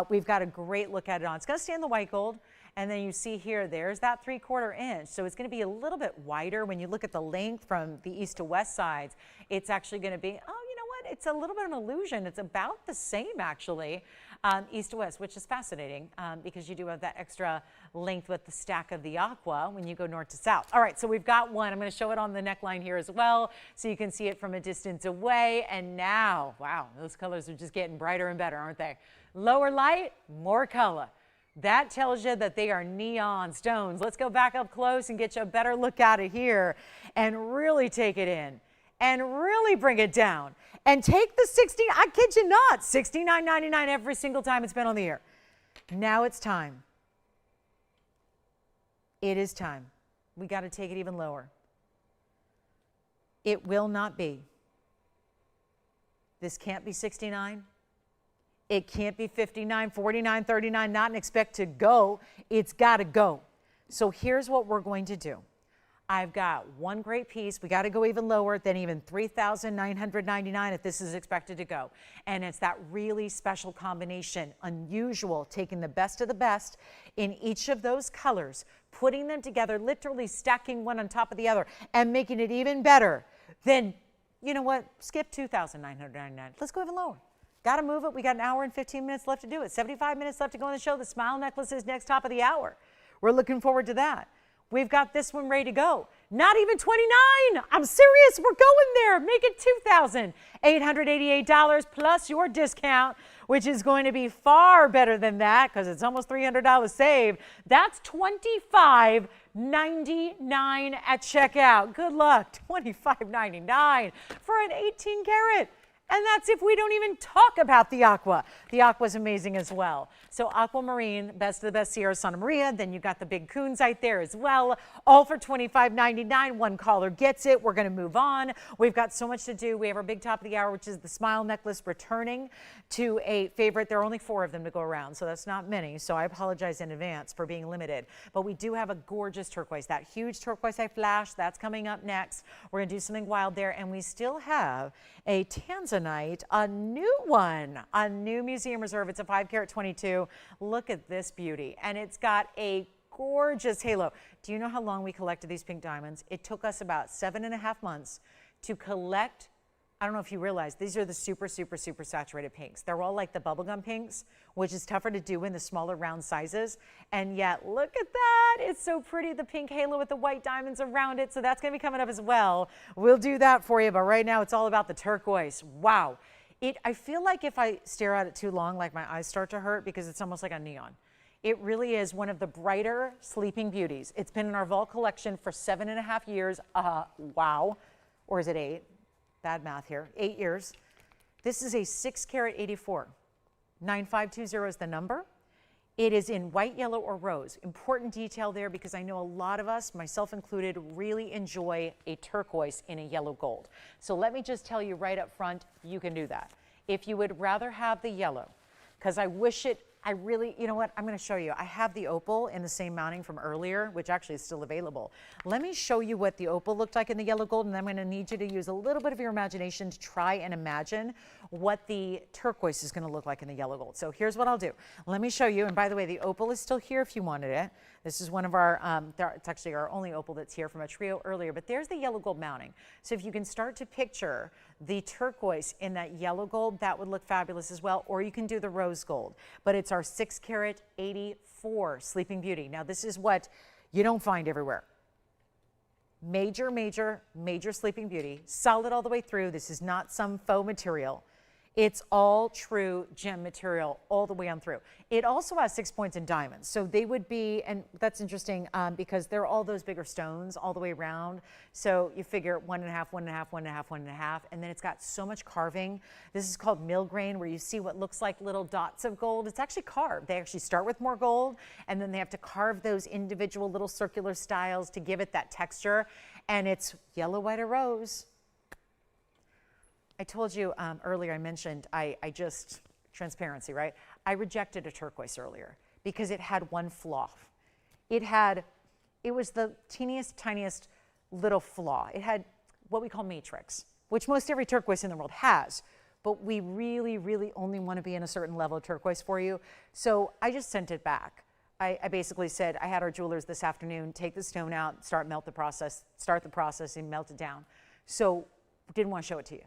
We've got a great look at it on. It's going to stay in the white gold. And then you see here, there's that 3/4 inch. So it's going to be a little bit wider. When you look at the length from the east to west sides, it's actually going to be, oh, you know what? It's a little bit of an illusion. It's about the same, actually. east to west, which is fascinating because you do have that extra length with the stack of the aqua when you go north to south. All right, so we've got one. I'm going to show it on the neckline here as well so you can see it from a distance away. And now, wow, those colors are just getting brighter and better, aren't they? Lower light, more color. That tells you that they are neon stones. Let's go back up close and get you a better look out of here and really take it in and really bring it down. And take the I kid you not, $69.99 every single time it's been on the air. Now it's time. It is time. We got to take it even lower. It will not be. This can't be 69. It can't be 59, 49, 39, not and expect to go. It's got to go. So here's what we're going to do. I've got one great piece. We got to go even lower than even $3,999 if this is expected to go. And it's that really special combination, unusual, taking the best of the best in each of those colors, putting them together, literally stacking one on top of the other and making it even better. Then, you know what? Skip $2,999. Let's go even lower. Got to move it. We got an hour and 15 minutes left to do it. 75 minutes left to go on the show. The smile necklace is next top of the hour. We're looking forward to that. We've got this one ready to go. Not even 29. I'm serious. We're going there. Make it $2,888 plus your discount, which is going to be far better than that because it's almost $300 saved. That's $25.99 at checkout. Good luck. $25.99 for an 18 karat. And that's if we don't even talk about the aqua. The aqua is amazing as well. So Aquamarine, best of the best Sierra Santa Maria. Then you got the big kunzite there as well. All for $25.99. One caller gets it. We're going to move on. We've got so much to do. We have our big top of the hour, which is the smile necklace returning to a favorite. There are only 4 of them to go around, so that's not many. So I apologize in advance for being limited. But we do have a gorgeous turquoise, that huge turquoise I flashed. That's coming up next. We're going to do something wild there. And we still have a Tanzanite, a new one, a new museum reserve. It's a 5 karat 22. Look at this beauty. And it's got a gorgeous halo. Do you know how long we collected these pink diamonds? It took us about 7.5 months to collect. I don't know if you realize, these are the super, super, super saturated pinks. They're all like the bubblegum pinks, which is tougher to do in the smaller round sizes. And yet, look at that. It's so pretty, the pink halo with the white diamonds around it. So that's going to be coming up as well. We'll do that for you. But right now, it's all about the turquoise. Wow. I feel like if I stare at it too long, like my eyes start to hurt because it's almost like a neon. It really is one of the brighter sleeping beauties. It's been in our vault collection for 7.5 years. Wow. Or is it 8? Bad math here. 8 years. This is a 6 karat 84. 9520 is the number. It is in white, yellow, or rose. Important detail there because I know a lot of us, myself included, really enjoy a turquoise in a yellow gold. So let me just tell you right up front, you can do that. If you would rather have the yellow, because I wish it, I really, you know what, I'm going to show you. I have the opal in the same mounting from earlier, which actually is still available. Let me show you what the opal looked like in the yellow gold, and I'm going to need you to use a little bit of your imagination to try and imagine what the turquoise is going to look like in the yellow gold. So here's what I'll do. Let me show you, and by the way, the opal is still here if you wanted it. This is one of our, it's actually our only opal that's here from a trio earlier, but there's the yellow gold mounting. So if you can start to picture the turquoise in that yellow gold, that would look fabulous as well, or you can do the rose gold. But it's our 6 karat 84 Sleeping Beauty. Now this is what you don't find everywhere. Major, major, major Sleeping Beauty, solid all the way through. This is not some faux material. It's all true gem material all the way on through. It also has 6 points in diamonds. So they would be, and that's interesting because they're all those bigger stones all the way around. So you figure 1.5, 1.5, 1.5, 1.5, and then it's got so much carving. This is called mill grain, where you see what looks like little dots of gold. It's actually carved. They actually start with more gold, and then they have to carve those individual little circular styles to give it that texture. And it's yellow, white, or rose. I told you earlier, I mentioned, I just, transparency, right? I rejected a turquoise earlier because it had one flaw. It was the teeniest, tiniest little flaw. It had what we call matrix, which most every turquoise in the world has, but we really, really only want to be in a certain level of turquoise for you. So I just sent it back. I basically said, I had our jewelers this afternoon take the stone out, start the process and melt it down. So didn't want to show it to you.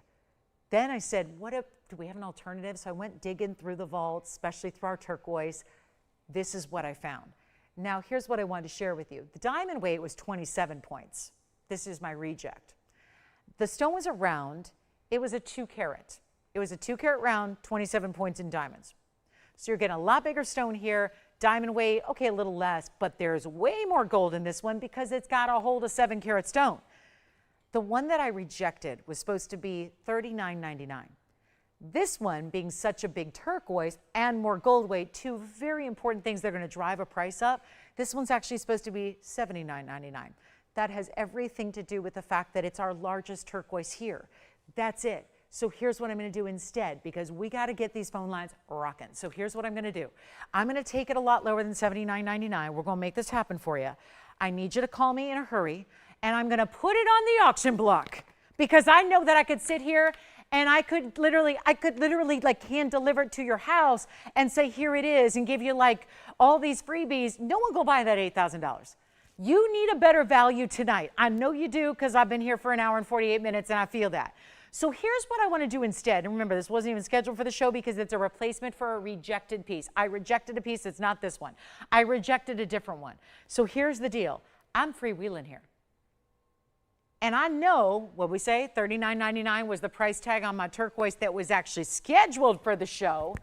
Then I said, do we have an alternative? So I went digging through the vaults, especially through our turquoise. This is what I found. Now, here's what I wanted to share with you. The diamond weight was 27 points. This is my reject. The stone was a round. It was a 2 carat. It was a 2 carat round, 27 points in diamonds. So you're getting a lot bigger stone here. Diamond weight, okay, a little less, but there's way more gold in this one because it's got a hold of 7 carat stone. The one that I rejected was supposed to be $39.99. This one, being such a big turquoise and more gold weight, 2 very important things that are going to drive a price up, this one's actually supposed to be $79.99. That has everything to do with the fact that it's our largest turquoise here. That's it. So here's what I'm going to do instead, because we got to get these phone lines rocking. So here's what I'm going to do. I'm going to take it a lot lower than $79.99. We're going to make this happen for you. I need you to call me in a hurry, and I'm going to put it on the auction block because I know that I could sit here and I could literally like hand deliver it to your house and say, here it is, and give you like all these freebies. No one go buy that $8,000. You need a better value tonight. I know you do because I've been here for an hour and 48 minutes and I feel that. So here's what I want to do instead. And remember, this wasn't even scheduled for the show because it's a replacement for a rejected piece. I rejected a piece. It's not this one. I rejected a different one. So here's the deal. I'm freewheeling here. And I know, what we say, $39.99 was the price tag on my turquoise that was actually scheduled for the show.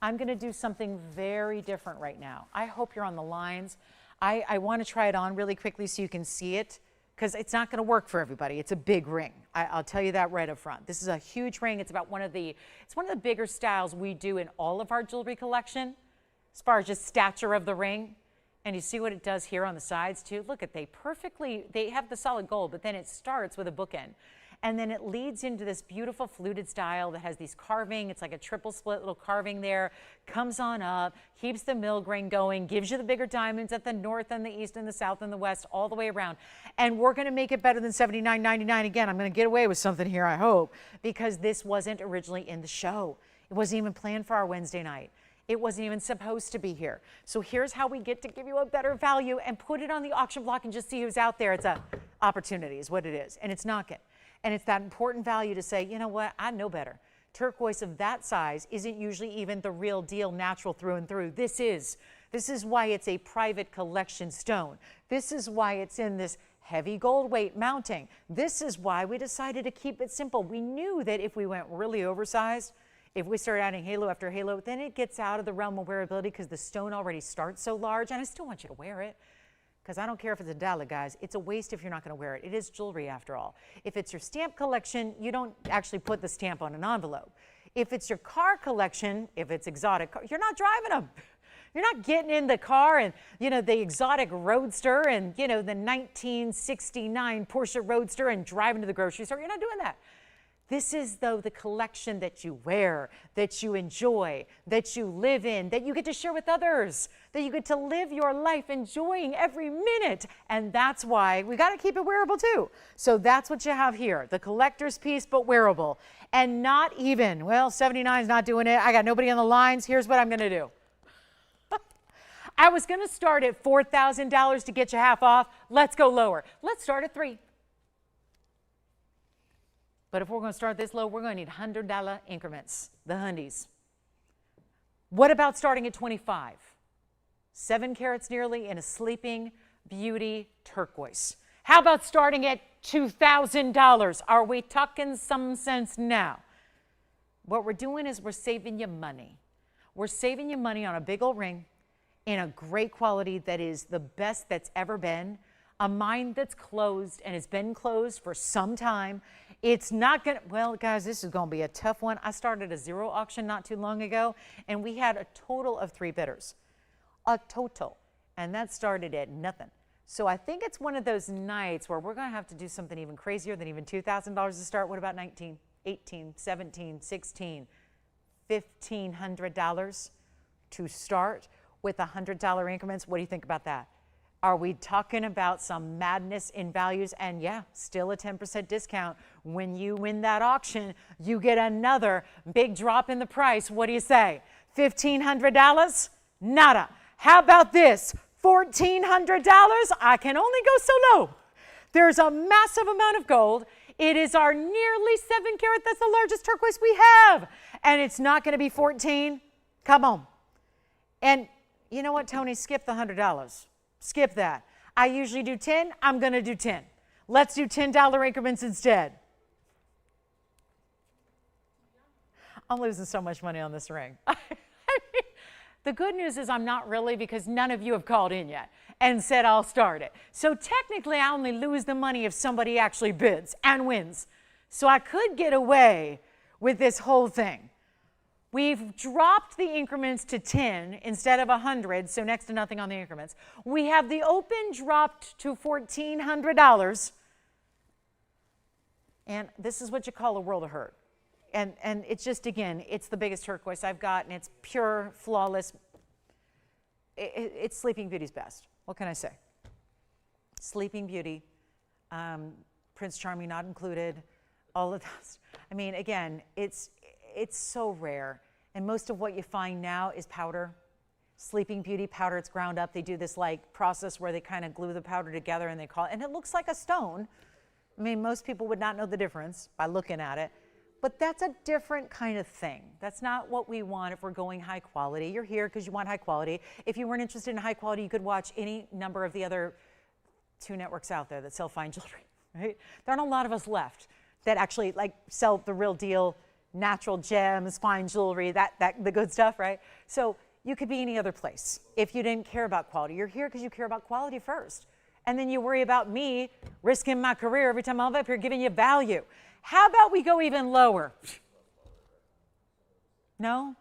I'm going to do something very different right now. I hope you're on the lines. I want to try it on really quickly so you can see it, because it's not going to work for everybody. It's a big ring. I'll tell you that right up front. This is a huge ring. It's about one of the bigger styles we do in all of our jewelry collection, as far as just stature of the ring. And you see what it does here on the sides too? Look at, they have the solid gold, but then it starts with a bookend. And then it leads into this beautiful fluted style that has these carving. It's like a triple split little carving there. Comes on up, keeps the mill grain going, gives you the bigger diamonds at the north and the east and the south and the west, all the way around. And we're going to make it better than $79.99 again. I'm going to get away with something here, I hope, because this wasn't originally in the show. It wasn't even planned for our Wednesday night. It wasn't even supposed to be here. So here's how we get to give you a better value and put it on the auction block and just see who's out there. It's an opportunity is what it is, and it's knocking. And it's that important value to say, you know what, I know better. Turquoise of that size isn't usually even the real deal, natural through and through. This is why it's a private collection stone. This is why it's in this heavy gold weight mounting. This is why we decided to keep it simple. We knew that if we went really oversized, if we start adding halo after halo, then it gets out of the realm of wearability because the stone already starts so large, and I still want you to wear it. Because I don't care if it's a dollar, guys. It's a waste if you're not going to wear it. It is jewelry after all. If it's your stamp collection, you don't actually put the stamp on an envelope. If it's your car collection, if it's exotic, you're not driving them. You're not getting in the car and, the exotic Roadster and, the 1969 Porsche Roadster and driving to the grocery store. You're not doing that. This is, though, the collection that you wear, that you enjoy, that you live in, that you get to share with others, that you get to live your life enjoying every minute. And that's why we got to keep it wearable, too. So that's what you have here, the collector's piece, but wearable. And not even, well, 79 is not doing it. I got nobody on the lines. Here's what I'm going to do. I was going to start at $4,000 to get you half off. Let's go lower. Let's start at $3,000. But if we're going to start this low, we're going to need $100 increments, the hundies. What about starting at 25? 7 carats nearly in a sleeping beauty turquoise. How about starting at $2,000? Are we talking some sense now? What we're doing is we're saving you money. We're saving you money on a big old ring in a great quality that is the best that's ever been. A mine that's closed and has been closed for some time. It's not going to, well, guys, this is going to be a tough one. I started a zero auction not too long ago, and we had a total of 3 bidders. A total. And that started at nothing. So I think it's one of those nights where we're going to have to do something even crazier than even $2,000 to start. What about 19, 18, 17, 16, $1,500 to start with $100 increments? What do you think about that? Are we talking about some madness in values? And yeah, still a 10% discount. When you win that auction, you get another big drop in the price. What do you say? $1,500? Nada. How about this? $1,400? I can only go so low. There's a massive amount of gold. It is our nearly 7 carat. That's the largest turquoise we have. And it's not going to be 14. Come on. And you know what, Tony? Skip the $100. Skip that. I usually do 10. I'm going to do 10. Let's do $10 increments instead. I'm losing so much money on this ring. The good news is I'm not really, because none of you have called in yet and said I'll start it. So technically I only lose the money if somebody actually bids and wins. So I could get away with this whole thing. We've dropped the increments to 10 instead of 100, so next to nothing on the increments. We have the open dropped to $1,400. And this is what you call a world of hurt. And it's just, again, it's the biggest turquoise I've got, and it's pure, flawless. It's Sleeping Beauty's best. What can I say? Sleeping Beauty, Prince Charming not included, all of that. I mean, again, it's so rare. And most of what you find now is powder. Sleeping Beauty powder, it's ground up. They do this like process where they kind of glue the powder together and they call it, and it looks like a stone. I mean, most people would not know the difference by looking at it. But that's a different kind of thing. That's not what we want if we're going high quality. You're here because you want high quality. If you weren't interested in high quality, you could watch any number of the other 2 networks out there that sell fine jewelry, right? There aren't a lot of us left that actually like sell the real deal, natural gems, fine jewelry, the good stuff, right? So you could be any other place if you didn't care about quality. You're here because you care about quality first. And then you worry about me risking my career every time I'm up here giving you value. How about we go even lower? No?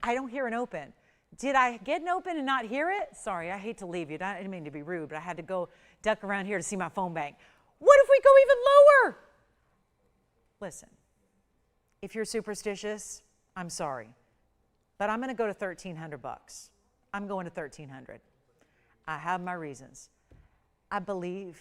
I don't hear an open. Did I get an open and not hear it? Sorry, I hate to leave you. I didn't mean to be rude, but I had to go duck around here to see my phone bank. What if we go even lower? Listen, if you're superstitious, I'm sorry. But I'm going to go to $1,300. I'm going to $1,300. I have my reasons. I'm a believer.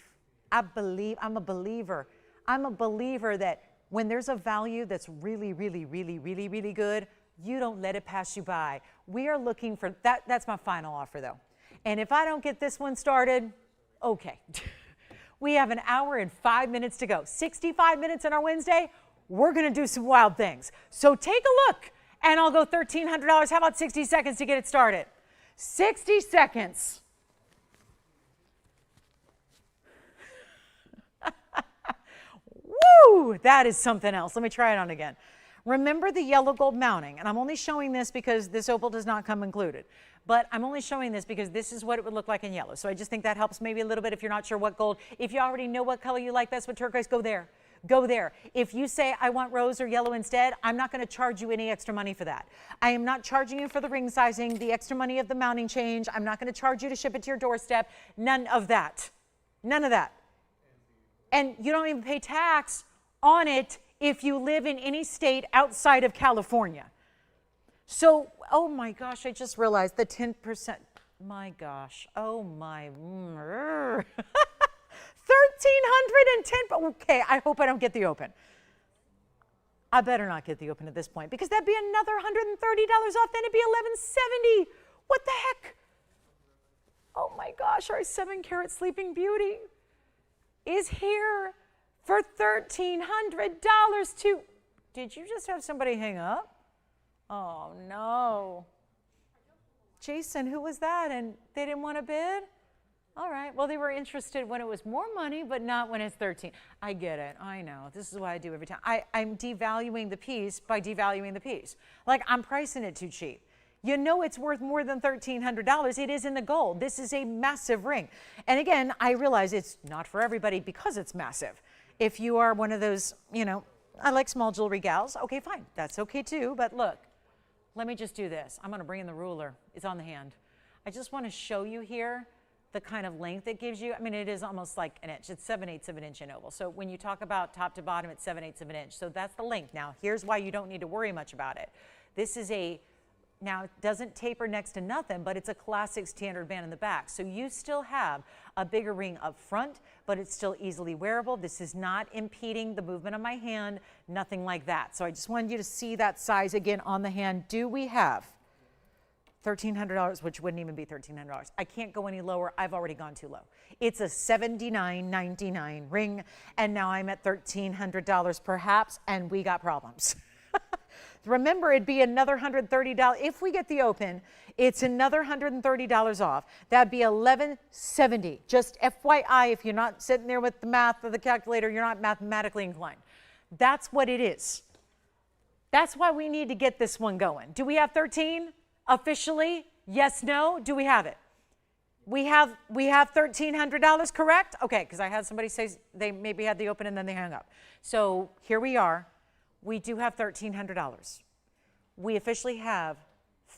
I'm a believer that when there's a value that's really, really, really, really, really good, you don't let it pass you by. We are looking for that. That's my final offer, though. And if I don't get this one started, okay. We have an hour and 5 minutes to go. 65 minutes on our Wednesday. We're going to do some wild things. So take a look, and I'll go $1,300. How about 60 seconds to get it started? 60 seconds. Woo! That is something else. Let me try it on again. Remember the yellow gold mounting, and I'm only showing this because this opal does not come included. But I'm only showing this because this is what it would look like in yellow. So I just think that helps maybe a little bit if you're not sure what gold. If you already know what color you like best with turquoise, go there. Go there. If you say, I want rose or yellow instead, I'm not going to charge you any extra money for that. I am not charging you for the ring sizing, the extra money of the mounting change. I'm not going to charge you to ship it to your doorstep. None of that. None of that. And you don't even pay tax on it if you live in any state outside of California. So, oh my gosh, I just realized the 10%. My gosh, oh my. 1,310. Okay, I hope I don't get the open. I better not get the open at this point because that'd be another $130 off. Then it'd be $1,170. What the heck? Oh my gosh, our 7 carat Sleeping Beauty is here for $1,300 too. Did you just have somebody hang up? Oh no. Jason, who was that? And they didn't want to bid? All right, well, they were interested when it was more money, but not when it's 13. I get it, I know. This is what I do every time. I'm devaluing the piece by devaluing the piece. Like, I'm pricing it too cheap. You know it's worth more than $1,300. It is in the gold. This is a massive ring. And again, I realize it's not for everybody because it's massive. If you are one of those, you know, I like small jewelry gals, okay, fine. That's okay too, but look, let me just do this. I'm gonna bring in the ruler. It's on the hand. I just wanna show you here the kind of length it gives you. I mean, it is almost like an inch. It's 7/8 of an inch in oval. So when you talk about top to bottom, it's 7/8 of an inch. So that's the length. Now, here's why you don't need to worry much about it. This is now it doesn't taper next to nothing, but it's a classic standard band in the back. So you still have a bigger ring up front, but it's still easily wearable. This is not impeding the movement of my hand, nothing like that. So I just wanted you to see that size again on the hand. Do we have $1,300, which wouldn't even be $1,300. I can't go any lower. I've already gone too low. It's a $79.99 ring, and now I'm at $1,300 perhaps, and we got problems. Remember, it'd be another $130. If we get the open, it's another $130 off. That'd be $1,170. Just FYI, if you're not sitting there with the math or the calculator, you're not mathematically inclined. That's what it is. That's why we need to get this one going. Do we have 13 officially? Yes, no? Do we have it? We have $1,300, correct? Okay, because I had somebody say they maybe had the open and then they hung up. So here we are. We do have $1,300. We officially have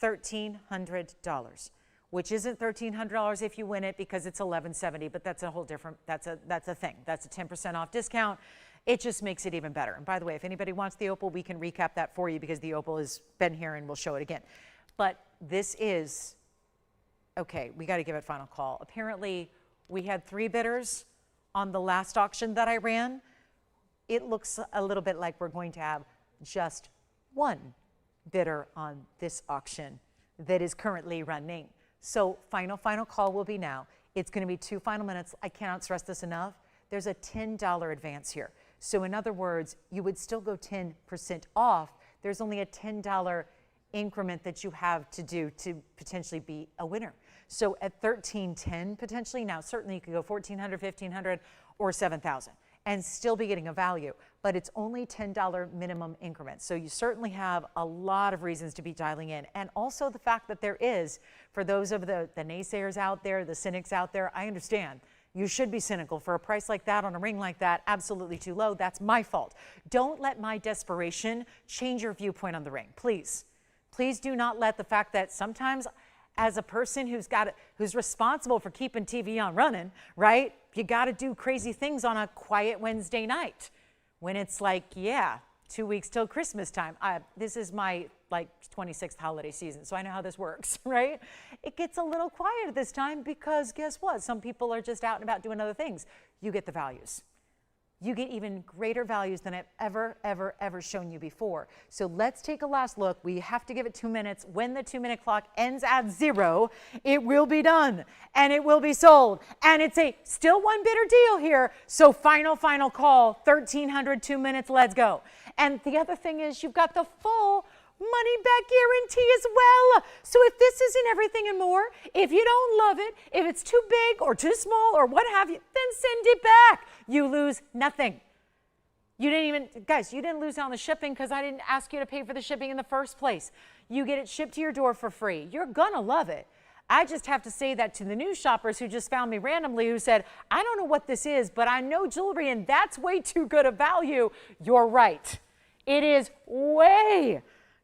$1,300, which isn't $1,300 if you win it because it's $1,170, but that's a whole different, that's a thing. That's a 10% off discount. It just makes it even better. And by the way, if anybody wants the Opal, we can recap that for you because the Opal has been here and we'll show it again. But this is, okay, we got to give it final call. Apparently, we had 3 bidders on the last auction that I ran. It looks a little bit like we're going to have just 1 bidder on this auction that is currently running. So final call will be now. It's going to be 2 final minutes. I cannot stress this enough. There's a $10 advance here. So in other words, you would still go 10% off. There's only a $10 increment that you have to do to potentially be a winner. So at $1,310 potentially, now certainly you could go $1,400, $1,500, or $7,000 and still be getting a value, but it's only $10 minimum increments. So you certainly have a lot of reasons to be dialing in. And also the fact that there is, for those of the naysayers out there, the cynics out there, I understand. You should be cynical for a price like that on a ring like that, absolutely too low. That's my fault. Don't let my desperation change your viewpoint on the ring, please. Please do not let the fact that sometimes as a person who's responsible for keeping TVON running, right? You got to do crazy things on a quiet Wednesday night when it's like, yeah, 2 weeks till Christmas time. This is my 26th holiday season, so I know how this works, right? It gets a little quiet at this time because guess what? Some people are just out and about doing other things. You get the values. You get even greater values than I've ever shown you before. So let's take a last look. We have to give it 2 minutes. When the 2-minute clock ends at 0, it will be done and it will be sold. And it's a still 1 bidder deal here. So final call, 1,300, 2 minutes, let's go. And the other thing is you've got the full money back guarantee as well. So if this isn't everything and more, if you don't love it, if it's too big or too small or what have you, then send it back. You lose nothing. You didn't even, guys, you didn't lose on the shipping because I didn't ask you to pay for the shipping in the first place. You get it shipped to your door for free. You're gonna love it. I just have to say that to the new shoppers who just found me randomly who said, I don't know what this is, but I know jewelry and that's way too good a value. You're right. It is way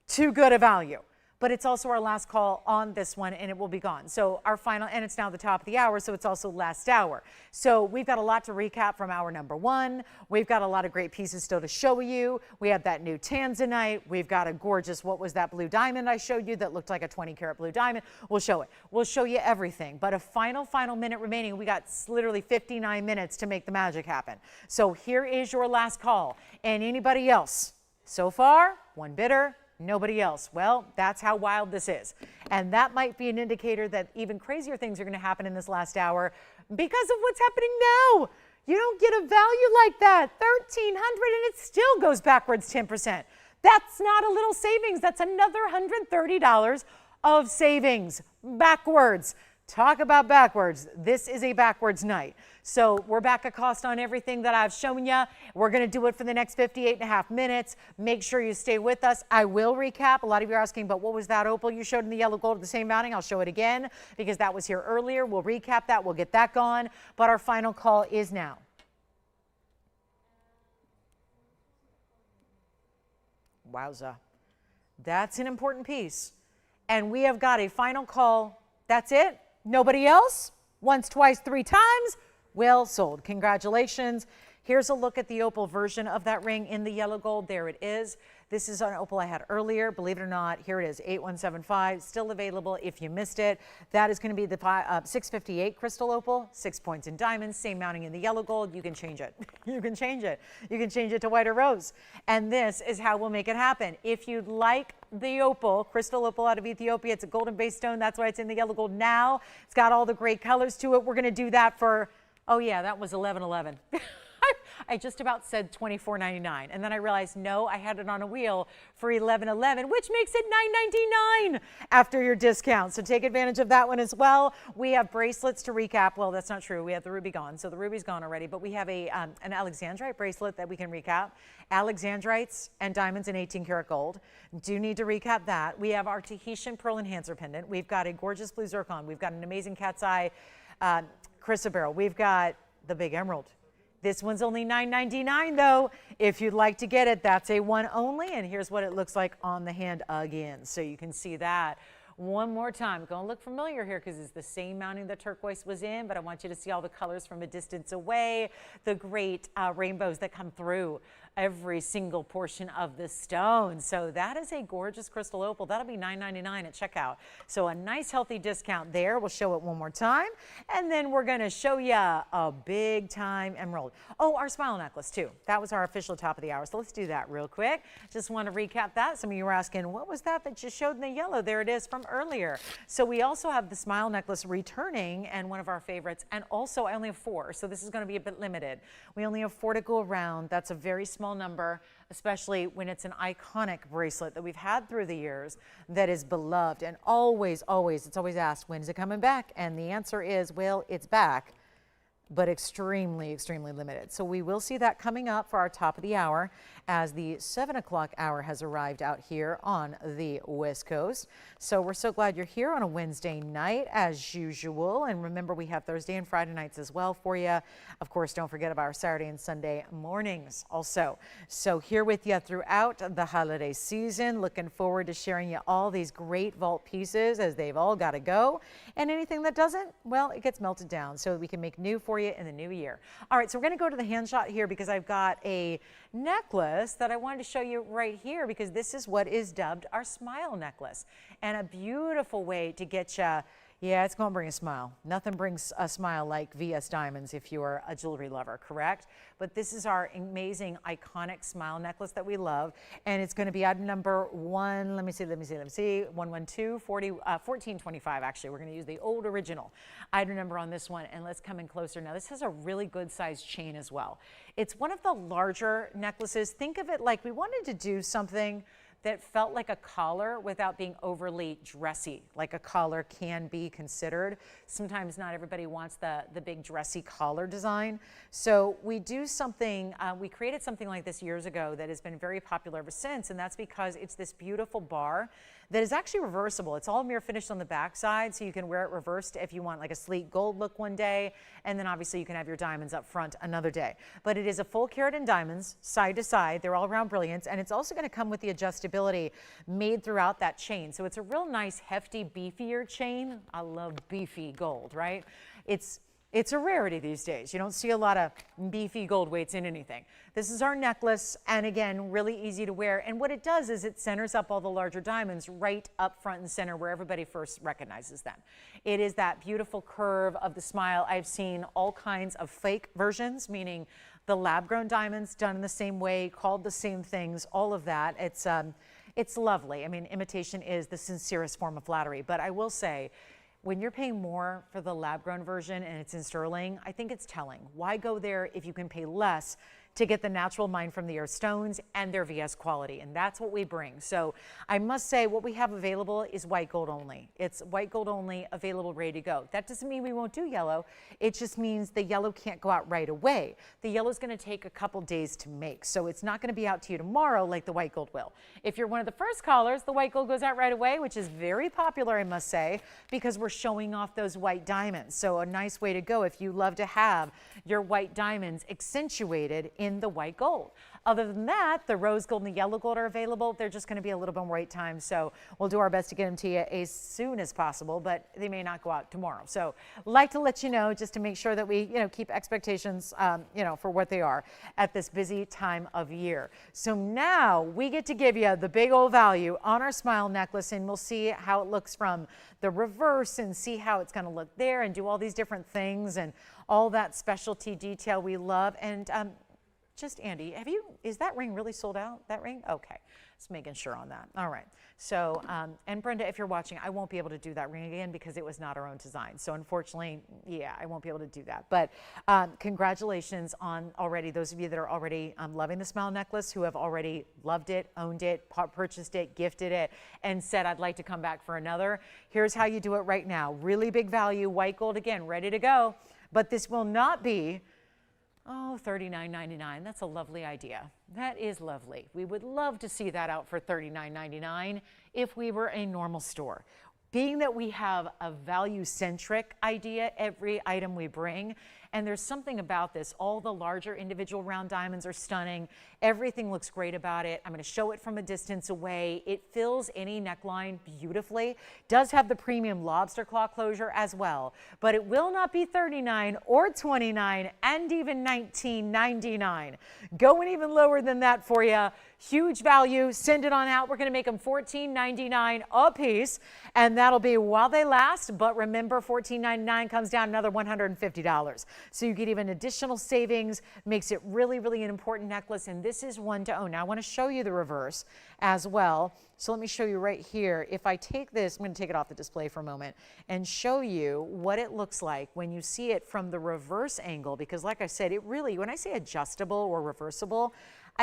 too good a value. But it's also our last call on this one and it will be gone. So our final, and it's now the top of the hour, so it's also last hour. So we've got a lot to recap from hour number 1. We've got a lot of great pieces still to show you. We have that new Tanzanite. We've got a gorgeous, what was that blue diamond I showed you that looked like a 20-karat blue diamond? We'll show it. We'll show you everything. But a final minute remaining. We got literally 59 minutes to make the magic happen. So here is your last call. And anybody else? So far, 1 bidder. Nobody else. Well, that's how wild this is. And that might be an indicator that even crazier things are going to happen in this last hour because of what's happening now. You don't get a value like that. $1,300 and it still goes backwards 10%. That's not a little savings. That's another $130 of savings backwards. Talk about backwards. This is a backwards night. So we're back at cost on everything that I've shown you. We're going to do it for the next 58.5 minutes. Make sure you stay with us. I will recap. A lot of you are asking, but what was that opal you showed in the yellow gold at the same mounting? I'll show it again because that was here earlier. We'll recap that. We'll get that gone. But our final call is now. Wowza. That's an important piece. And we have got a final call. That's it? Nobody else? Once, twice, 3 times? Well sold. Congratulations. Here's a look at the opal version of that ring in the yellow gold. There it is. This is an opal I had earlier. Believe it or not, here it is, 8175, still available if you missed it. That is going to be the 658 crystal opal, 6 points in diamonds, same mounting in the yellow gold. You can change it. You can change it. You can change it to white or rose. And this is how we'll make it happen. If you'd like the opal, crystal opal out of Ethiopia, it's a golden base stone. That's why it's in the yellow gold now. It's got all the great colors to it. We're going to do that for, oh yeah, that was 1111. I just about said $24.99, and then I realized, no, I had it on a wheel for $11.11, which makes it $9.99 after your discount. So take advantage of that one as well. We have bracelets to recap. Well, that's not true. We have the ruby gone, so the ruby's gone already, but we have an Alexandrite bracelet that we can recap. Alexandrites and diamonds in 18 karat gold. Do need to recap that. We have our Tahitian pearl enhancer pendant. We've got a gorgeous blue zircon. We've got an amazing cat's eye chrysoberyl. We've got the big emerald. This one's only $9.99 though. If you'd like to get it, that's a one only. And here's what it looks like on the hand again. So you can see that one more time. Gonna look familiar here because it's the same mounting that turquoise was in, but I want you to see all the colors from a distance away, the great rainbows that come through every single portion of the stone. So that is a gorgeous crystal opal. That'll be $9.99 at checkout. So a nice healthy discount there. We'll show it one more time. And then we're gonna show you a big time emerald. Oh, our smile necklace too. That was our official top of the hour. So let's do that real quick. Just want to recap that. Some of you were asking, what was that you showed in the yellow? There it is from earlier. So we also have the smile necklace returning and one of our favorites. And also I only have 4. So this is going to be a bit limited. We only have 4 to go around. That's a very small number, especially when it's an iconic bracelet that we've had through the years that is beloved. And always, it's always asked, when is it coming back? And the answer is, well, it's back, but extremely limited. So we will see that coming up for our top of the hour as the 7 o'clock hour has arrived out here on the West Coast. So we're so glad you're here on a Wednesday night as usual. And remember, we have Thursday and Friday nights as well for you. Of course, don't forget about our Saturday and Sunday mornings also. So here with you throughout the holiday season, looking forward to sharing you all these great vault pieces as they've all got to go. And anything that doesn't, well, it gets melted down so that we can make new for you in the new year. All right, so we're going to go to the hand shot here because I've got a necklace that I wanted to show you right here because this is what is dubbed our smile necklace, and a beautiful way to get you. Yeah, it's going to bring a smile. Nothing brings a smile like VS Diamonds if you're a jewelry lover, correct? But this is our amazing, iconic smile necklace that we love. And it's going to be item number 1425, actually. We're going to use the old original item number on this one. And let's come in closer. Now, this has a really good sized chain as well. It's one of the larger necklaces. Think of it like we wanted to do something that felt like a collar without being overly dressy, like a collar can be considered. Sometimes not everybody wants the big dressy collar design. So we do something, we created something like this years ago that has been very popular ever since, and that's because it's this beautiful bar that is actually reversible. It's all mirror finished on the back side, so you can wear it reversed if you want like a sleek gold look one day, and then obviously you can have your diamonds up front another day. But it is a full carat in diamonds, side to side. They're all around brilliance, and it's also gonna come with the adjustability made throughout that chain. So it's a real nice, hefty, beefier chain. I love beefy gold, right? It's a rarity these days. You don't see a lot of beefy gold weights in anything. This is our necklace, and again, really easy to wear. And what it does is it centers up all the larger diamonds right up front and center where everybody first recognizes them. It is that beautiful curve of the smile. I've seen all kinds of fake versions, meaning the lab-grown diamonds done in the same way, called the same things, all of that. It's lovely. I mean, imitation is the sincerest form of flattery, but I will say, when you're paying more for the lab-grown version and it's in sterling, I think it's telling. Why go there if you can pay less to get the natural mine from the earth stones and their VS quality? And that's what we bring. So I must say what we have available is white gold only. It's white gold only, available, ready to go. That doesn't mean we won't do yellow. It just means the yellow can't go out right away. The yellow is going to take a couple days to make. So it's not going to be out to you tomorrow like the white gold will. If you're one of the first callers, the white gold goes out right away, which is very popular, I must say, because we're showing off those white diamonds. So a nice way to go if you love to have your white diamonds accentuated in the white gold. Other than that, the rose gold and the yellow gold are available. They're just going to be a little bit more wait time. So we'll do our best to get them to you as soon as possible, but they may not go out tomorrow. So like to let you know, just to make sure that we, keep expectations, for what they are at this busy time of year. So now we get to give you the big old value on our smile necklace, and we'll see how it looks from the reverse and see how it's going to look there and do all these different things and all that specialty detail we love. And just Andy, is that ring really sold out? That ring? Okay, just making sure on that. All right. So, and Brenda, if you're watching, I won't be able to do that ring again because it was not our own design. So unfortunately, yeah, I won't be able to do that. But congratulations on already those of you that are already loving the smile necklace, who have already loved it, owned it, purchased it, gifted it, and said, I'd like to come back for another. Here's how you do it right now. Really big value, white gold again, ready to go. But this will not be $39.99. That's a lovely idea. That is lovely. We would love to see that out for $39.99 if we were a normal store. Being that we have a value-centric idea, every item we bring, and there's something about this. All the larger individual round diamonds are stunning. Everything looks great about it. I'm going to show it from a distance away. It fills any neckline beautifully. Does have the premium lobster claw closure as well, but it will not be $39 or $29 and even $19.99. Going even lower than that for you. Huge value. Send it on out. We're going to make them $14.99 a piece, and that'll be while they last. But remember, $14.99 comes down another $150. So you get even additional savings. Makes it really, really an important necklace, and this is one to own. Now I want to show you the reverse as well. So let me show you right here. If I take this, I'm going to take it off the display for a moment and show you what it looks like when you see it from the reverse angle, because like I said, it really, when I say adjustable or reversible,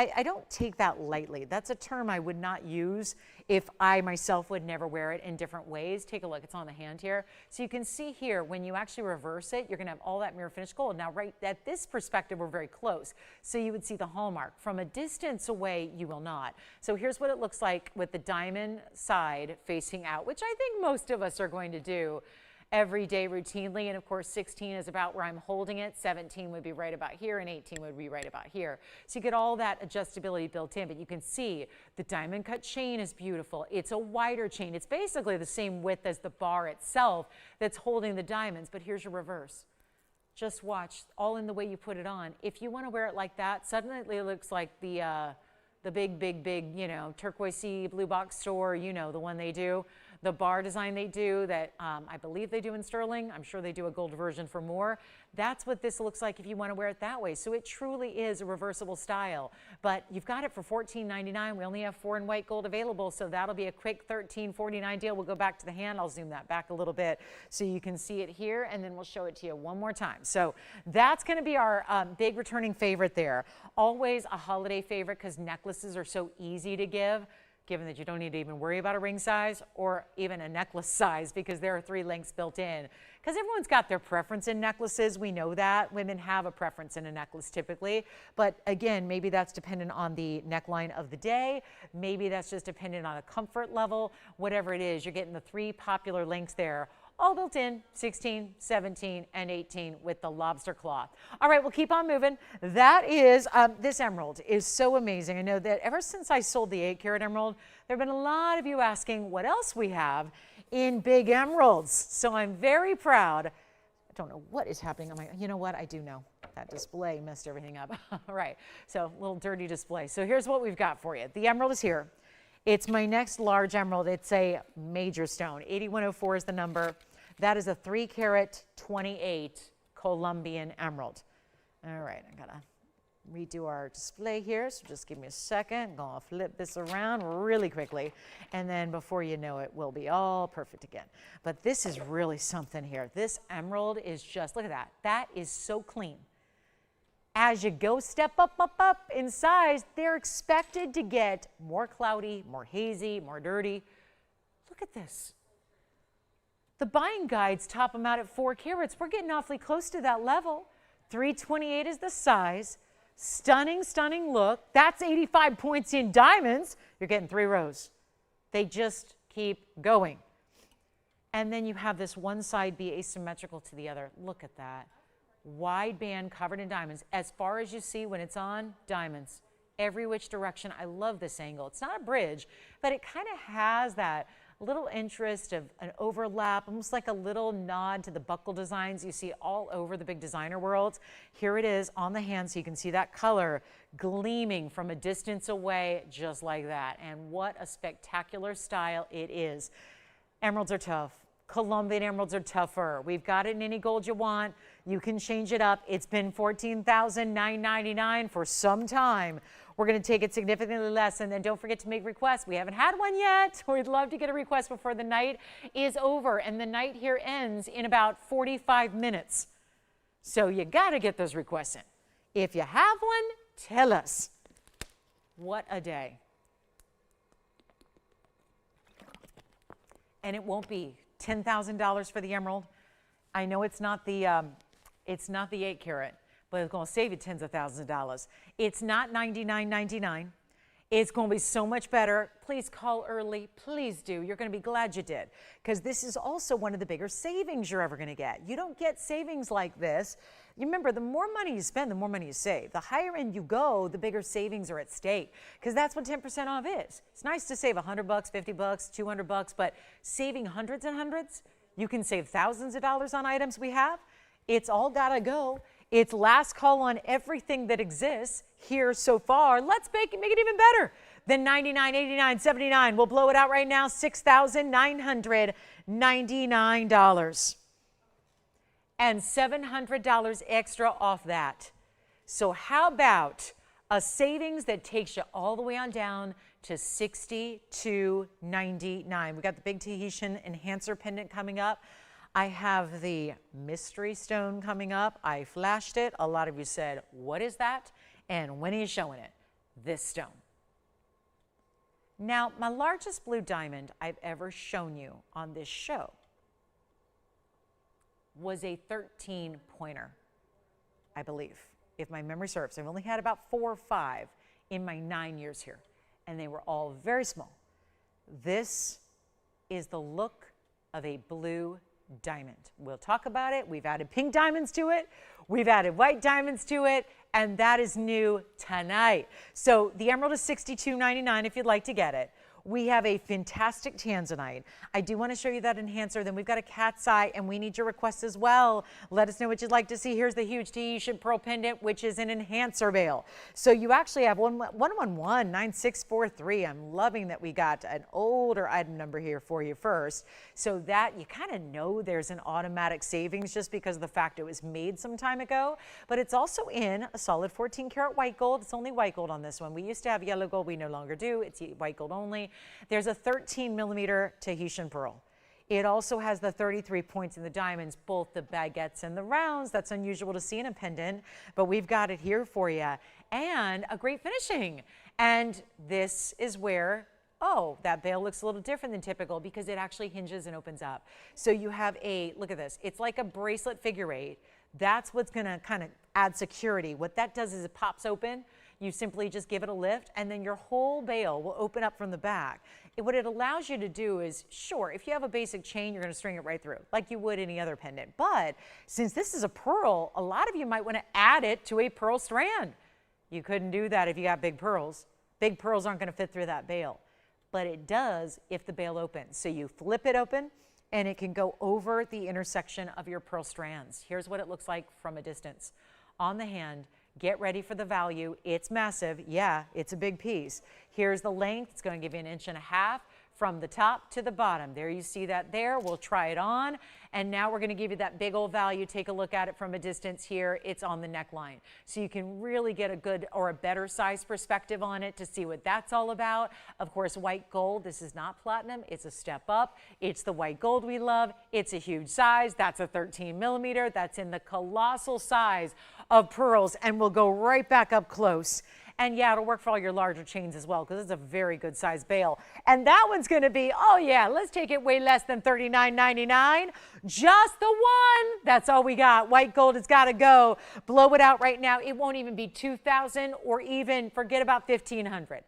I don't take that lightly. That's a term I would not use if I myself would never wear it in different ways. Take a look, it's on the hand here. So you can see here, when you actually reverse it, you're gonna have all that mirror finished gold. Now, right at this perspective, we're very close. So you would see the hallmark. From a distance away, you will not. So here's what it looks like with the diamond side facing out, which I think most of us are going to do every day routinely. And of course, 16 is about where I'm holding it. 17 would be right about here, and 18 would be right about here. So you get all that adjustability built in, but you can see the diamond cut chain is beautiful. It's a wider chain. It's basically the same width as the bar itself that's holding the diamonds, but here's your reverse. Just watch, all in the way you put it on. If you want to wear it like that, suddenly it looks like the big, turquoise blue box store, the one they do. The bar design they do that I believe they do in sterling. I'm sure they do a gold version for more. That's what this looks like if you want to wear it that way. So it truly is a reversible style. But you've got it for $14.99. We only have 4 in white gold available, so that'll be a quick $13.49 deal. We'll go back to the hand. I'll zoom that back a little bit so you can see it here, and then we'll show it to you one more time. So that's going to be our big returning favorite there. Always a holiday favorite because necklaces are so easy to give, given that you don't need to even worry about a ring size or even a necklace size, because there are 3 lengths built in. Because everyone's got their preference in necklaces. We know that. Women have a preference in a necklace typically. But again, maybe that's dependent on the neckline of the day. Maybe that's just dependent on a comfort level. Whatever it is, you're getting the 3 popular lengths there, all built in, 16, 17, and 18 with the lobster claw. All right, we'll keep on moving. That is, this emerald is so amazing. I know that ever since I sold the 8-carat emerald, there have been a lot of you asking what else we have in big emeralds. So I'm very proud. I don't know what is happening on my, you know what, I do know. That display messed everything up. All right, so a little dirty display. So here's what we've got for you. The emerald is here. It's my next large emerald. It's a major stone. 8104 is the number. That is a 3-carat 28 Colombian emerald. All right, I gotta redo our display here, so just give me a second. I'm gonna flip this around really quickly, and then before you know it, we'll be all perfect again. But this is really something here. This emerald is just, look at that. That is so clean. As you go step up in size, they're expected to get more cloudy, more hazy, more dirty. Look at this. The buying guides top them out at 4 carats. We're getting awfully close to that level. 328 is the size. Stunning, stunning look. That's 85 points in diamonds. You're getting 3 rows. They just keep going. And then you have this one side be asymmetrical to the other. Look at that. Wide band covered in diamonds. As far as you see when it's on, diamonds. every which direction. I love this angle. It's not a bridge, but it kind of has that little interest of an overlap, almost like a little nod to the buckle designs you see all over the big designer worlds. Here it is on the hand, so you can see that color gleaming from a distance away, just like that. And what a spectacular style it is. Emeralds are tough. Colombian emeralds are tougher. We've got it in any gold you want. You can change it up. It's been $14,999 for some time. We're going to take it significantly less, and then don't forget to make requests. We haven't had one yet. We'd love to get a request before the night is over, and the night here ends in about 45 minutes. So you got to get those requests in. If you have one, tell us. What a day. And it won't be $10,000 for the emerald. I know it's not the 8 carat, but it's going to save you tens of thousands of dollars. It's not $99.99. It's going to be so much better. Please call early. Please do. You're going to be glad you did, because this is also one of the bigger savings you're ever going to get. You don't get savings like this. You remember, the more money you spend, the more money you save. The higher end you go, the bigger savings are at stake, because that's what 10% off is. It's nice to save $100, $50, $200, but saving hundreds and hundreds, you can save thousands of dollars on items we have. It's all got to go. It's last call on everything that exists here so far. Let's make it even better than $99, $89, $79. We'll blow it out right now, $6,999. And $700 extra off that. So how about a savings that takes you all the way on down to $62.99. We got the big Tahitian enhancer pendant coming up. I have the mystery stone coming up. I flashed it. A lot of you said, what is that? And when are you showing it? This stone. Now, my largest blue diamond I've ever shown you on this show was a 13-pointer, I believe, if my memory serves. I've only had about 4 or 5 in my 9 years here, and they were all very small. This is the look of a blue diamond. We'll talk about it. We've added pink diamonds to it. We've added white diamonds to it, and that is new tonight. So the emerald is $62.99 if you'd like to get it. We have a fantastic Tanzanite. I do want to show you that enhancer. Then we've got a cat's eye, and we need your requests as well. Let us know what you'd like to see. Here's the huge Tahitian pearl pendant, which is an enhancer veil. So you actually have 111-9643. I'm loving that we got an older item number here for you first, so that you kind of know there's an automatic savings just because of the fact it was made some time ago. But it's also in a solid 14 karat white gold. It's only white gold on this one. We used to have yellow gold. We no longer do. It's white gold only. There's a 13mm Tahitian pearl. It also has the 33 points in the diamonds, both the baguettes and the rounds. That's unusual to see in a pendant, but we've got it here for you. And a great finishing. And this is where, oh, that veil looks a little different than typical because it actually hinges and opens up. So you have a, look at this, it's like a bracelet figure 8. That's what's gonna kind of add security. What that does is it pops open. You simply just give it a lift, and then your whole veil will open up from the back. What it allows you to do is, sure, if you have a basic chain, you're going to string it right through, like you would any other pendant. But since this is a pearl, a lot of you might want to add it to a pearl strand. You couldn't do that if you got big pearls. Big pearls aren't going to fit through that veil. But it does if the veil opens. So you flip it open, and it can go over the intersection of your pearl strands. Here's what it looks like from a distance. On the hand, get ready for the value. It's massive. Yeah, it's a big piece. Here's the length. It's going to give you 1.5 inches from the top to the bottom. There you see that there. We'll try it on. And now we're going to give you that big old value. Take a look at it from a distance here. It's on the neckline. So you can really get a good or a better size perspective on it to see what that's all about. Of course, white gold. This is not platinum. It's a step up. It's the white gold we love. It's a huge size. That's a 13mm. That's in the colossal size of pearls. And we'll go right back up close. And yeah, it'll work for all your larger chains as well, because it's a very good size bail. And that one's going to be, oh yeah, let's take it way less than $39.99. Just the one. That's all we got. White gold has got to go. Blow it out right now. It won't even be $2,000 or even forget about $1,500.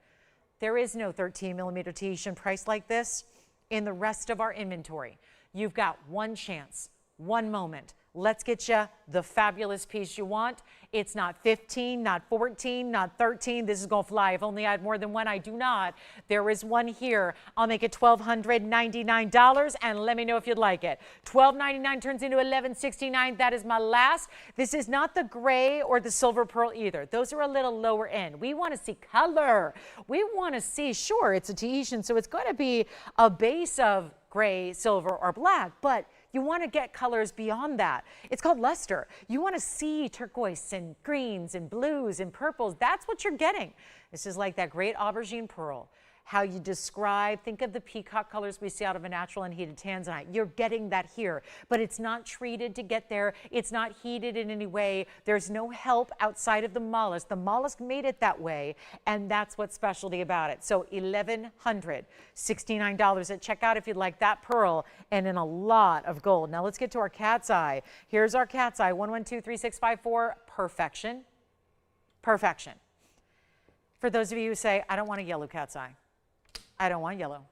There is no 13mm Tahitian price like this in the rest of our inventory. You've got one chance, one moment. Let's get you the fabulous piece you want. It's not 15, not 14, not 13. This is going to fly. If only I had more than one, I do not. There is one here. I'll make it $1,299, and let me know if you'd like it. $1,299 turns into $1,169. That is my last. This is not the gray or the silver pearl either. Those are a little lower end. We want to see color. We want to see, sure, it's a Tahitian, so it's going to be a base of gray, silver, or black, but you want to get colors beyond that. It's called luster. You want to see turquoise and greens and blues and purples. That's what you're getting. This is like that great aubergine pearl. How you describe, think of the peacock colors we see out of a natural unheated Tanzanite. You're getting that here, but it's not treated to get there. It's not heated in any way. There's no help outside of the mollusk. The mollusk made it that way, and that's what's specialty about it. So $1,169 at checkout if you'd like that pearl, and in a lot of gold. Now let's get to our cat's eye. Here's our cat's eye, 1123654, perfection, perfection. For those of you who say, I don't want a yellow cat's eye. I don't want yellow.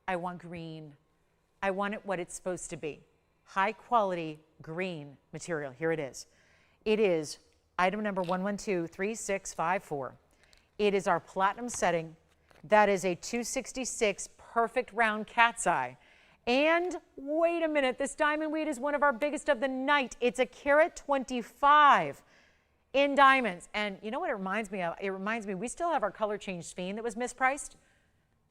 I want green. I want it what it's supposed to be. High quality green material. Here it is. It is item number 1123654. It is our platinum setting. That is a 266 perfect round cat's eye. And wait a minute, this diamond weight is one of our biggest of the night. It's a carat 25 in diamonds. And you know what it reminds me of? It reminds me, we still have our color change sphene that was mispriced.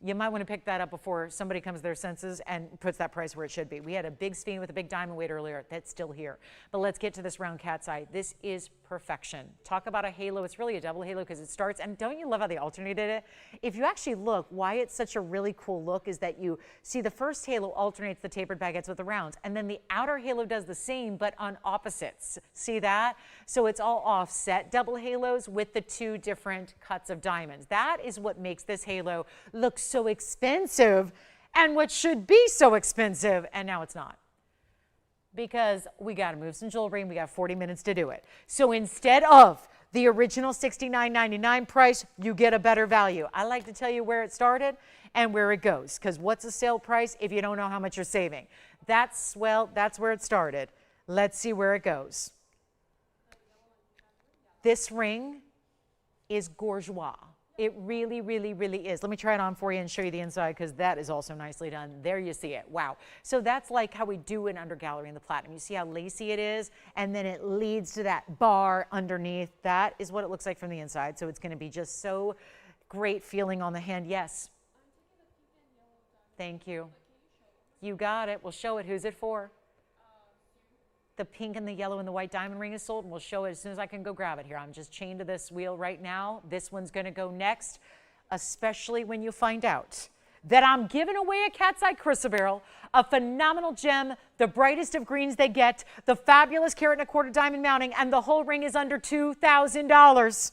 You might want to pick that up before somebody comes to their senses and puts that price where it should be. We had a big sphene with a big diamond weight earlier. That's still here. But let's get to this round cat's eye. This is perfection. Talk about a halo. It's really a double halo because it starts, and don't you love how they alternated it? If you actually look, why it's such a really cool look is that you see the first halo alternates the tapered baguettes with the rounds, and then the outer halo does the same, but on opposites. See that? So it's all offset double halos with the two different cuts of diamonds. That is what makes this halo look so expensive, and what should be so expensive, and now it's not, because we got to move some jewelry and we got 40 minutes to do it. So instead of the original $69.99 price, you get a better value. I like to tell you where it started and where it goes, because what's a sale price if you don't know how much you're saving? That's where it started. Let's see where it goes. This ring is gorgeous. It really, really, really is. Let me try it on for you and show you the inside, because that is also nicely done. There you see it. Wow. So that's like how we do an under gallery in the platinum. You see how lacy it is, and then it leads to that bar underneath. That is what it looks like from the inside. So it's going to be just so great feeling on the hand. Yes. Thank you. You got it. We'll show it. Who's it for? The pink and the yellow and the white diamond ring is sold, and we'll show it as soon as I can go grab it here. I'm just chained to this wheel right now. This one's going to go next, especially when you find out that I'm giving away a cat's eye chrysoberyl, a phenomenal gem, the brightest of greens they get, the fabulous carat and a quarter diamond mounting, and the whole ring is under $2,000.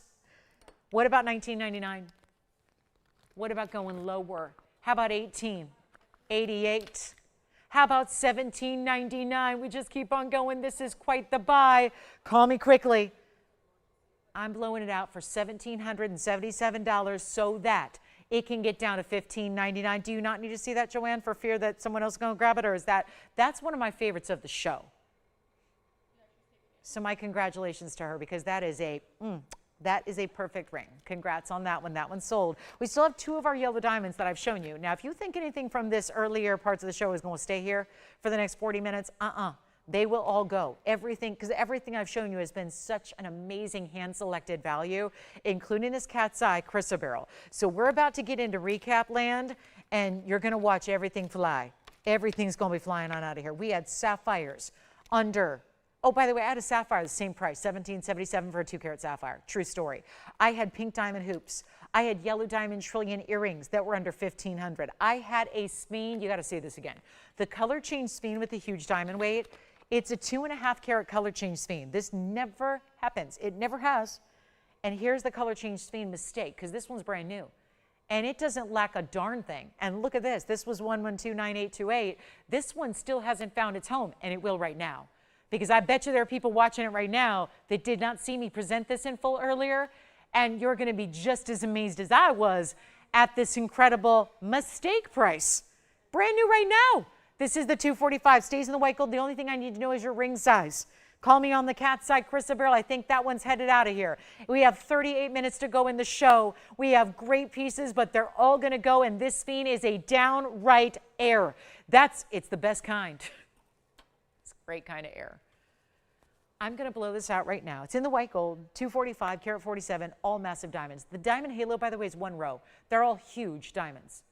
What about $19.99? What about going lower? How about $18.88? How about $17.99? We just keep on going. This is quite the buy. Call me quickly. I'm blowing it out for $1,777 so that it can get down to $15.99. Do you not need to see that, Joanne, for fear that someone else is going to grab it? Or is that's one of my favorites of the show. So my congratulations to her, because that is a perfect ring. Congrats on that one. That one's sold. We still have two of our yellow diamonds that I've shown you. Now, if you think anything from this earlier parts of the show is going to stay here for the next 40 minutes, they will all go. Everything, because everything I've shown you has been such an amazing hand-selected value, including this cat's eye chrysoberyl. So we're about to get into recap land, and you're going to watch everything fly. Everything's going to be flying on out of here. We had sapphires under. Oh, by the way, I had a sapphire the same price, $1,777 for a 2-carat sapphire. True story. I had pink diamond hoops. I had yellow diamond trillion earrings that were under $1,500. I had a sphene. You got to see this again. The color change sphene with the huge diamond weight. It's a 2.5-carat color change sphene. This never happens. It never has. And here's the color change sphene mistake, because this one's brand new. And it doesn't lack a darn thing. And look at this. This was 1129828. This one still hasn't found its home, and it will right now. Because I bet you there are people watching it right now that did not see me present this in full earlier, and you're going to be just as amazed as I was at this incredible mistake price. Brand new right now. This is the 245. Stays in the white gold. The only thing I need to know is your ring size. Call me on the cat side, Krista Barrel. I think that one's headed out of here. We have 38 minutes to go in the show. We have great pieces, but they're all going to go, and this sphene is a downright air. It's the best kind. It's a great kind of air. I'm going to blow this out right now. It's in the white gold, 245, carat 47, all massive diamonds. The diamond halo, by the way, is one row. They're all huge diamonds.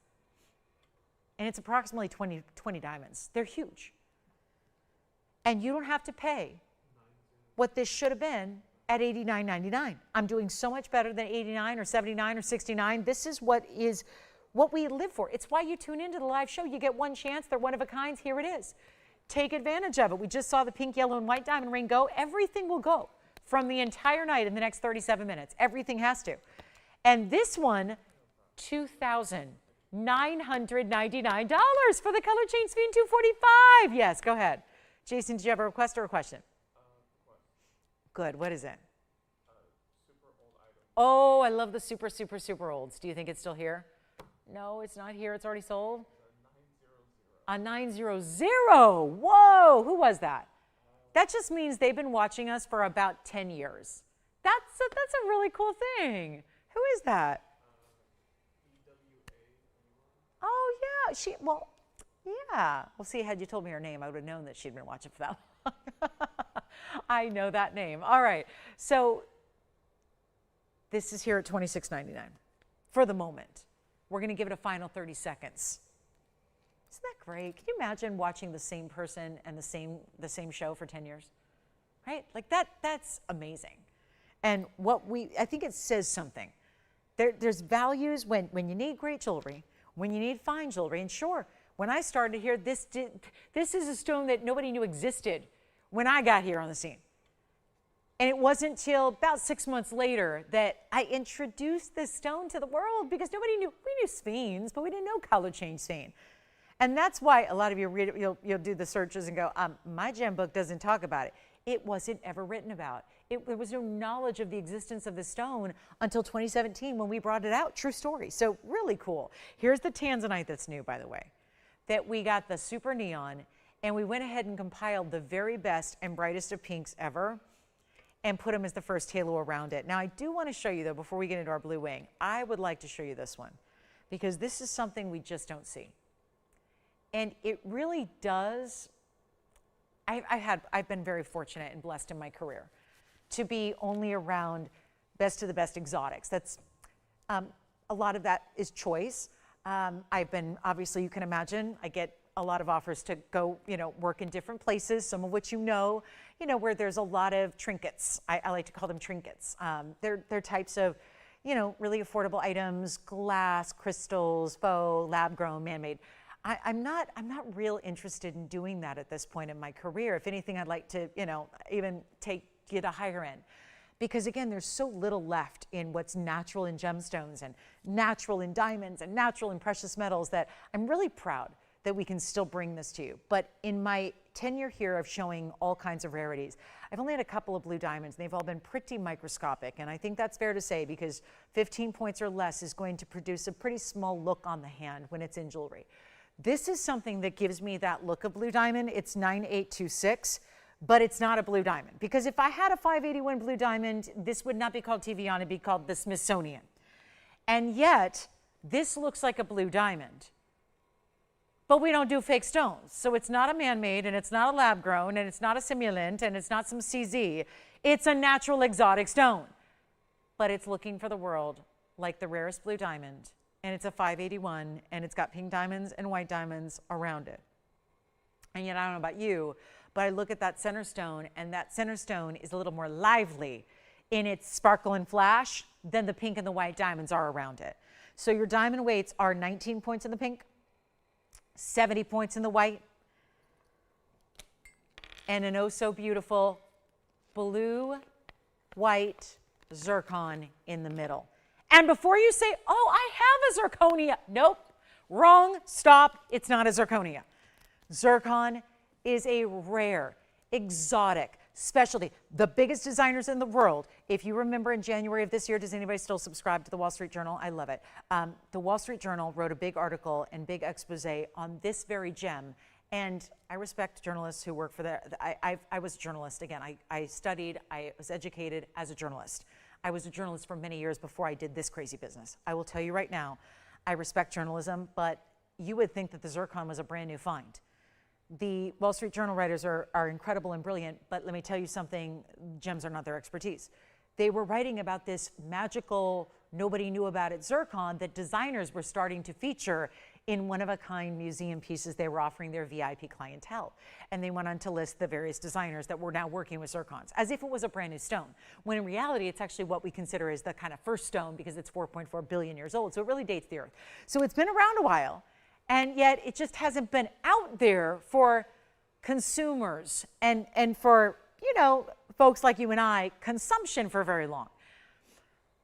And it's approximately 20 diamonds. They're huge. And you don't have to pay what this should have been at $89.99. I'm doing so much better than $89 or $79 or $69. This is what we live for. It's why you tune into the live show. You get one chance. They're one of a kind. Here it is. Take advantage of it. We just saw the pink, yellow, and white diamond ring go. Everything will go from the entire night in the next 37 minutes. Everything has to. And this one, $2,999 for the color change sphene 245. Yes, go ahead. Jason, did you have a request or a question? Good. What is it? Super old item. Oh, I love the super, super, super olds. Do you think it's still here? No, it's not here. It's already sold? A 900. Whoa, who was that? That just means they've been watching us for about 10 years. That's a really cool thing. Who is that? Oh, yeah. Yeah. Well, see, had you told me her name, I would have known that she'd been watching for that long. I know that name. All right. So this is here at $26.99 for the moment. We're going to give it a final 30 seconds. Isn't that great? Can you imagine watching the same person and the same show for 10 years? Right? Like that's amazing. And I think it says something. There's values when you need great jewelry, when you need fine jewelry. And sure, when I started here, this is a stone that nobody knew existed when I got here on the scene. And it wasn't till about 6 months later that I introduced this stone to the world, because nobody knew. We knew sphenes, but we didn't know color change sphene. And that's why a lot of you read it, you'll do the searches and go, my gem book doesn't talk about it. It wasn't ever written about. There was no knowledge of the existence of the stone until 2017 when we brought it out. True story. So really cool. Here's the Tanzanite that's new, by the way, that we got the super neon, and we went ahead and compiled the very best and brightest of pinks ever and put them as the first halo around it. Now, I do want to show you, though, before we get into our blue wing, I would like to show you this one, because this is something we just don't see. And it really does. I've been very fortunate and blessed in my career to be only around best of the best exotics. That's a lot of that is choice. I've been, obviously, you can imagine, I get a lot of offers to go, work in different places, some of which where there's a lot of trinkets. I like to call them trinkets. They're types of, really affordable items, glass, crystals, faux, lab-grown, man-made. I'm not real interested in doing that at this point in my career. If anything, I'd like to, even get a higher end. Because again, there's so little left in what's natural in gemstones and natural in diamonds and natural in precious metals that I'm really proud that we can still bring this to you. But in my tenure here of showing all kinds of rarities, I've only had a couple of blue diamonds, and they've all been pretty microscopic. And I think that's fair to say, because 15 points or less is going to produce a pretty small look on the hand when it's in jewelry. This is something that gives me that look of blue diamond. It's 9826, but it's not a blue diamond. Because if I had a 581 blue diamond, this would not be called TVON, it'd be called the Smithsonian. And yet, this looks like a blue diamond. But we don't do fake stones. So it's not a man-made, and it's not a lab-grown, and it's not a simulant, and it's not some CZ. It's a natural exotic stone. But it's looking for the world like the rarest blue diamond. And it's a 581, and it's got pink diamonds and white diamonds around it. And yet, I don't know about you, but I look at that center stone, and that center stone is a little more lively in its sparkle and flash than the pink and the white diamonds are around it. So your diamond weights are 19 points in the pink, 70 points in the white, and an oh so beautiful blue, white, zircon in the middle. And before you say, oh, I have a zirconia. Nope, wrong, stop, it's not a zirconia. Zircon is a rare, exotic specialty. The biggest designers in the world, if you remember in January of this year, does anybody still subscribe to the Wall Street Journal? I love it. The Wall Street Journal wrote a big article and big expose on this very gem And I respect journalists who work for I was a journalist. Again, I studied, I was educated as a journalist. I was a journalist for many years before I did this crazy business. I will tell you right now, I respect journalism, but you would think that the zircon was a brand new find. The Wall Street Journal writers are incredible and brilliant, but let me tell you something, gems are not their expertise. They were writing about this magical, nobody knew about it zircon that designers were starting to feature in one-of-a-kind museum pieces they were offering their VIP clientele. And they went on to list the various designers that were now working with zircons, as if it was a brand new stone, when in reality it's actually what we consider as the kind of first stone because it's 4.4 billion years old, so it really dates the Earth. So it's been around a while, and yet it just hasn't been out there for consumers and for, you know, folks like you and I, consumption for very long.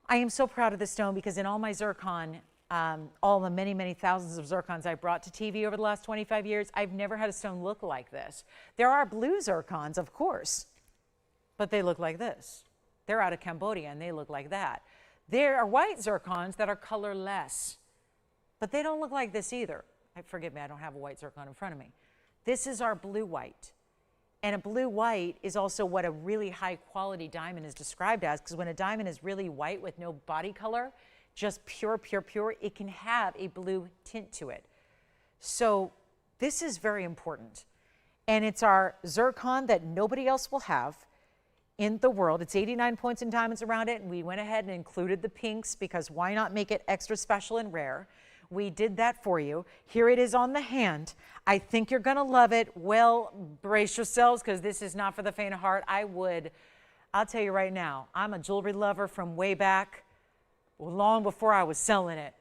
I am so proud of this stone because in all my zircon, all the many, many thousands of zircons I brought to TV over the last 25 years, I've never had a stone look like this. There are blue zircons, of course, but they look like this. They're out of Cambodia and they look like that. There are white zircons that are colorless, but they don't look like this either. Forgive me, I don't have a white zircon in front of me. This is our blue white. And a blue white is also what a really high quality diamond is described as, because when a diamond is really white with no body color, just pure, pure, pure, it can have a blue tint to it. So this is very important. And it's our zircon that nobody else will have in the world. It's 89 points and diamonds around it, and we went ahead and included the pinks because why not make it extra special and rare? We did that for you. Here it is on the hand. I think you're gonna love it. Well, brace yourselves because this is not for the faint of heart. I'll tell you right now, I'm a jewelry lover from way back, long before I was selling it.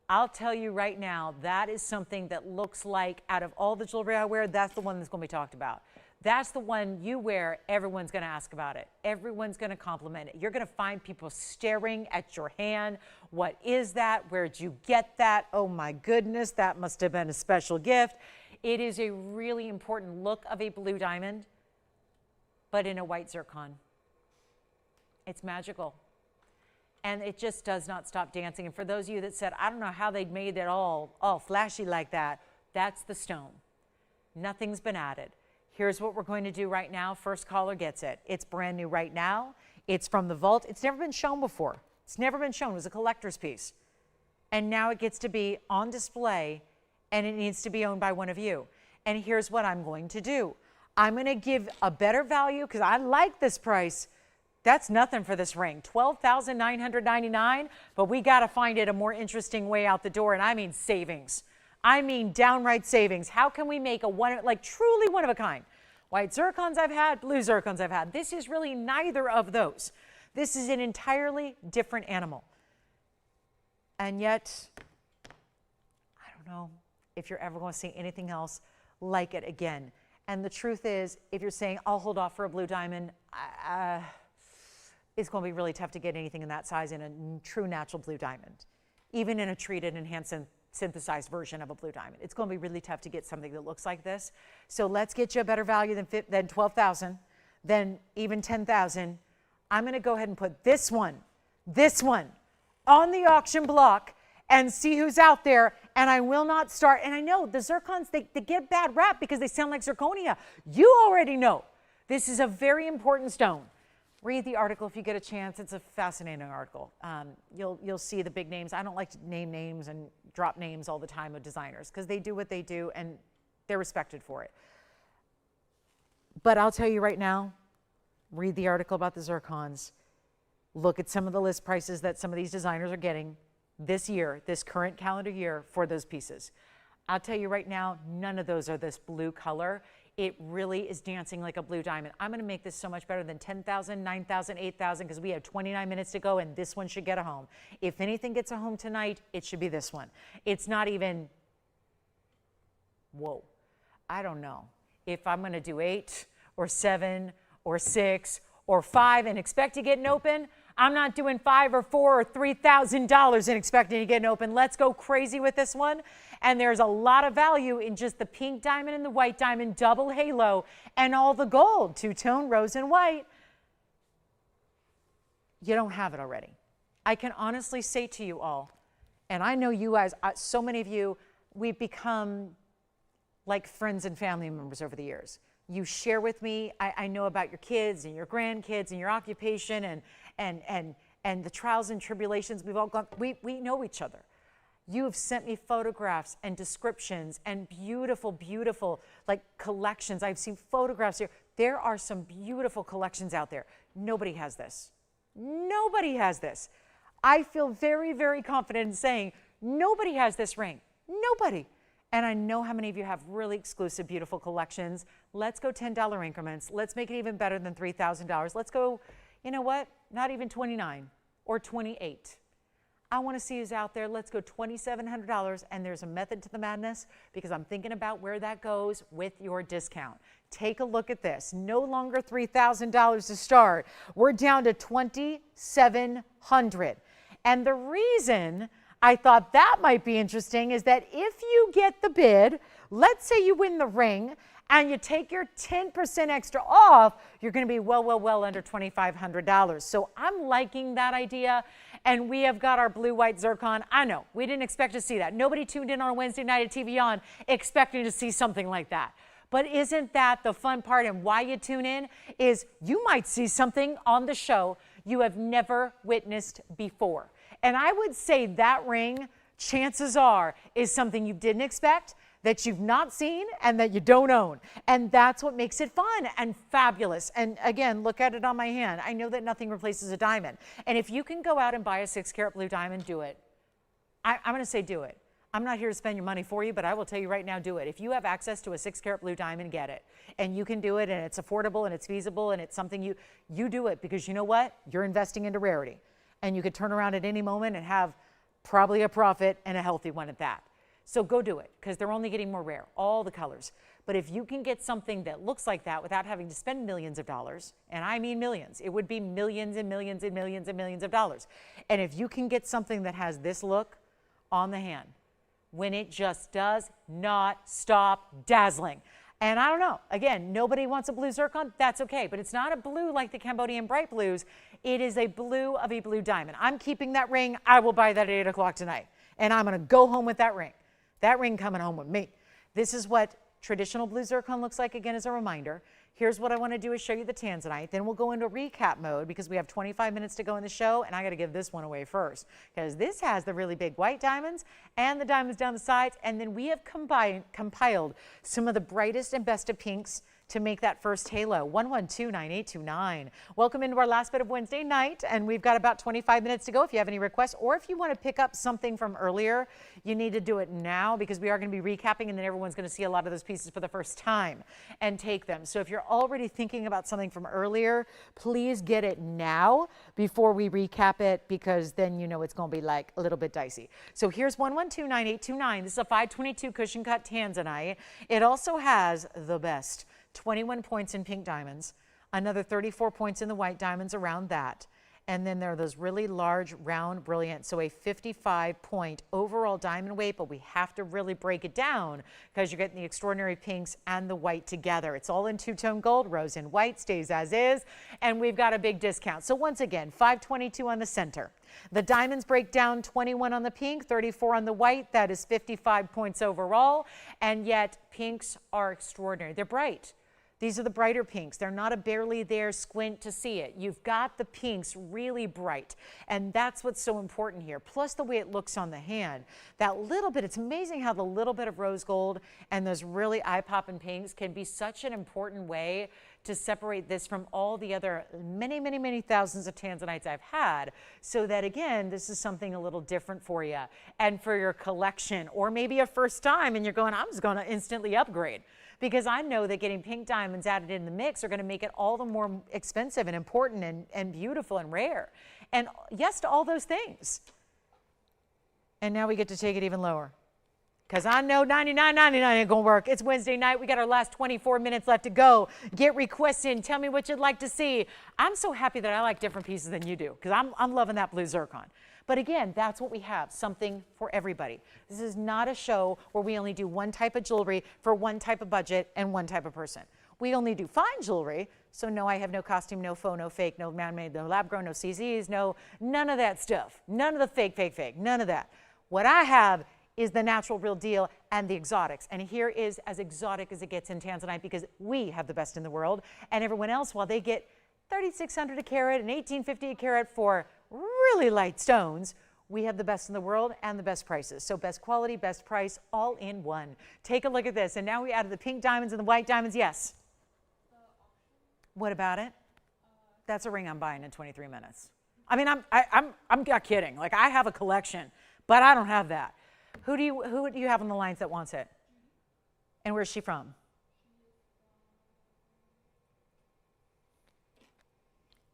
I'll tell you right now, that is something that looks like, out of all the jewelry I wear, that's the one that's gonna be talked about. That's the one you wear, everyone's gonna ask about it. Everyone's gonna compliment it. You're gonna find people staring at your hand. What is that? Where'd you get that? Oh my goodness, that must have been a special gift. It is a really important look of a blue diamond, but in a white zircon. It's magical. And it just does not stop dancing. And for those of you that said, I don't know how they made it all flashy like that, that's the stone. Nothing's been added. Here's what we're going to do right now. First caller gets it. It's brand new right now. It's from the vault. It's never been shown before. It's never been shown. It was a collector's piece. And now it gets to be on display, and it needs to be owned by one of you. And here's what I'm going to do. I'm going to give a better value because I like this price. That's nothing for this ring, $12,999, but we got to find it a more interesting way out the door, and I mean savings. I mean downright savings. How can we make truly one of a kind? White zircons I've had, blue zircons I've had. This is really neither of those. This is an entirely different animal. And yet, I don't know if you're ever going to see anything else like it again. And the truth is, if you're saying, I'll hold off for a blue diamond, it's going to be really tough to get anything in that size in a true natural blue diamond, even in a treated, enhanced, synthesized version of a blue diamond. It's going to be really tough to get something that looks like this. So let's get you a better value than 12,000, then even 10,000. I'm going to go ahead and put this one on the auction block and see who's out there. And I will not start. And I know the zircons, they get bad rap because they sound like zirconia. You already know this is a very important stone. Read the article if you get a chance. It's a fascinating article. You'll see the big names. I don't like to name names and drop names all the time of designers because they do what they do and they're respected for it. But I'll tell you right now, read the article about the zircons. Look at some of the list prices that some of these designers are getting this year, this current calendar year for those pieces. I'll tell you right now, none of those are this blue color. It really is dancing like a blue diamond. I'm going to make this so much better than 10,000, 9,000, 8,000 because we have 29 minutes to go and this one should get a home. If anything gets a home tonight, it should be this one. It's not even, whoa, I don't know. If I'm going to do 8 or 7 or 6 or 5 and expect to get an open, I'm not doing $5 or $4 or $3,000 and expecting to get an open. Let's go crazy with this one. And there's a lot of value in just the pink diamond and the white diamond, double halo, and all the gold, two-tone, rose and white. You don't have it already. I can honestly say to you all, and I know you guys, so many of you, we've become like friends and family members over the years. You share with me, I know about your kids and your grandkids and your occupation and the trials and tribulations we've all gone, we know each other. You have sent me photographs and descriptions and beautiful, beautiful like collections. I've seen photographs here. There are some beautiful collections out there. Nobody has this. Nobody has this. I feel very, very confident in saying nobody has this ring. Nobody. And I know how many of you have really exclusive, beautiful collections. Let's go $10 increments. Let's make it even better than $3,000. Let's go, you know what? Not even 29 or 28. I want to see who's out there. Let's go $2,700. And there's a method to the madness because I'm thinking about where that goes with your discount. Take a look at this. No longer $3,000 to start. We're down to $2,700. And the reason I thought that might be interesting is that if you get the bid, let's say you win the ring and you take your 10% extra off, you're going to be well under $2,500. So I'm liking that idea. And we have got our blue-white zircon. I know, we didn't expect to see that. Nobody tuned in on a Wednesday night at TVON expecting to see something like that. But isn't that the fun part? And why you tune in is you might see something on the show you have never witnessed before. And I would say that ring, chances are, is something you didn't expect, that you've not seen, and that you don't own. And that's what makes it fun and fabulous. And again, look at it on my hand. I know that nothing replaces a diamond. And if you can go out and buy a 6-carat blue diamond, do it. I'm going to say do it. I'm not here to spend your money for you, but I will tell you right now, do it. If you have access to a 6-carat blue diamond, get it. And you can do it, and it's affordable, and it's feasible, and it's something you do it because you know what? You're investing into rarity. And you could turn around at any moment and have probably a profit and a healthy one at that. So go do it because they're only getting more rare, all the colors. But if you can get something that looks like that without having to spend millions of dollars, and I mean millions, it would be millions and millions and millions and millions of dollars. And if you can get something that has this look on the hand, when it just does not stop dazzling. And I don't know, again, nobody wants a blue zircon, that's okay, but it's not a blue like the Cambodian bright blues. It is a blue of a blue diamond. I'm keeping that ring. I will buy that at 8 o'clock tonight. And I'm going to go home with that ring. That ring coming home with me. This is what traditional blue zircon looks like, again, as a reminder. Here's what I want to do is show you the Tanzanite. Then we'll go into recap mode because we have 25 minutes to go in the show, and I got to give this one away first because this has the really big white diamonds and the diamonds down the sides, and then we have compiled some of the brightest and best of pinks to make that first halo. 112-9829. Welcome into our last bit of Wednesday night, and we've got about 25 minutes to go. If you have any requests or if you want to pick up something from earlier, you need to do it now because we are going to be recapping, and then everyone's going to see a lot of those pieces for the first time and take them. So if you're already thinking about something from earlier, please get it now before we recap it because then you know it's going to be like a little bit dicey. So here's 112-9829. This is a 522 cushion cut Tanzanite. It also has the best 21 points in pink diamonds, another 34 points in the white diamonds around that. And then there are those really large, round, brilliant, so a 55-point overall diamond weight, but we have to really break it down because you're getting the extraordinary pinks and the white together. It's all in two-tone gold, rose and white, stays as is, and we've got a big discount. So once again, $522 on the center. The diamonds break down 21 on the pink, 34 on the white. That is 55 points overall, and yet pinks are extraordinary. They're bright. These are the brighter pinks. They're not a barely there squint to see it. You've got the pinks really bright, and that's what's so important here. Plus the way it looks on the hand. That little bit, it's amazing how the little bit of rose gold and those really eye-popping pinks can be such an important way to separate this from all the other many thousands of Tanzanites I've had, so that again, this is something a little different for you and for your collection, or maybe a first time and you're going, I'm just going to instantly upgrade. Because I know that getting pink diamonds added in the mix are going to make it all the more expensive and important and beautiful and rare. And yes to all those things. And now we get to take it even lower. Because I know $99.99 ain't going to work. It's Wednesday night. We got our last 24 minutes left to go. Get requests in. Tell me what you'd like to see. I'm so happy that I like different pieces than you do because I'm loving that blue zircon. But again, that's what we have, something for everybody. This is not a show where we only do one type of jewelry for one type of budget and one type of person. We only do fine jewelry, so no, I have no costume, no faux, no fake, no man-made, no lab-grown, no CZs, none of that stuff. None of the fake, none of that. What I have is the natural real deal and the exotics. And here is as exotic as it gets in Tanzanite because we have the best in the world. And everyone else, while they get $3,600 a carat and $1,850 a carat for really light stones, we have the best in the world and the best prices. So best quality, best price, all in one. Take a look at this. And now we added the pink diamonds and the white diamonds. Yes? What about it? That's a ring I'm buying in 23 minutes. I mean, I'm not kidding. Like, I have a collection, but I don't have that. Who do you have on the lines that wants it? And where's she from?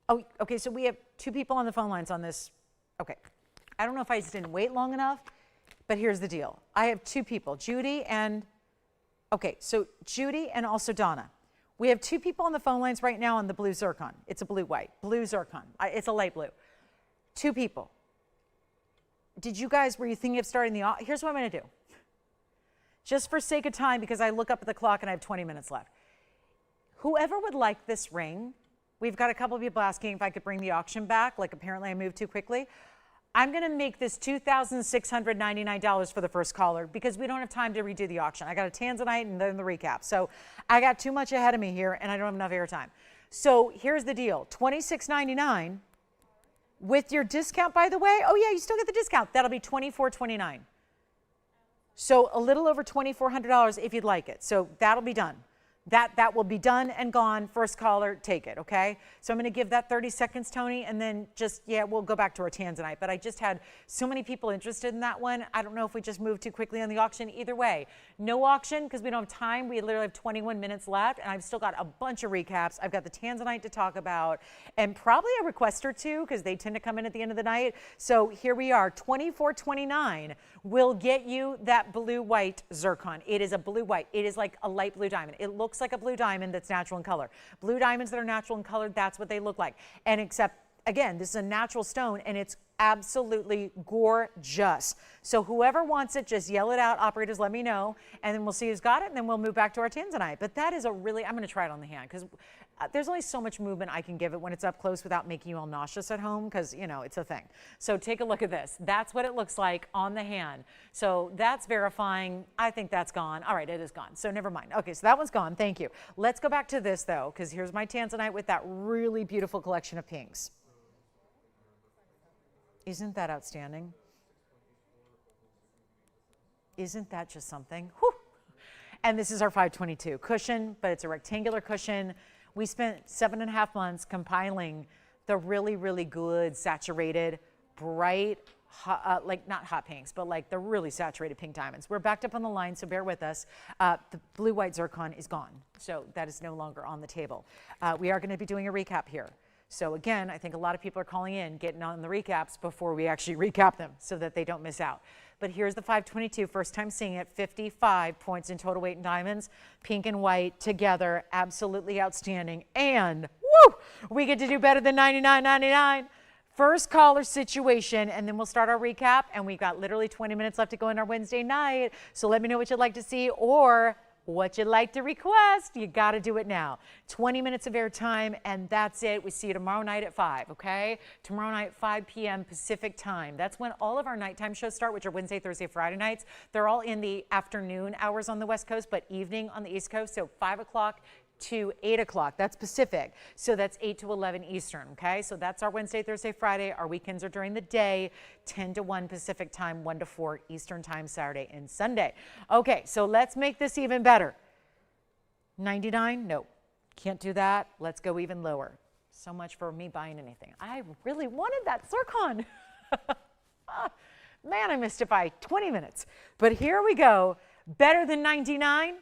Oh, okay, so we have 2 people on the phone lines on this. Okay. I don't know if I just didn't wait long enough, but here's the deal. I have 2 people, Judy and, okay, so Judy and also Donna. We have 2 people on the phone lines right now on the blue zircon. It's a blue-white, blue zircon. It's a light blue. 2 people. Did you guys, were you thinking of starting the, here's what I'm going to do. Just for sake of time, because I look up at the clock and I have 20 minutes left. Whoever would like this ring, we've got a couple of people asking if I could bring the auction back, like apparently I moved too quickly. I'm going to make this $2,699 for the first caller because we don't have time to redo the auction. I got a Tanzanite and then the recap. So I got too much ahead of me here and I don't have enough airtime. So here's the deal, $26.99 with your discount, by the way. Oh yeah, you still get the discount. That'll be $24.29. So a little over $2,400 if you'd like it. So that'll be done. That will be done and gone. First caller, take it, okay? So I'm going to give that 30 seconds, Tony, and then just, yeah, we'll go back to our Tanzanite. But I just had so many people interested in that one. I don't know if we just moved too quickly on the auction. Either way, no auction because we don't have time. We literally have 21 minutes left, and I've still got a bunch of recaps. I've got the Tanzanite to talk about, and probably a request or two because they tend to come in at the end of the night. So here we are, $24.29 will get you that blue-white zircon. It is a blue-white. It is like a light blue diamond. It looks like a blue diamond that's natural in color. Blue diamonds that are natural in color, that's what they look like. And except, again, this is a natural stone and it's absolutely gorgeous. So whoever wants it, just yell it out. Operators, let me know. And then we'll see who's got it and then we'll move back to our Tanzanite. But that is a really, I'm going to try it on the hand because there's only so much movement I can give it when it's up close without making you all nauseous at home because, you know, it's a thing. So take a look at this. That's what it looks like on the hand. So that's verifying. I think that's gone. All right, it is gone. So never mind. Okay, so that one's gone. Thank you. Let's go back to this, though, because here's my Tanzanite with that really beautiful collection of pinks. Isn't that outstanding? Isn't that just something? Whew. And this is our 522 cushion, but it's a rectangular cushion. We spent 7.5 months compiling the really, really good, saturated, bright, hot, like not hot pinks, but like the really saturated pink diamonds. We're backed up on the line, so bear with us. The blue-white zircon is gone, so that is no longer on the table. We are going to be doing a recap here. So again, I think a lot of people are calling in, getting on the recaps before we actually recap them so that they don't miss out. But here's the 522, first time seeing it, 55 points in total weight in diamonds, pink and white together, absolutely outstanding. And woo, we get to do better than $99.99. First caller situation, and then we'll start our recap. And we've got literally 20 minutes left to go in our Wednesday night. So let me know what you'd like to see or what you'd like to request. You got to do it now. 20 minutes of airtime, and that's it. We see you tomorrow night at 5, okay? Tomorrow night, 5 p.m. Pacific time. That's when all of our nighttime shows start, which are Wednesday, Thursday, Friday nights. They're all in the afternoon hours on the West Coast, but evening on the East Coast, so 5 o'clock to 8 o'clock. That's Pacific. So that's 8 to 11 Eastern, okay? So that's our Wednesday, Thursday, Friday. Our weekends are during the day, 10 to 1 Pacific time, 1 to 4 Eastern time, Saturday and Sunday. Okay, so let's make this even better. 99? No, can't do that. Let's go even lower. So much for me buying anything. I really wanted that zircon. Man, I missed it by 20 minutes. But here we go. Better than 99?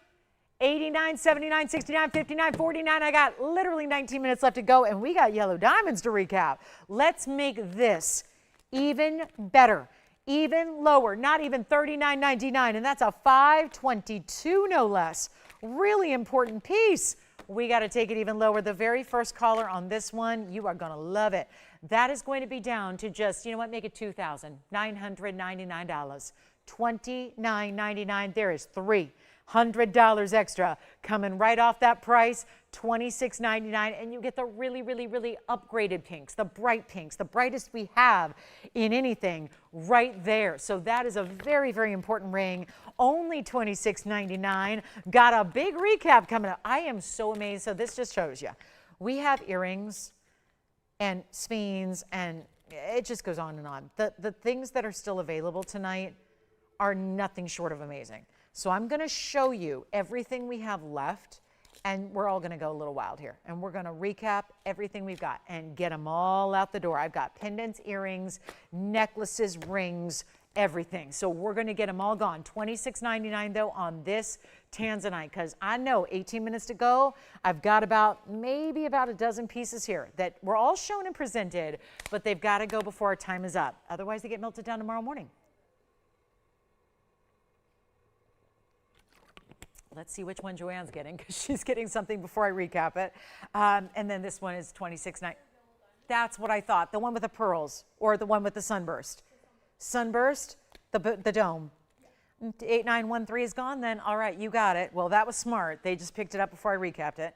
89, 79, 69, 59, 49. I got literally 19 minutes left to go, and we got yellow diamonds to recap. Let's make this even better, even lower, not even $39.99, and that's a 522 no less. Really important piece. We got to take it even lower. The very first caller on this one, you are going to love it. That is going to be down to just, you know what, make it $2,999. $29.99. There is $300 extra coming right off that price. $26.99, and you get the really, really, really upgraded pinks, the brightest we have in anything right there. So that is a very, very important ring. Only $26.99. Got a big recap coming up. I am so amazed. So this just shows you. We have earrings and sphenes, and it just goes on and on. The things that are still available tonight are nothing short of amazing. So I'm going to show you everything we have left, and we're all going to go a little wild here. And we're going to recap everything we've got and get them all out the door. I've got pendants, earrings, necklaces, rings, everything. So we're going to get them all gone. $26.99 though on this Tanzanite, because I know 18 minutes to go. I've got maybe about a dozen pieces here that were all shown and presented, but they've got to go before our time is up. Otherwise, they get melted down tomorrow morning. Let's see which one Joanne's getting, because she's getting something before I recap it. And then this one is $26.99. That's what I thought. The one with the pearls, or the one with the sunburst. Sunburst, the dome. 8913 is gone then. All right, you got it. Well, that was smart. They just picked it up before I recapped it.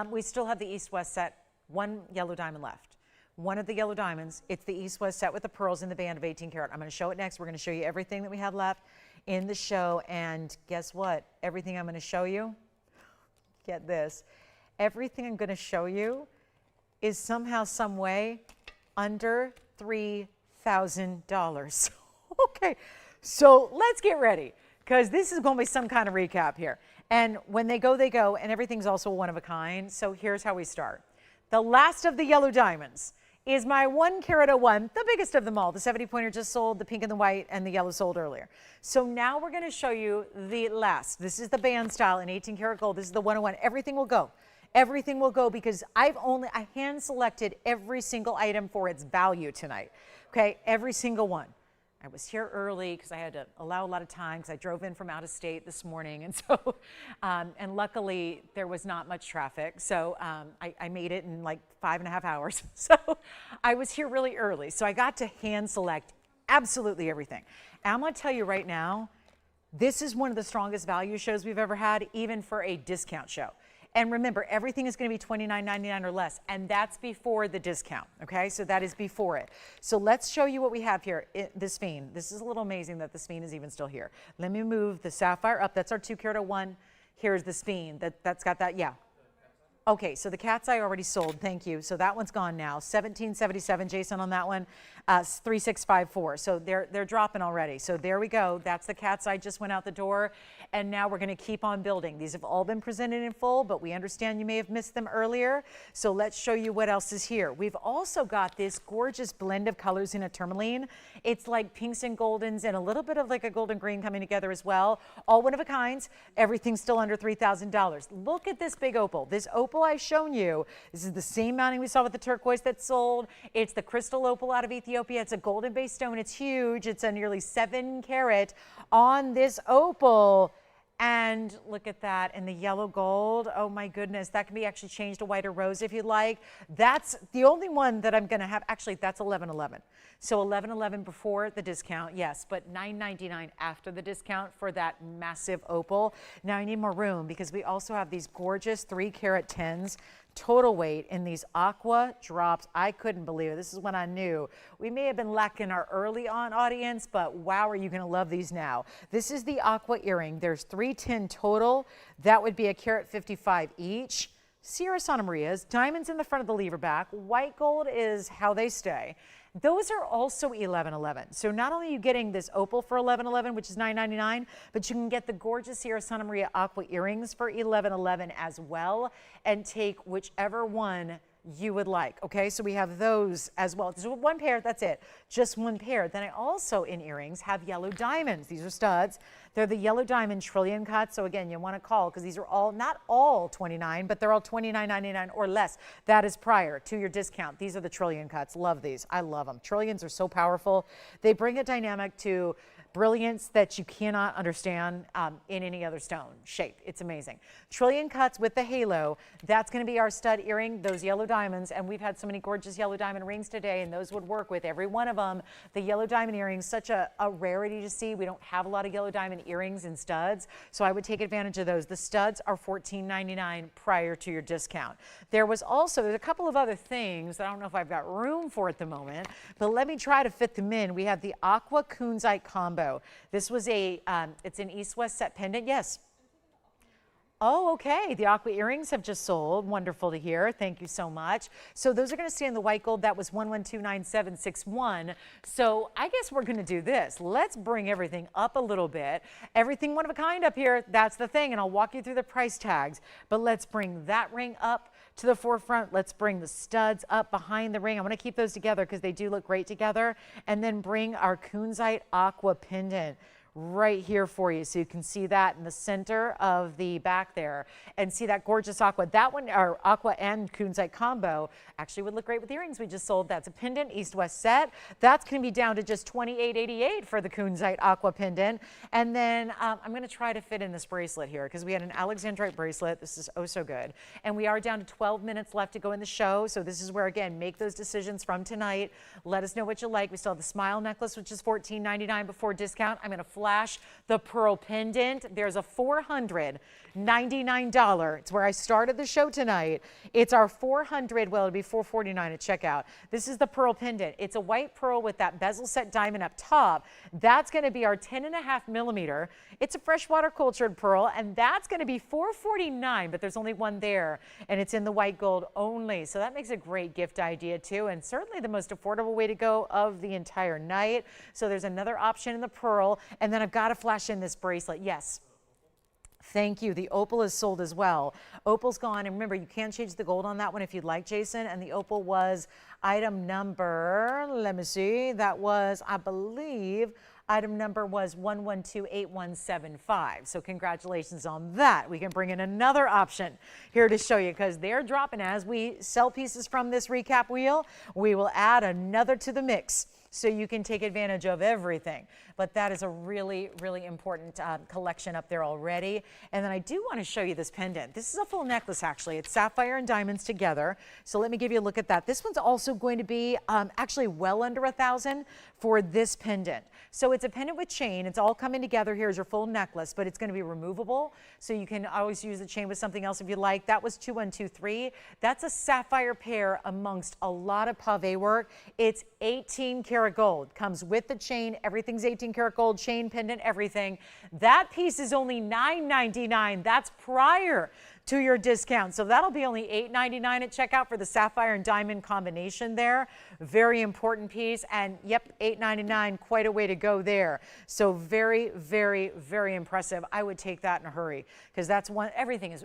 We still have the East-West set, one yellow diamond left. One of the yellow diamonds, it's the East-West set with the pearls in the band of 18 karat. I'm going to show it next. We're going to show you everything that we have left in the show. And guess what? Everything I'm going to show you, get this, everything I'm going to show you is somehow, some way under $3,000. Okay, so let's get ready, because this is going to be some kind of recap here. And when they go, and everything's also one of a kind. So here's how we start. The last of the yellow diamonds is my 1 carat 01, the biggest of them all. The 70 pointer just sold, the pink and the white, and the yellow sold earlier. So now we're going to show you the last. This is the band style in 18 karat gold. This is the 101. Everything will go. Everything will go, because I hand selected every single item for its value tonight. Okay, every single one. I was here early because I had to allow a lot of time, because I drove in from out of state this morning. And so, and luckily there was not much traffic. So I made it in like 5.5 hours. So I was here really early. So I got to hand select absolutely everything. And I'm going to tell you right now, this is one of the strongest value shows we've ever had, even for a discount show. And remember, everything is going to be $29.99 or less, and that's before the discount, okay? So that is before it. So let's show you what we have here, the sphene. This is a little amazing that the sphene is even still here. Let me move the sapphire up. That's our 2 carat 01. Here's the sphene. That's got that, yeah. Okay, so the cat's eye already sold, thank you. So that one's gone now. $17.77, Jason, on that one. 3654. So they're dropping already. So there we go. That's the cat's eye, just went out the door. And now we're going to keep on building. These have all been presented in full, but we understand you may have missed them earlier. So let's show you what else is here. We've also got this gorgeous blend of colors in a tourmaline. It's like pinks and goldens and a little bit of like a golden green coming together as well. All one of a kinds. Everything's still under $3,000. Look at this big opal. This opal I've shown you, this is the same mounting we saw with the turquoise that sold. It's the crystal opal out of Ethiopia. It's a golden based stone. It's huge. It's a nearly 7 carat on this opal. And look at that in the yellow gold. Oh my goodness, that can be actually changed to white or rose if you'd like. That's the only one that I'm going to have. Actually, that's 1111. So 1111 before the discount, yes, but $9.99 after the discount for that massive opal. Now I need more room, because we also have these gorgeous 3 carat 10s. Total weight in these aqua drops. I couldn't believe it. This is when I knew we may have been lacking our early on audience, but wow, are you going to love these now. This is the aqua earring. There's 310 total. That would be a carat 55 each. Sierra Santa Maria's, diamonds in the front of the lever back. White gold is how they stay. Those are also 1111. So not only are you getting this opal for 1111, which is $9.99, but you can get the gorgeous Sierra Santa Maria aqua earrings for 1111 as well, and take whichever one you would like. Okay, so we have those as well. There's one pair, that's it, just one pair. Then I also, in earrings, have yellow diamonds. These are studs. They're the yellow diamond trillion cut. So again, you want to call, because these are all, not all 29, but they're all $29.99 or less. That is prior to your discount. These are the trillion cuts. Love these. I love them. Trillions are so powerful. They bring a dynamic to brilliance that you cannot understand in any other stone shape. It's amazing. Trillion cuts with the halo. That's going to be our stud earring, those yellow diamonds. And we've had so many gorgeous yellow diamond rings today, and those would work with every one of them. The yellow diamond earrings, such a rarity to see. We don't have a lot of yellow diamond earrings and studs, so I would take advantage of those. The studs are $14.99 prior to your discount. There's a couple of other things that I don't know if I've got room for at the moment, but let me try to fit them in. We have the Aqua Kunzite combo. This was it's an east-west set pendant. Yes. Oh, okay. The aqua earrings have just sold. Wonderful to hear. Thank you so much. So those are going to stay in the white gold. That was 1129,761. So I guess we're going to do this. Let's bring everything up a little bit. Everything one of a kind up here. That's the thing. And I'll walk you through the price tags. But let's bring that ring up to the forefront. Let's bring the studs up behind the ring. I want to keep those together because they do look great together. And then bring our Kunzite aqua pendant right here for you, so you can see that in the center of the back there and see that gorgeous aqua. That one, our aqua and kunzite combo, actually would look great with earrings we just sold. That's a pendant east-west set. That's going to be down to just $28.88 for the kunzite aqua pendant. And then I'm going to try to fit in this bracelet here because we had an Alexandrite bracelet. This is oh so good. And we are down to 12 minutes left to go in the show. So this is where, again, make those decisions from tonight. Let us know what you like. We still have the smile necklace, which is $14.99 before discount. I'm going to flash the pearl pendant. There's a $499. It's where I started the show tonight. It's our 400, well, it'll be $449 at checkout. This is the pearl pendant. It's a white pearl with that bezel set diamond up top. That's going to be our 10.5 millimeter. It's a freshwater cultured pearl, and that's going to be $449, but there's only one there, and it's in the white gold only. So that makes a great gift idea too, and certainly the most affordable way to go of the entire night. So there's another option in the pearl, and then I've got to flash in this bracelet. Yes. Thank you. The opal is sold as well. Opal's gone. And remember, you can change the gold on that one if you'd like, Jason. And the opal was item number, let me see, that was, I believe, item number was 1128175. So congratulations on that. We can bring in another option here to show you because they're dropping. As we sell pieces from this recap wheel, we will add another to the mix, so you can take advantage of everything. But that is a really, really important collection up there already. And then I do want to show you this pendant. This is a full necklace, actually. It's sapphire and diamonds together. So let me give you a look at that. This one's also going to be actually well under $1,000 for this pendant. So it's a pendant with chain. It's all coming together here as your full necklace, but it's going to be removable. So you can always use the chain with something else if you like. That was 2123. That's a sapphire pair amongst a lot of pave work. It's 18 karat gold. Comes with the chain. Everything's 18 karat gold, chain, pendant, everything. That piece is only $9.99. That's prior to your discount. So that'll be only $8.99 at checkout for the sapphire and diamond combination there. Very important piece. And yep, $8.99, quite a way to go there. So very, very, very impressive. I would take that in a hurry because that's one, everything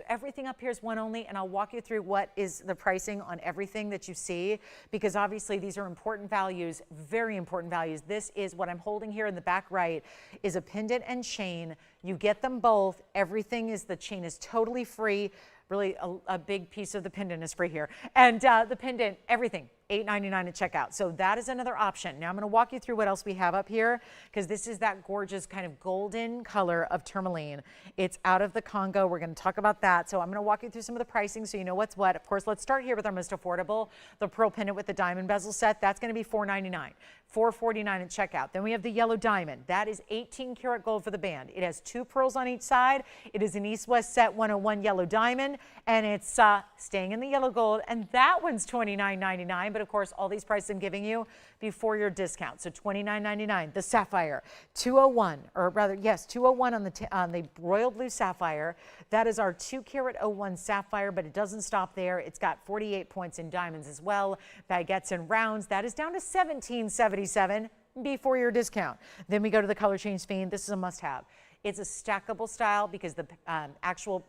up here is one only. And I'll walk you through what is the pricing on everything that you see, because obviously these are important values, very important values. This is what I'm holding here in the back right is a pendant and chain. You get them both. Everything is, the chain is totally free. Really a big piece of the pendant is free here. And the pendant, everything, $8.99 at checkout. So that is another option. Now I'm going to walk you through what else we have up here, because this is that gorgeous kind of golden color of tourmaline. It's out of the Congo. We're going to talk about that. So I'm going to walk you through some of the pricing so you know what's what. Of course, let's start here with our most affordable, the pearl pendant with the diamond bezel set. That's going to be $4.99. $4.49 at checkout. Then we have the yellow diamond. That is 18 karat gold for the band. It has 2 pearls on each side. It is an east-west set 101 yellow diamond, and it's staying in the yellow gold, and that one's $29.99. But of course, all these prices I'm giving you before your discount. So $29.99. The sapphire, 201, or rather, yes, 201 on the royal blue sapphire. That is our 2 karat 01 sapphire, but it doesn't stop there. It's got 48 points in diamonds as well. Baguettes and rounds. That is down to $17.77 before your discount. Then we go to the color change sphene. This is a must-have. It's a stackable style because the actual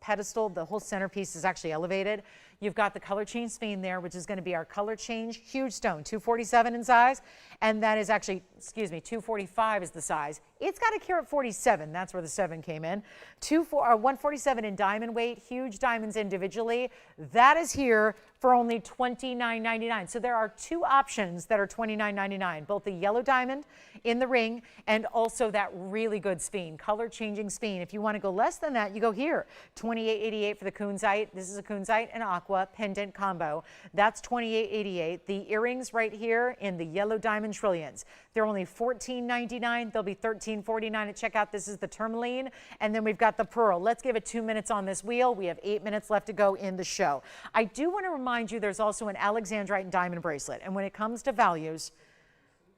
pedestal, the whole centerpiece is actually elevated. You've got the color change sphene there, which is going to be our color change huge stone, 247 in size, and that is actually, 245 is the size. It's got a carat 47, that's where the 7 came in. 147 in diamond weight, huge diamonds individually. That is here for only $29.99. So there are two options that are $29.99, both the yellow diamond in the ring and also that really good sphene, color changing sphene. If you want to go less than that, you go here, $28.88 for the kunzite. This is a kunzite and aqua pendant combo. That's $28.88. The earrings right here in the yellow diamond trillions, they're only $14.99. They'll be $13.49 at checkout. This is the tourmaline, and then we've got the pearl. Let's give it 2 minutes on this wheel. We have 8 minutes left to go in the show. I do want to remind you there's also an Alexandrite and diamond bracelet, and when it comes to values,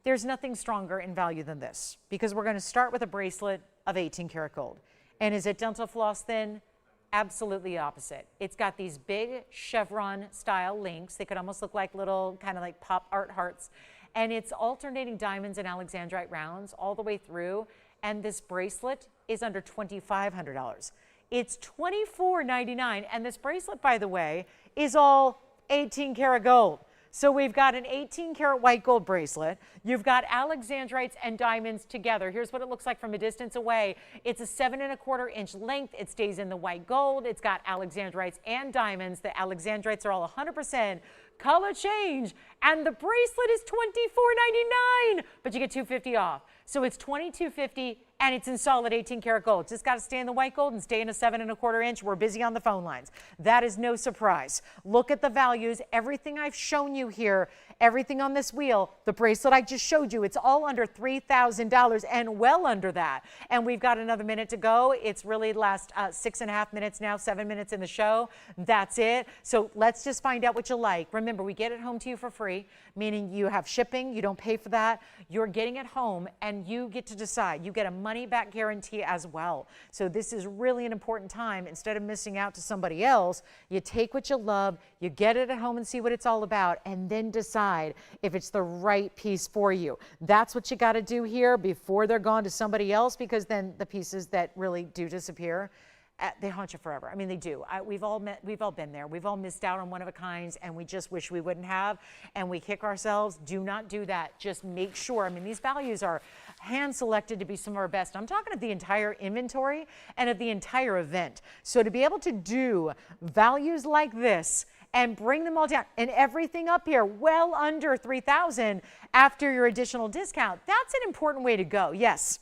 there's nothing stronger in value than this, because we're going to start with a bracelet of 18 karat gold. And is it dental floss thin? Absolutely opposite. It's got these big chevron style links. They could almost look like little kind of like pop art hearts. And it's alternating diamonds and Alexandrite rounds all the way through. And this bracelet is under $2,500. It's $24.99. And this bracelet, by the way, is all 18 karat gold. So we've got an 18 karat white gold bracelet. You've got Alexandrites and diamonds together. Here's what it looks like from a distance away. It's a 7¼ inch length. It stays in the white gold. It's got Alexandrites and diamonds. The Alexandrites are all 100% color change. And the bracelet is $24.99, but you get $250 off. So it's $22.50 and it's in solid 18 karat gold. Just got to stay in the white gold and stay in a 7¼ inch. We're busy on the phone lines. That is no surprise. Look at the values. Everything I've shown you here, everything on this wheel, the bracelet I just showed you, it's all under $3,000 and well under that. And we've got another minute to go. It's really last 6.5 minutes now, 7 minutes in the show. That's it. So let's just find out what you like. Remember, we get it home to you for free, meaning you have shipping. You don't pay for that. You're getting it home and you get to decide. You get a money back guarantee as well. So this is really an important time. Instead of missing out to somebody else, you take what you love, you get it at home and see what it's all about, and then decide if it's the right piece for you. That's what you got to do here before they're gone to somebody else, because then the pieces that really do disappear, they haunt you forever. I mean, they do. We've all been there. We've all missed out on one of a kinds, and we just wish we wouldn't have, and we kick ourselves. Do not do that. Just make sure. I mean, these values are hand selected to be some of our best. I'm talking of the entire inventory and of the entire event. So to be able to do values like this and bring them all down and everything up here well under $3,000 after your additional discount, that's an important way to go. Yes.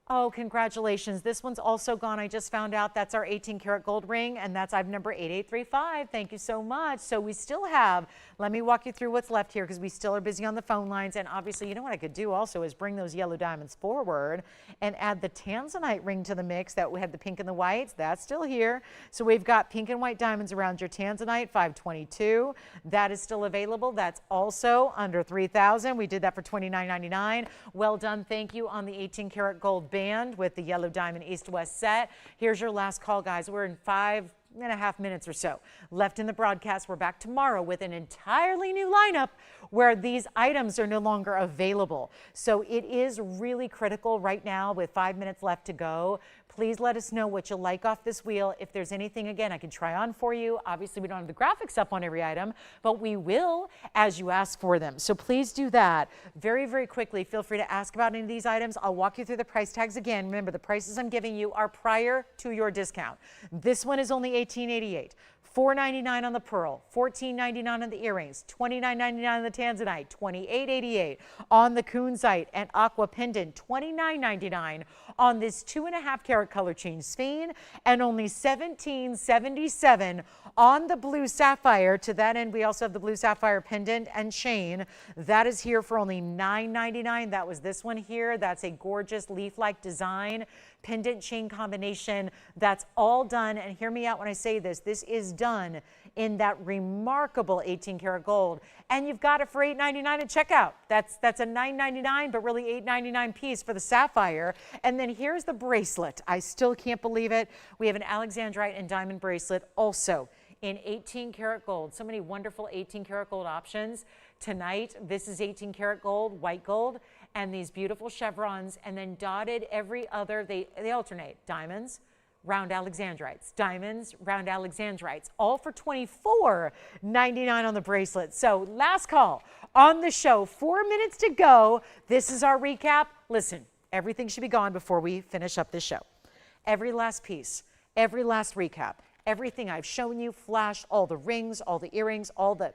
Oh, congratulations. This one's also gone. I just found out that's our 18 karat gold ring, and that's item number 8835. Thank you so much. So we still have, let me walk you through what's left here because we still are busy on the phone lines. And obviously, you know what I could do also is bring those yellow diamonds forward and add the Tanzanite ring to the mix that we had the pink and the whites. That's still here. So we've got pink and white diamonds around your Tanzanite, 522. That is still available. That's also under $3,000. We did that for $29.99. Well done. Thank you on the 18 karat gold band with the yellow diamond east-west set. Here's your last call, guys. We're in 5.5 minutes or so left in the broadcast. We're back tomorrow with an entirely new lineup where these items are no longer available. So it is really critical right now with 5 minutes left to go. Please let us know what you like off this wheel. If there's anything, again, I can try on for you. Obviously, we don't have the graphics up on every item, but we will as you ask for them. So please do that. Very, very quickly, feel free to ask about any of these items. I'll walk you through the price tags again. Remember, the prices I'm giving you are prior to your discount. This one is only $18.88. $4.99 on the pearl, $14.99 on the earrings, $29.99 on the Tanzanite, $28.88 on the kunzite and aqua pendant, $29.99 on this 2.5 karat color change sphene, and only $17.77 on the blue sapphire. To that end, we also have the blue sapphire pendant and chain. That is here for only $9.99. That was this one here. That's a gorgeous leaf-like design pendant chain combination. That's all done, and hear me out when I say this, this is done in that remarkable 18 karat gold, and you've got it for $8.99 at checkout. That's a $9.99 but really $8.99 piece for the sapphire. And then here's the bracelet. I still can't believe it. We have an Alexandrite and diamond bracelet also in 18 karat gold. So many wonderful 18 karat gold options tonight. This is 18 karat gold, white gold, and these beautiful chevrons, and then dotted every other, they alternate, diamonds, round Alexandrites, diamonds, round Alexandrites, all for $24.99 on the bracelet. So last call on the show, 4 minutes to go. This is our recap. Listen, everything should be gone before we finish up this show. Every last piece, every last recap, everything I've shown you, flashed, all the rings, all the earrings, all the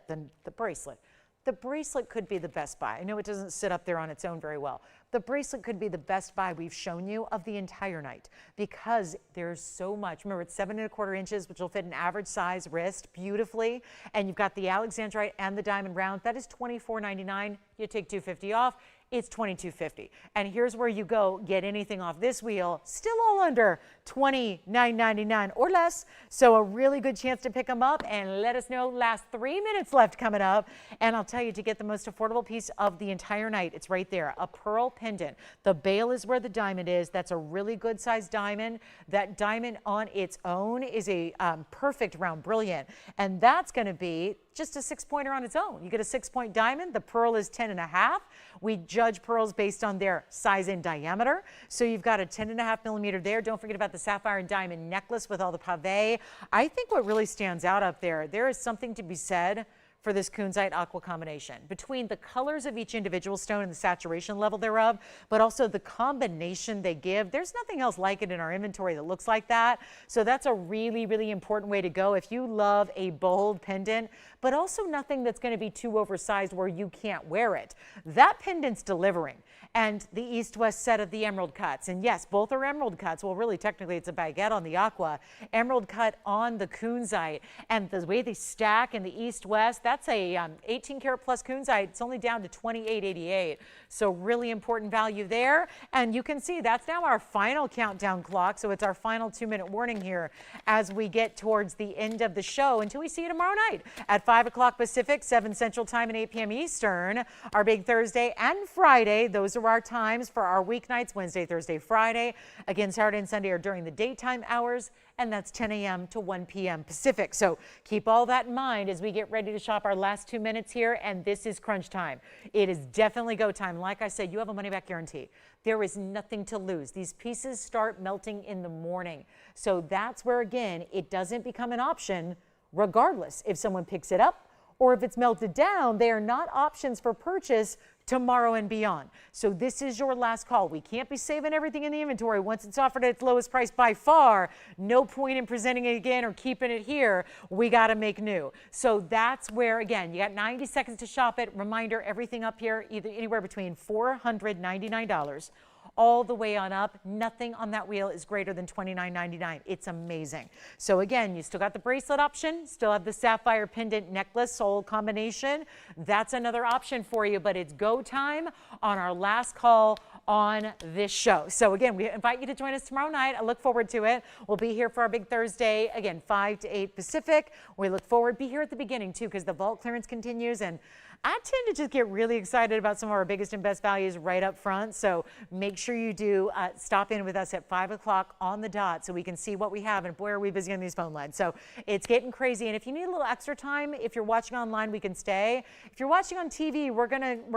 bracelet. The bracelet could be the best buy. I know it doesn't sit up there on its own very well. The bracelet could be the best buy we've shown you of the entire night because there's so much. Remember, it's 7¼ inches, which will fit an average size wrist beautifully. And you've got the Alexandrite and the diamond round. That is $24.99. You take $250 off. It's $22.50. And here's where you go get anything off this wheel, still all under $29.99 or less. So a really good chance to pick them up, and let us know. Last 3 minutes left coming up. And I'll tell you, to get the most affordable piece of the entire night, it's right there, a pearl pendant. The bail is where the diamond is. That's a really good sized diamond. That diamond on its own is a perfect round brilliant. And that's going to be just a 6-pointer on its own. You get a 6-point diamond. The pearl is 10.5. We judge pearls based on their size and diameter. So you've got a 10.5 millimeter there. Don't forget about the sapphire and diamond necklace with all the pave. I think what really stands out up there is something to be said for this kunzite aqua combination between the colors of each individual stone and the saturation level thereof, but also the combination they give. There's nothing else like it in our inventory that looks like that. So that's a really, really important way to go if you love a bold pendant, but also nothing that's going to be too oversized where you can't wear it. That pendant's delivering. And the east-west set of the emerald cuts. And yes, both are emerald cuts. Well, really, technically, it's a baguette on the aqua. Emerald cut on the kunzite. And the way they stack in the east-west, that's a 18 karat plus kunzite. It's only down to $28.88. So really important value there. And you can see that's now our final countdown clock. So it's our final 2-minute warning here as we get towards the end of the show until we see you tomorrow night at 5 o'clock Pacific, 7 Central Time, and 8 p.m. Eastern. Our big Thursday and Friday, those are our times for our weeknights, Wednesday, Thursday, Friday. Again, Saturday and Sunday are during the daytime hours, and that's 10 a.m. to 1 p.m. Pacific. So keep all that in mind as we get ready to shop our last 2 minutes here, and this is crunch time. It is definitely go time. Like I said, you have a money-back guarantee. There is nothing to lose. These pieces start melting in the morning. So that's where, again, it doesn't become an option regardless if someone picks it up or if it's melted down. They are not options for purchase tomorrow and beyond. So this is your last call. We can't be saving everything in the inventory once it's offered at its lowest price by far. No point in presenting it again or keeping it here. We got to make new. So that's where, again, you got 90 seconds to shop it. Reminder, everything up here, either anywhere between $499 all the way on up. Nothing on that wheel is greater than $29.99. It's amazing. So again, you still got the bracelet option, still have the sapphire pendant necklace soul combination. That's another option for you, but it's go time on our last call on this show. So again, we invite you to join us tomorrow night. I look forward to it. We'll be here for our big Thursday, again, 5 to 8 Pacific. We look forward. Be here at the beginning too, because the vault clearance continues, and I tend to just get really excited about some of our biggest and best values right up front. So make sure you do stop in with us at 5 o'clock on the dot so we can see what we have. And boy, are we busy on these phone lines. So it's getting crazy. And if you need a little extra time, if you're watching online, we can stay. If you're watching on TV, we're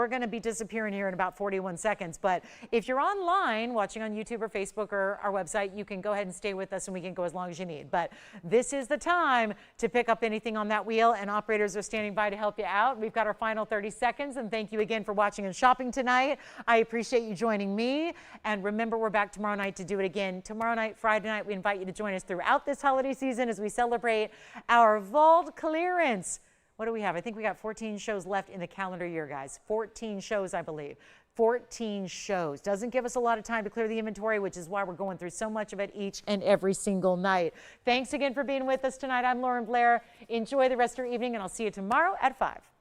gonna be disappearing here in about 41 seconds. But if you're online, watching on YouTube or Facebook or our website, you can go ahead and stay with us and we can go as long as you need. But this is the time to pick up anything on that wheel, and operators are standing by to help you out. We've got our final 30 seconds, and thank you again for watching and shopping tonight. I appreciate you joining me, and remember, we're back tomorrow night to do it again. Tomorrow night, Friday night, we invite you to join us throughout this holiday season as we celebrate our vault clearance. What do we have? I think we got 14 shows left in the calendar year, guys. 14 shows, I believe. 14 shows. Doesn't give us a lot of time to clear the inventory, which is why we're going through so much of it each and every single night. Thanks again for being with us tonight. I'm Lauren Blair. Enjoy the rest of your evening, and I'll see you tomorrow at 5.